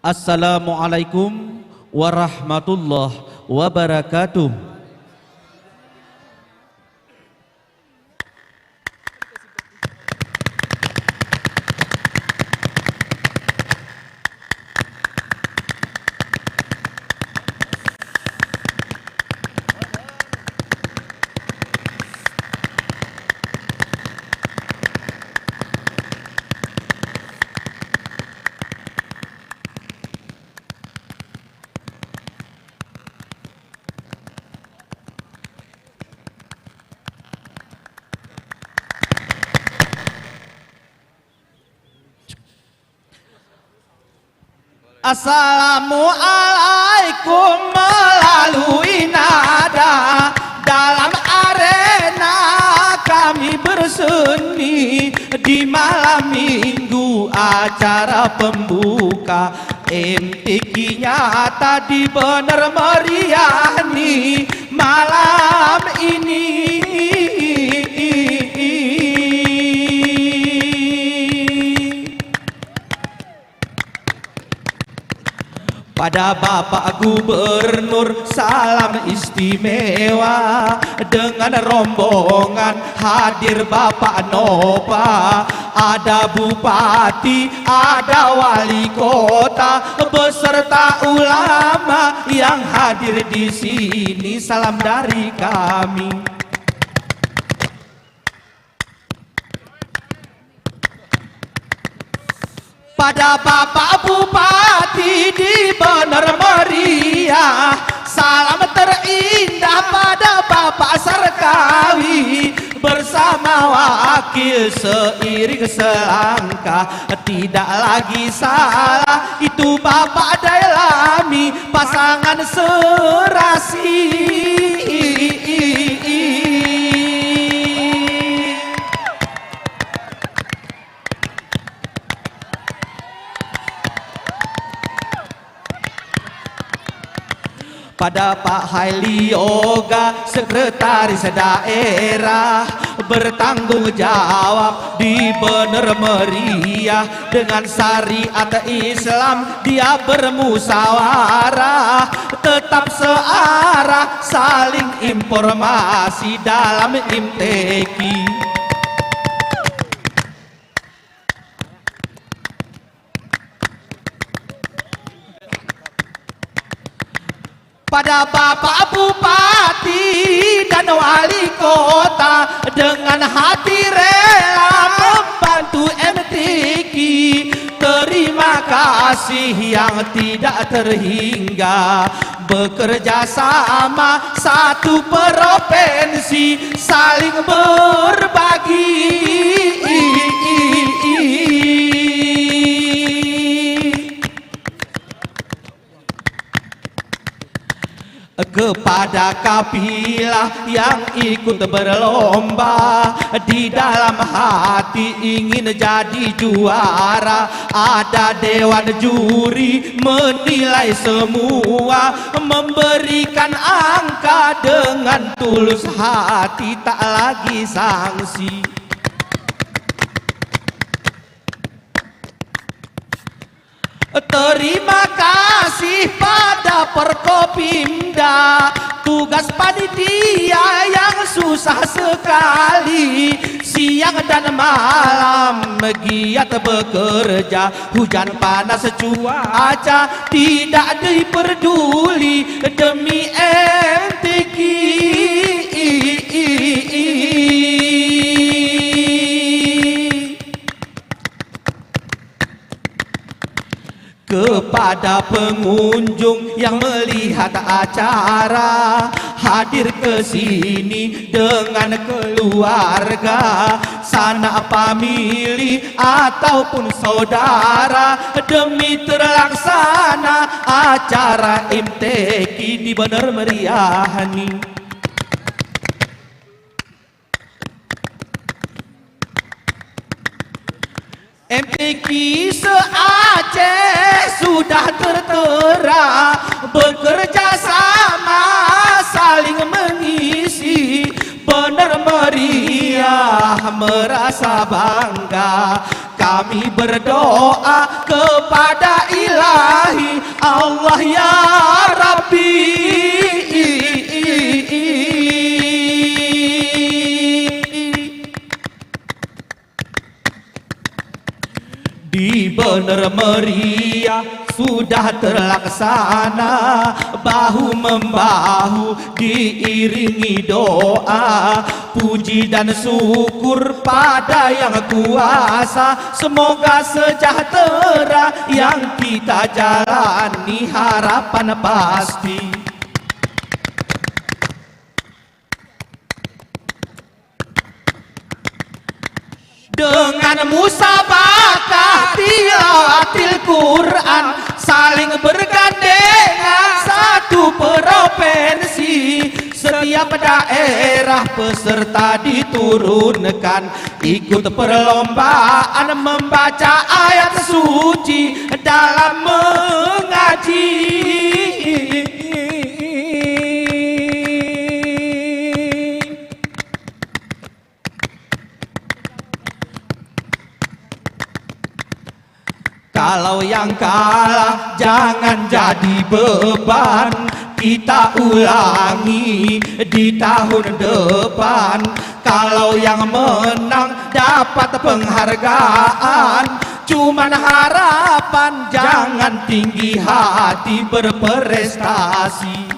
Assalamualaikum warahmatullahi wabarakatuh. Assalamualaikum melalui nada dalam arena kami berseni di malam minggu acara pembuka MTQ nyata di Benar Meriah nih malam ini. Pada Bapak Gubernur salam istimewa, dengan rombongan hadir Bapak Nova, ada Bupati, ada Wali Kota beserta ulama yang hadir di sini. Salam dari kami. Pada Bapak Bupati di Bener Meriah, salam terindah pada Bapak Sarkawi bersama wakil seiring selangkah. Tidak lagi salah, itu Bapak Dailami, pasangan serasi. Pada Pak Haili Yoga, sekretaris daerah bertanggung jawab di Bener Meriah. Dengan syariat Islam dia bermusyawarah, tetap searah, saling informasi dalam imteki. Pada Bapak Bupati dan Wali Kota dengan hati rela membantu MTQ. Terima kasih yang tidak terhingga, bekerja sama satu provinsi, saling berbagi. Kepada kafilah yang ikut berlomba, di dalam hati ingin jadi juara, ada dewan juri menilai semua, memberikan angka dengan tulus hati, tak lagi sanksi. Terima kasih pada Forkopimda, tugas panitia yang susah sekali, siang dan malam giat bekerja, hujan panas cuaca tidak diperduli demi MTQ. Kepada pengunjung yang melihat acara, hadir ke sini dengan keluarga, sanak famili ataupun saudara, demi terlaksana acara MTQ di Bener Meriah nih. MTQ se-Aceh sudah tertera, bekerja sama saling mengisi. Bener Meriah merasa bangga, kami berdoa kepada Ilahi Allah ya Rabbi. Di Bener Meriah sudah terlaksana, bahu membahu diiringi doa, puji dan syukur pada yang kuasa. Semoga sejahtera yang kita jalani, harapan pasti. Dengan musabakah tilawatil Quran, saling bergandengan satu provinsi. Setiap daerah peserta diturunkan, ikut perlombaan membaca ayat suci dalam mengaji. Kalau Kalau yang kalah jangan jadi beban, kita ulangi di tahun depan. Kalau yang menang dapat penghargaan, cuman harapan jangan tinggi hati berprestasi.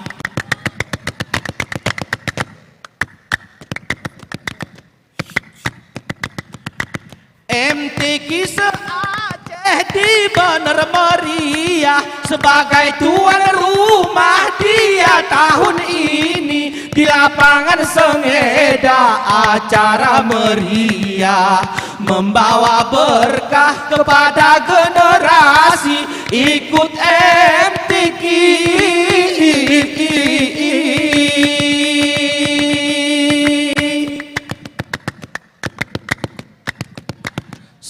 MTQ se-Aceh di Bener Meriah sebagai tuan rumah dia tahun ini. Di lapangan Sengeda acara meriah, membawa berkah kepada generasi. Ikut MTQ.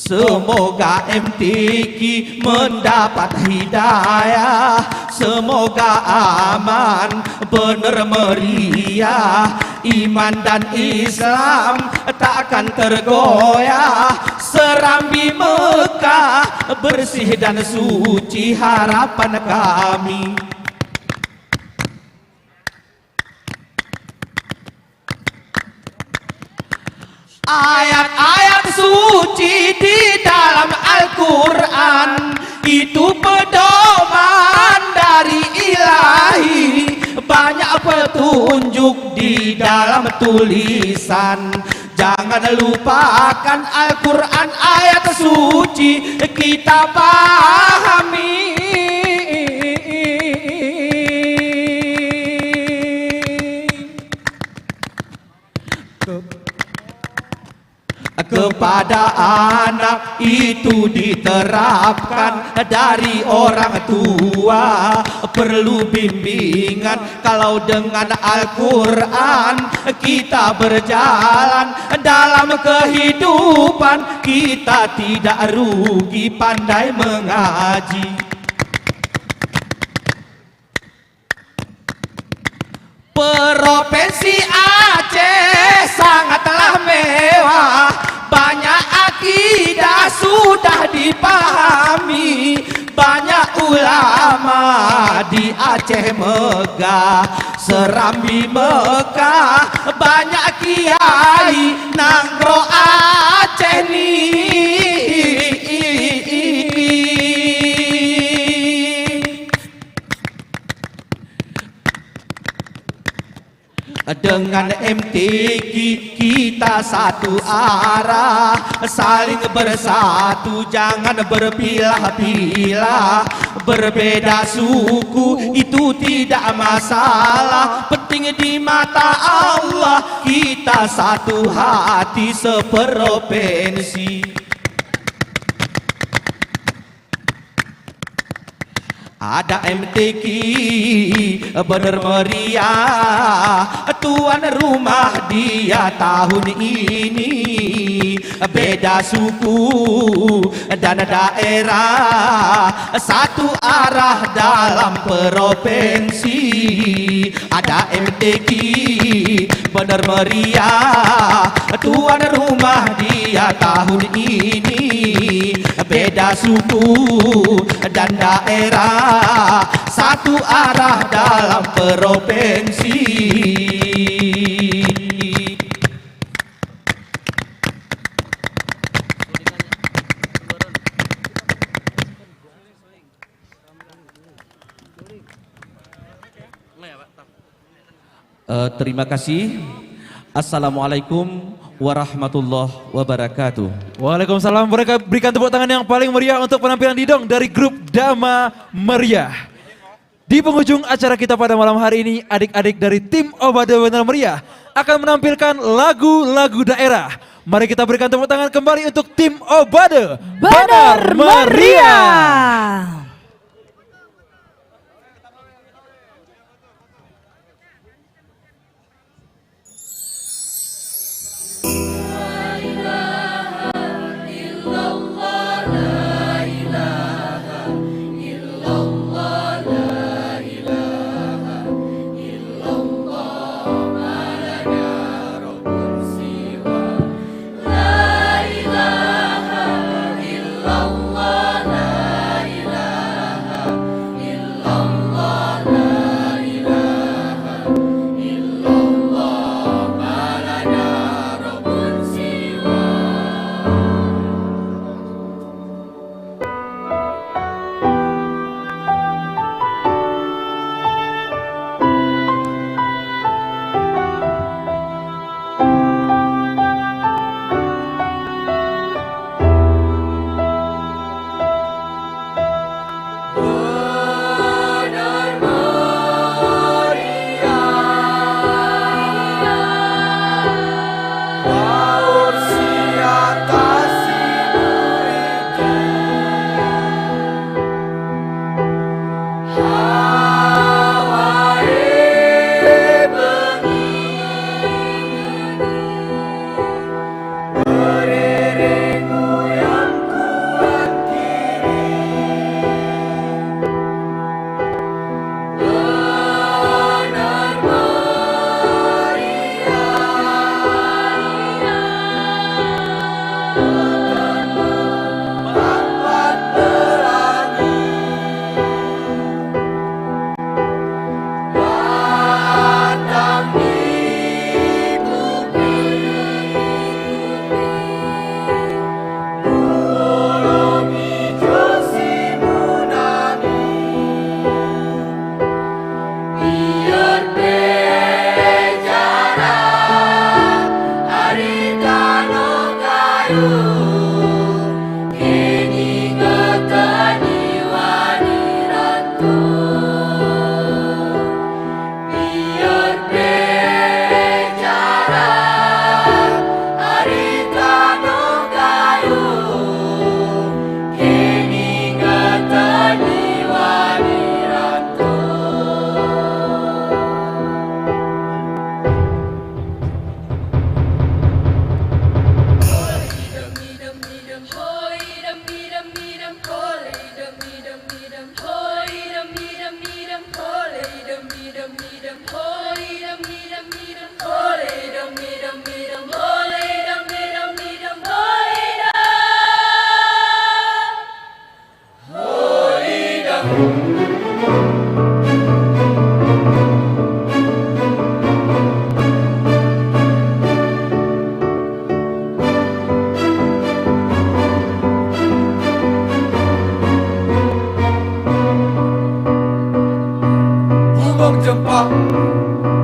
Semoga MTQ mendapat hidayah, semoga aman bener meriah. Iman dan Islam takkan tergoyah, Serambi Mekah bersih dan suci harapan kami. Ayat-ayat suci di dalam Al-Quran itu pedoman dari Ilahi. Banyak petunjuk di dalam tulisan. Jangan lupakan Al-Quran ayat suci kita pahami. Kepada anak itu diterapkan dari orang tua, perlu bimbingan. Kalau dengan Al-Quran kita berjalan dalam kehidupan, kita tidak rugi pandai mengaji. Provinsi Aceh sangatlah mewah, banyak akidah sudah dipahami. Banyak ulama di Aceh megah, Serambi Mekah, banyak kiai nangro Aceh nih. Dengan MTQ kita satu arah, saling bersatu jangan berpilah-pilah. Berbeda suku itu tidak masalah, penting di mata Allah kita satu hati seprovinsi. Ada MTQ bener meriah, tuan rumah dia tahun ini. Beda suku dan daerah, satu arah dalam provinsi. Ada MTQ bener meriah, tuan rumah dia tahun ini. Beda suku dan daerah, satu arah dalam provinsi. Terima kasih. Assalamualaikum warahmatullahi wabarakatuh. Waalaikumsalam. Mereka berikan tepuk tangan yang paling meriah untuk penampilan didong dari grup Dama Meriah. Di penghujung acara kita pada malam hari ini, adik-adik dari tim Obade Bener Meriah akan menampilkan lagu-lagu daerah. Mari kita berikan tepuk tangan kembali untuk tim Obade Bener Meriah. La ilaha illallah, la ilaha biar bicara harita no kayu kini katani wani ratu biar bicara harita no kayu kini katani wani ratu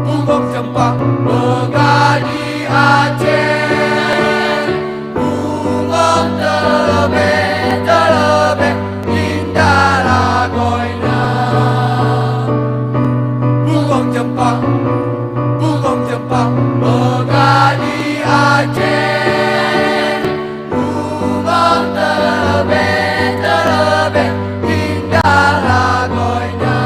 Bunga cempaka megah di Aceh, bunga terlebih indah lagoina. Bunga cempaka megah di Aceh, bunga terlebih indah lagoina.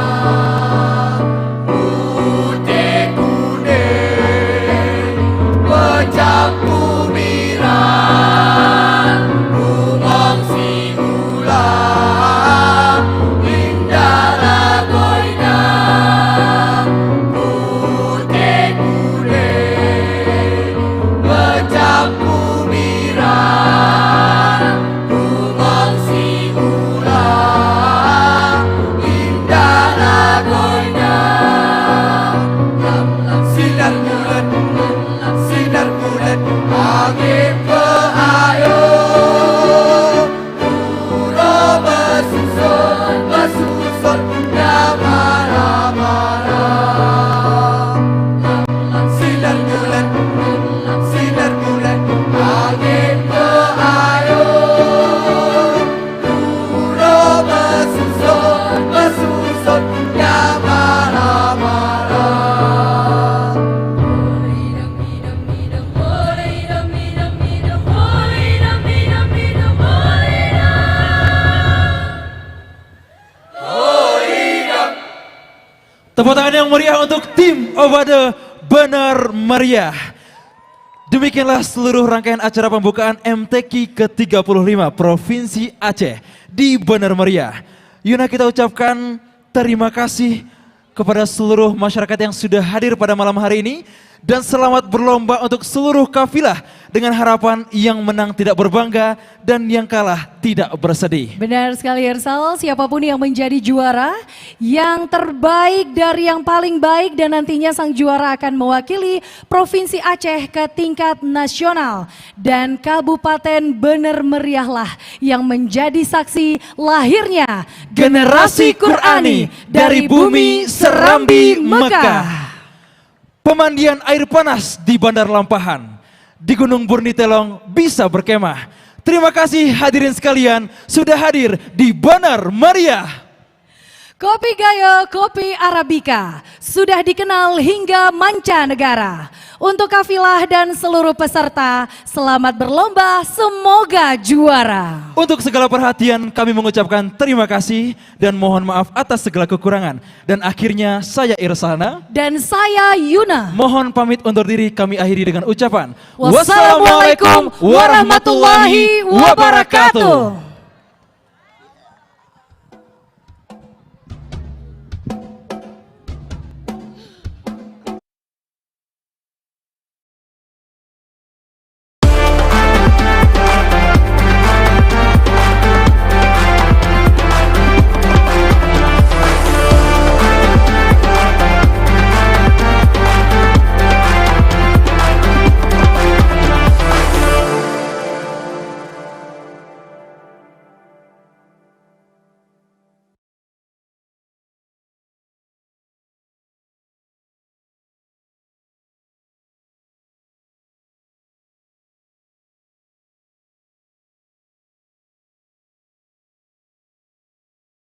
Campur miran bungong si ulang indah lagoina putih kuning bercampur miran bungong si ulang indah lagoina sinar bulan angin pehayu Pura bersusun ramah-ramah sinar bulan angin pehayu Pura bersusun ramah-ramah. Tepuk tangan yang meriah untuk tim Obade Bener Meriah. Demikianlah seluruh rangkaian acara pembukaan MTQ ke-35 Provinsi Aceh di Bener Meriah. Yuna, kita ucapkan terima kasih kepada seluruh masyarakat yang sudah hadir pada malam hari ini. Dan selamat berlomba untuk seluruh kafilah dengan harapan yang menang tidak berbangga dan yang kalah tidak bersedih. Benar sekali Irsal, siapapun yang menjadi juara, yang terbaik dari yang paling baik dan nantinya sang juara akan mewakili Provinsi Aceh ke tingkat nasional. Dan Kabupaten Bener Meriahlah yang menjadi saksi lahirnya generasi Qurani dari bumi Serambi Mekah. Pemandian air panas di Bandar Lampahan, di Gunung Burnitelong bisa berkemah. Terima kasih hadirin sekalian sudah hadir di Bener Meriah. Kopi Gayo, kopi Arabica sudah dikenal hingga mancanegara. Untuk kafilah dan seluruh peserta, selamat berlomba, semoga juara. Untuk segala perhatian kami mengucapkan terima kasih dan mohon maaf atas segala kekurangan. Dan akhirnya saya Irsana dan saya Yuna mohon pamit undur diri, kami akhiri dengan ucapan wassalamualaikum warahmatullahi wabarakatuh.